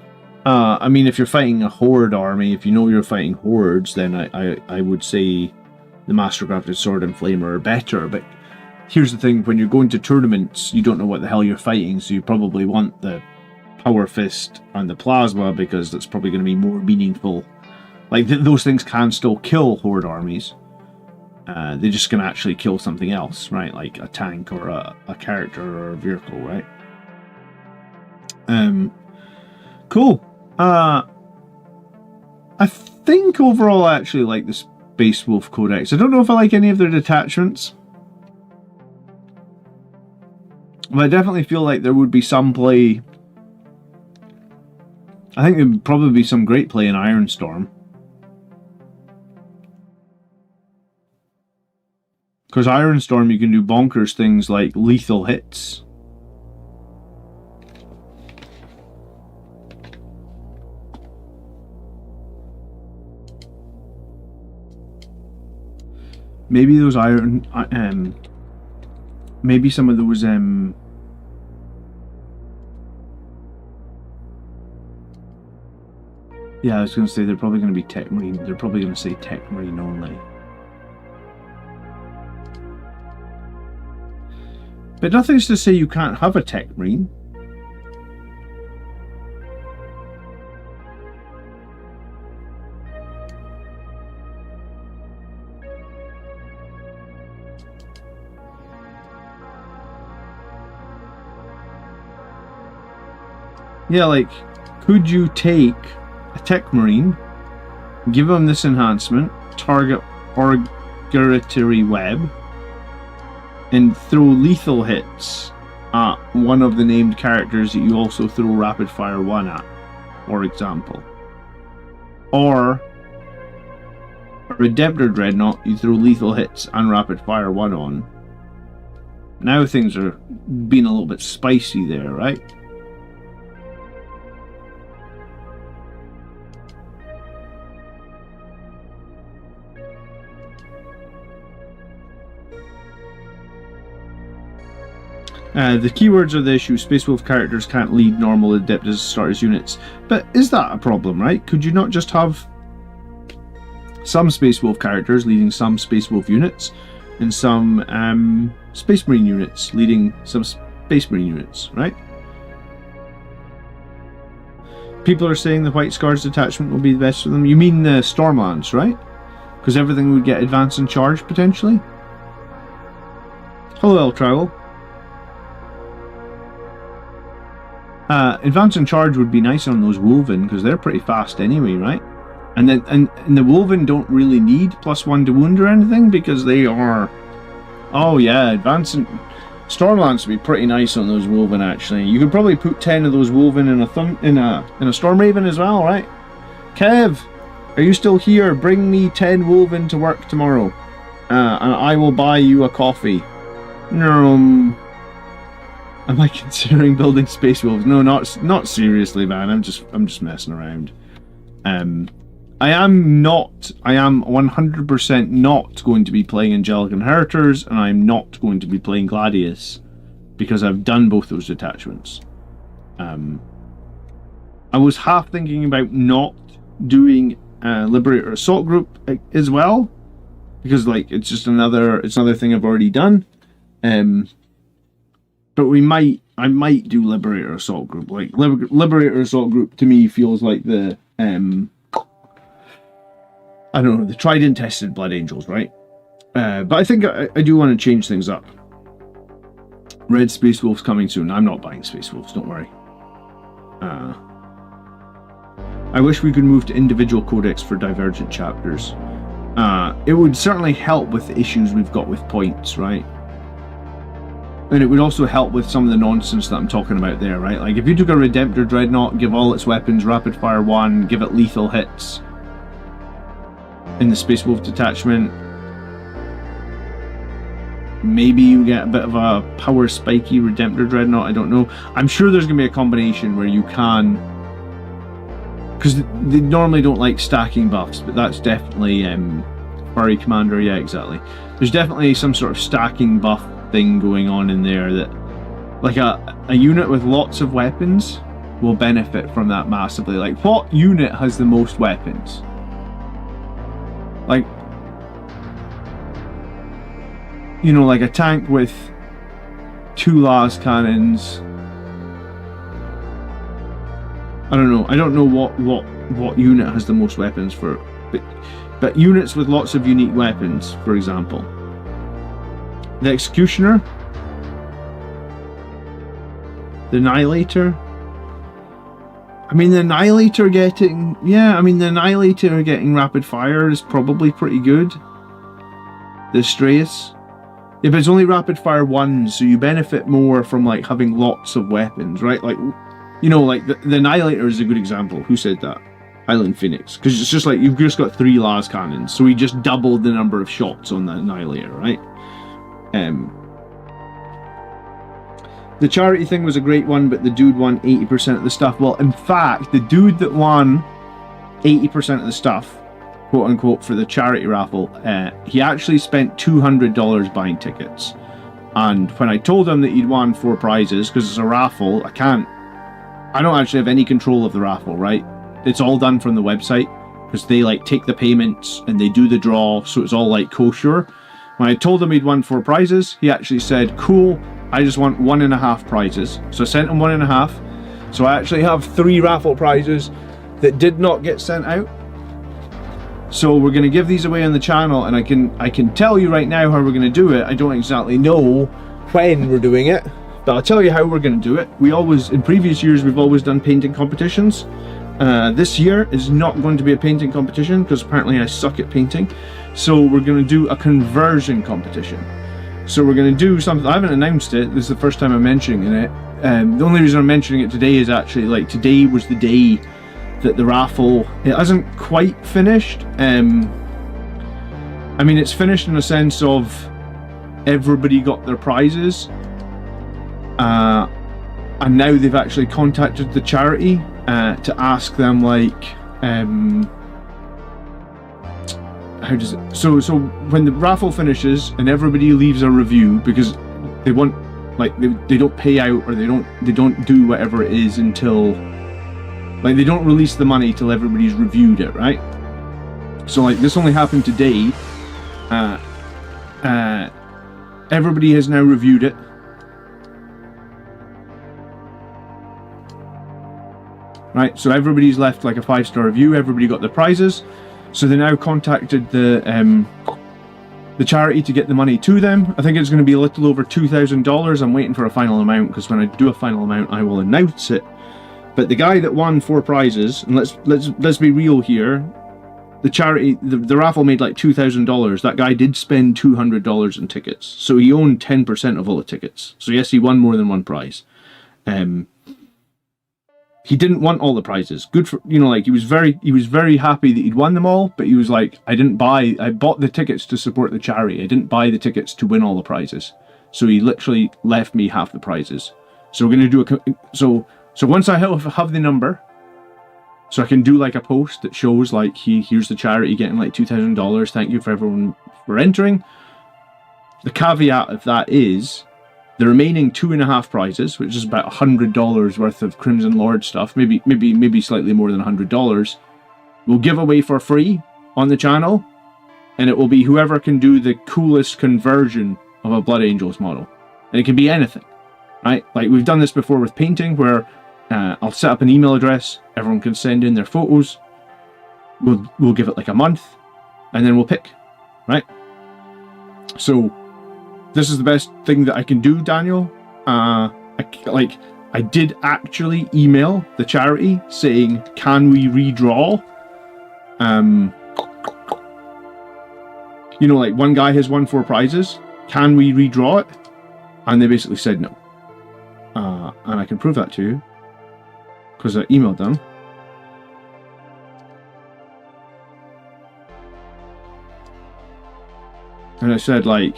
I mean, if you're fighting a horde army, if you know you're fighting hordes, then I would say the mastercrafted sword and flamer are better. But here's the thing, when you're going to tournaments, you don't know what the hell you're fighting, so you probably want the power fist and the plasma, because that's probably going to be more meaningful. Like, those things can still kill horde armies. They're just going to actually kill something else, right? Like a tank or a character or a vehicle, right? Cool. I think overall I actually like the Space Wolf Codex. I don't know if I like any of their detachments, but I definitely feel like there would be some play. I think there would probably be some great play in Iron Storm. Because Iron Storm, you can do bonkers things like lethal hits. Maybe those maybe some of those, yeah, I was going to say they're probably going to be Tech Marine. They're probably going to say Tech Marine only. But nothing's to say you can't have a Tech Marine. Yeah, like, could you take a Tech Marine, give him this enhancement, target Orguratory Web, and throw lethal hits at one of the named characters that you also throw Rapid Fire 1 at, for example. Or a Redemptor Dreadnought, you throw lethal hits and Rapid Fire 1 on. Now things are being a little bit spicy there, right? The keywords are the issue. Space Wolf characters can't lead normal Adeptus Astartes units. But is that a problem, right? Could you not just have some Space Wolf characters leading some Space Wolf units, and some Space Marine units leading some Space Marine units, right? People are saying the White Scars detachment will be the best for them. You mean the Stormlands, right? Because everything would get advance and charge, potentially? Hello, El Travel. Advance and charge would be nice on those Woven, because they're pretty fast anyway, right? And then and the Woven don't really need +1 to wound or anything, because they are... Oh yeah, advance and... Stormlands would be pretty nice on those Woven, actually. You could probably put 10 of those Woven in a Stormraven as well, right? Kev, are you still here? Bring me 10 Woven to work tomorrow, and I will buy you a coffee. Am I considering building Space Wolves? No, not seriously, man. I'm just messing around. I am 100% not going to be playing Angelic Inheritors, and I'm not going to be playing Gladius, because I've done both those detachments. I was half thinking about not doing Liberator Assault Group as well, because like it's another thing I've already done. But I might do Liberator Assault Group. Like Liberator Assault Group to me feels like the I don't know, the tried and tested Blood Angels, right? But I think I do want to change things up. Red Space Wolves coming soon. I'm not buying Space Wolves, don't worry. I wish we could move to individual codex for divergent chapters. It would certainly help with the issues we've got with points, right? And it would also help with some of the nonsense that I'm talking about there, right? Like if you took a Redemptor Dreadnought, give all its weapons Rapid Fire 1, give it lethal hits in the Space Wolf detachment, maybe you get a bit of a power spiky Redemptor Dreadnought, I don't know. I'm sure there's going to be a combination where you can, because they normally don't like stacking buffs, but that's definitely Furry Commander, yeah, exactly. There's definitely some sort of stacking buff thing going on in there that, like a unit with lots of weapons will benefit from that massively. Like, what unit has the most weapons? Like, you know, like a tank with 2 las cannons. I don't know what unit has the most weapons for, but units with lots of unique weapons, for example. The Executioner, the Annihilator. I mean, the Annihilator getting rapid fire is probably pretty good. The Astraeus. Yeah, but it's only rapid fire 1, so you benefit more from like having lots of weapons, right? Like, you know, like the Annihilator is a good example. Who said that? Island Phoenix. Because it's just like you've just got 3 las cannons, so we just doubled the number of shots on the Annihilator, right? The charity thing was a great one, but the dude won 80% of the stuff. Well, in fact, the dude that won 80% of the stuff, quote unquote, for the charity raffle, he actually spent $200 buying tickets. And when I told him that he'd won 4 prizes, because it's a raffle, I don't actually have any control of the raffle, right? It's all done from the website, because they like take the payments and they do the draw, so it's all like kosher. When I told him he'd won 4 prizes, he actually said, cool, I just want 1.5 prizes. So I sent him 1.5. So I actually have 3 raffle prizes that did not get sent out. So we're going to give these away on the channel, and I can tell you right now how we're going to do it. I don't exactly know when we're doing it, But I'll tell you how we're going to do it. In previous years, we've always done painting competitions. This year is not going to be a painting competition because apparently I suck at painting. So we're going to do a conversion competition. So we're going to do something. I haven't announced it. This is the first time I'm mentioning it. The only reason I'm mentioning it today is actually like today was the day that the raffle, it hasn't quite finished. I mean, it's finished in a sense of everybody got their prizes. And now they've actually contacted the charity to ask them like, how does it? So when the raffle finishes and everybody leaves a review, because they want, like, they don't pay out or they don't do whatever it is until, like, they don't release the money till everybody's reviewed it, right? So like this only happened today. Everybody has now reviewed it. Right, so everybody's left like a 5-star review. Everybody got their prizes. So they now contacted the charity to get the money to them. I think it's going to be a little over $2,000. I'm waiting for a final amount because when I do a final amount, I will announce it. But the guy that won 4 prizes, and let's be real here, the charity, the raffle made like $2,000. That guy did spend $200 in tickets, so he owned 10% of all the tickets. So yes, he won more than one prize. He didn't want all the prizes. Good for, you know, like he was very happy that he'd won them all, but he was like, I bought the tickets to support the charity. I didn't buy the tickets to win all the prizes. So he literally left me half the prizes. So we're going to do so once I have the number, so I can do like a post that shows like, here's the charity getting like $2,000. Thank you for everyone for entering. The caveat of that is, the remaining 2.5 prizes, which is about $100 worth of Crimson Lord stuff, maybe slightly more than $100, we'll give away for free on the channel, and it will be whoever can do the coolest conversion of a Blood Angels model, and it can be anything, right? Like we've done this before with painting, where I'll set up an email address, everyone can send in their photos, we'll give it like a month, and then we'll pick, right? So this is the best thing that I can do, Daniel. I did actually email the charity saying, can we redraw? You know, like one guy has won 4 prizes. Can we redraw it? And they basically said no. And I can prove that to you, because I emailed them. And I said, like,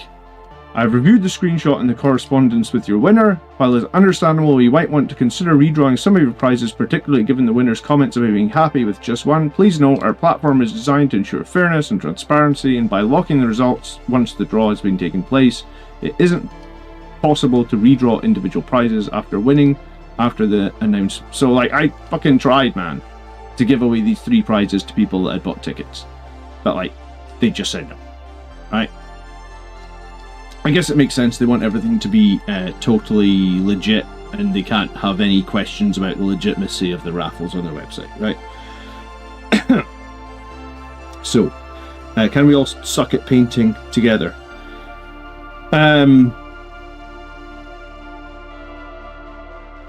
I've reviewed the screenshot and the correspondence with your winner. While it's understandable you might want to consider redrawing some of your prizes, particularly given the winner's comments about being happy with just one, please note our platform is designed to ensure fairness and transparency, and by locking the results once the draw has been taken place, it isn't possible to redraw individual prizes after winning after the announcement. So like, I fucking tried, man, to give away these 3 prizes to people that had bought tickets, but like, they just said no, right? I guess it makes sense. They want everything to be totally legit, and they can't have any questions about the legitimacy of the raffles on their website, right? So, can we all suck at painting together?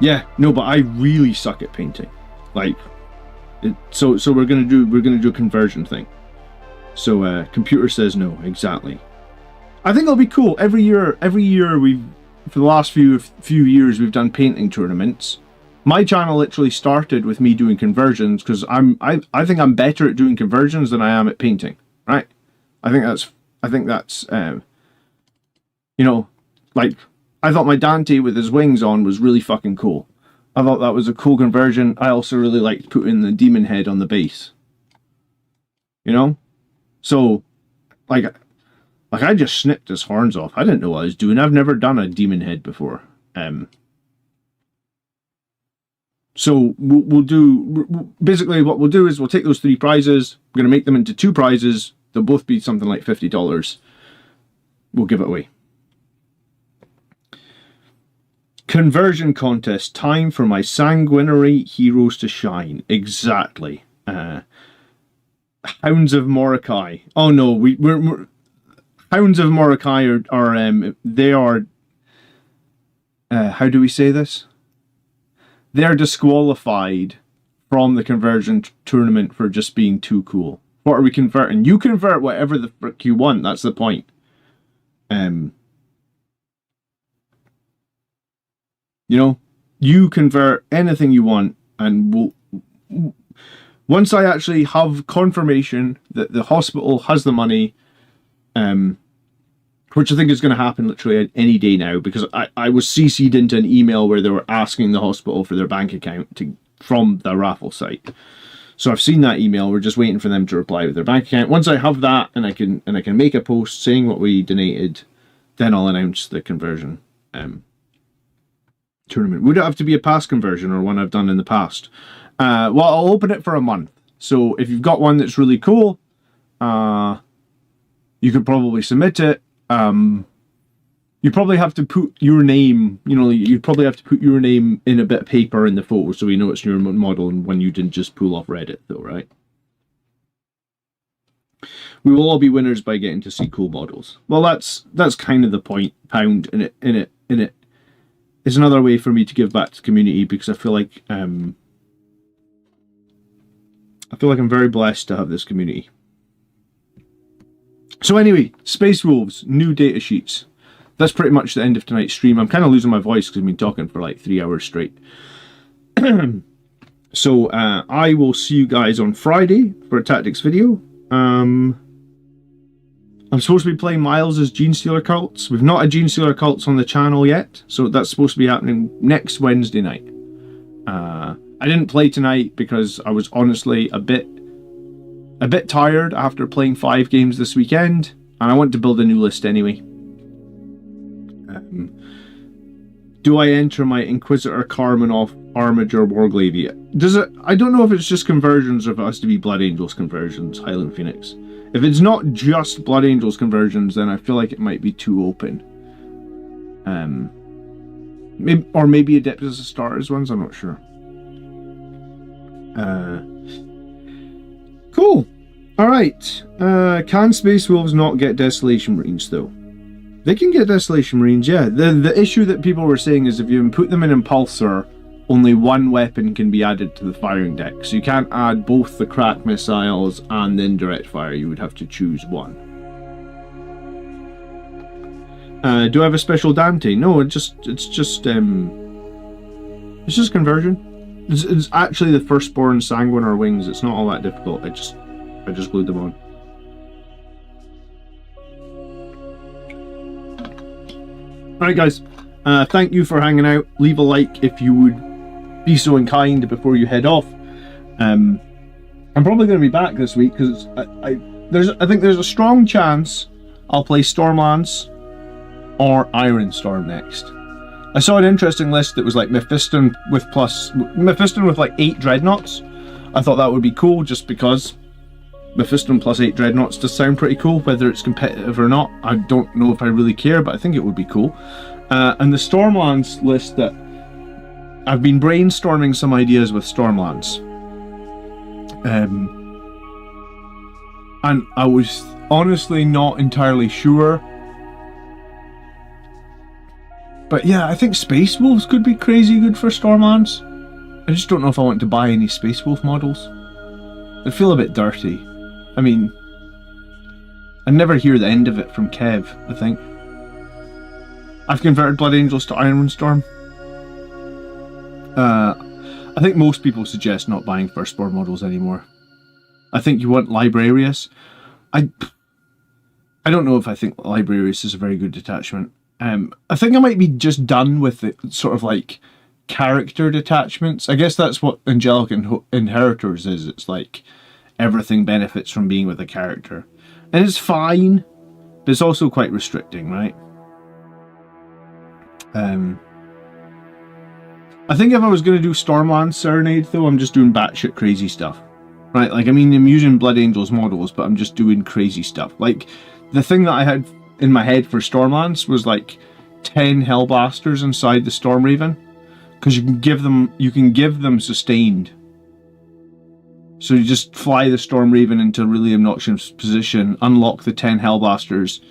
Yeah, no, but I really suck at painting. Like, so we're gonna do a conversion thing. So, computer says no, exactly. I think it'll be cool. Every year for the last few years, we've done painting tournaments. My channel literally started with me doing conversions, because I think I'm better at doing conversions than I am at painting, right? I think that's you know, like, I thought my Dante with his wings on was really fucking cool. I thought that was a cool conversion. I also really liked putting the demon head on the base. You know? So, like I just snipped his horns off. I didn't know what I was doing. I've never done a demon head before. So we'll do, basically what we'll do is we'll take those 3 prizes. We're going to make them into 2 prizes. They'll both be something like $50. We'll give it away. Conversion contest. Time for my sanguinary heroes to shine. Exactly. Hounds of Mordecai. Oh no, we're Hounds of Mordecai are how do we say this? They're disqualified from the conversion tournament for just being too cool. What are we converting? You convert whatever the frick you want. That's the point. You know, you convert anything you want, and once I actually have confirmation that the hospital has the money, which I think is going to happen literally any day now, because I was CC'd into an email where they were asking the hospital for their bank account from the raffle site. So I've seen that email. We're just waiting for them to reply with their bank account. Once I have that and I can make a post saying what we donated, then I'll announce the conversion tournament. Would it have to be a past conversion or one I've done in the past? Well, I'll open it for a month. So if you've got one that's really cool, you could probably submit it. You probably have to put your name, you'd probably have to put your name in a bit of paper in the photo so we know it's your model and one you didn't just pull off Reddit though, right? We will all be winners by getting to see cool models. Well, that's kind of the point, Pound, in it. It's another way for me to give back to the community, because I feel like I'm very blessed to have this community. So anyway, Space Wolves, new data sheets. That's pretty much the end of tonight's stream. I'm kind of losing my voice because I've been talking for like 3 hours straight. So I will see you guys on Friday for a tactics video. I'm supposed to be playing Miles as Genestealer Cults. We've not had Genestealer Cults on the channel yet, so that's supposed to be happening next Wednesday night. I didn't play tonight because I was honestly a bit tired after playing 5 games this weekend, and I want to build a new list anyway. Do I enter my Inquisitor, Karmanoff, Armiger, Warglaive? Does it? I don't know if it's just conversions or if it has to be Blood Angels conversions, Highland Phoenix. If it's not just Blood Angels conversions, then I feel like it might be too open. Maybe Adeptus Astartes ones, I'm not sure. Cool. Alright. Can Space Wolves not get Desolation Marines though? They can get Desolation Marines, yeah. The issue that people were saying is if you put them in Impulsor, only one weapon can be added to the firing deck. So you can't add both the crack missiles and the indirect fire. You would have to choose one. Do I have a special Dante? No, it's just conversion. It's actually the Firstborn Sanguinar wings. It's not all that difficult. I just glued them on. Alright guys, thank you for hanging out. Leave a like if you would be so inclined before you head off. I'm probably going to be back this week because I think there's a strong chance I'll play Stormlands or Ironstorm next. I saw an interesting list that was like Mephiston with like 8 Dreadnoughts. I thought that would be cool just because Mephiston plus 8 Dreadnoughts does sound pretty cool. Whether it's competitive or not, I don't know if I really care, but I think it would be cool. And the Stormlands list that I've been brainstorming some ideas with Stormlands. And I was honestly not entirely sure. But yeah, I think Space Wolves could be crazy good for Stormlands. I just don't know if I want to buy any Space Wolf models. I'd feel a bit dirty. I mean, I never hear the end of it from Kev, I think. I've converted Blood Angels to Ironstorm. I think most people suggest not buying Firstborn models anymore. I think you want Librarius. I don't know if I think Librarius is a very good detachment. I think I might be just done with the sort of like character detachments. I guess that's what Angelic Inheritors is. It's like everything benefits from being with a character. And it's fine, but it's also quite restricting, right? I think if I was going to do Stormlands Serenade, though, I'm just doing batshit crazy stuff. Right, like, I mean, I'm using Blood Angels models, but I'm just doing crazy stuff. Like, the thing that I had in my head for Stormlands was, like, 10 Hellblasters inside the Stormraven. Because you can give them sustained. So you just fly the Stormraven into a really obnoxious position, unlock the 10 Hellblasters,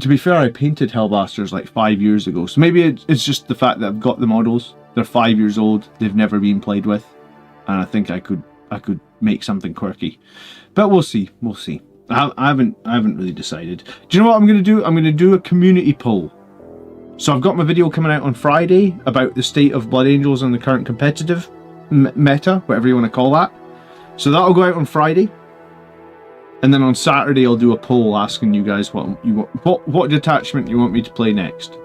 to be fair, I painted Hellblasters like 5 years ago, so maybe it's just the fact that I've got the models. They're 5 years old. They've never been played with, and I think I could make something quirky. But we'll see. We'll see. I haven't really decided. Do you know what I'm going to do? I'm going to do a community poll. So I've got my video coming out on Friday about the state of Blood Angels and the current competitive meta, whatever you want to call that. So that'll go out on Friday. And then on Saturday I'll do a poll asking you guys what detachment you want me to play next.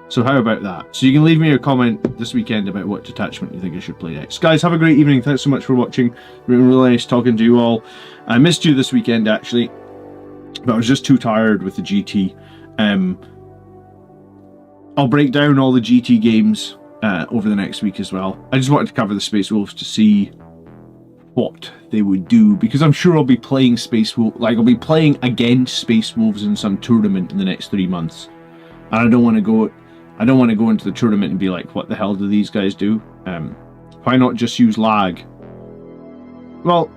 So how about that? So you can leave me a comment this weekend about what detachment you think I should play next. Guys, have a great evening. Thanks so much for watching. It's been really nice talking to you all. I missed you this weekend actually, but I was just too tired with the GT. I'll break down all the GT games over the next week as well. I just wanted to cover the Space Wolves to see what they would do, because I'm sure I'll be playing Space Wolves, like I'll be playing against Space Wolves in some tournament in the next 3 months, and I don't want to go into the tournament and be like, what the hell do these guys do? Why not just use lag? Well,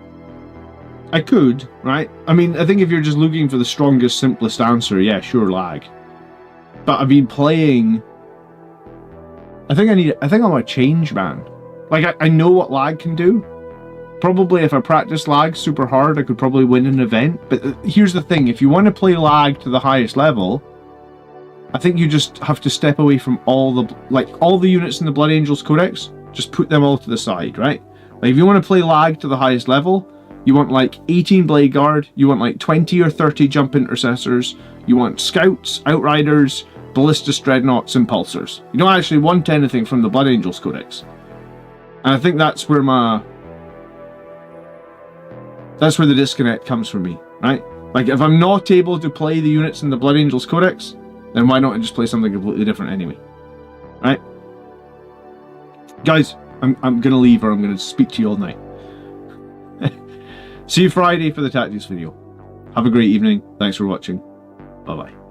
I could, right? I mean, I think if you're just looking for the strongest, simplest answer, yeah, sure, lag. But I've been playing. I think I'm a change man. Like I know what lag can do. Probably if I practice lag super hard, I could probably win an event. But here's the thing: if you want to play lag to the highest level, I think you just have to step away from all the units in the Blood Angels Codex. Just put them all to the side, right? Like if you want to play lag to the highest level, you want like 18 Blade Guard, you want like 20 or 30 Jump Intercessors, you want Scouts, Outriders, Ballistas, Dreadnoughts, and Pulsars. You don't actually want anything from the Blood Angels Codex. And I think that's where the disconnect comes from me, right? Like if I'm not able to play the units in the Blood Angels Codex, then why not just play something completely different anyway, right? Guys, I'm gonna leave, or I'm gonna speak to you all night. See you Friday for the tactics video. Have a great evening. Thanks for watching. Bye bye.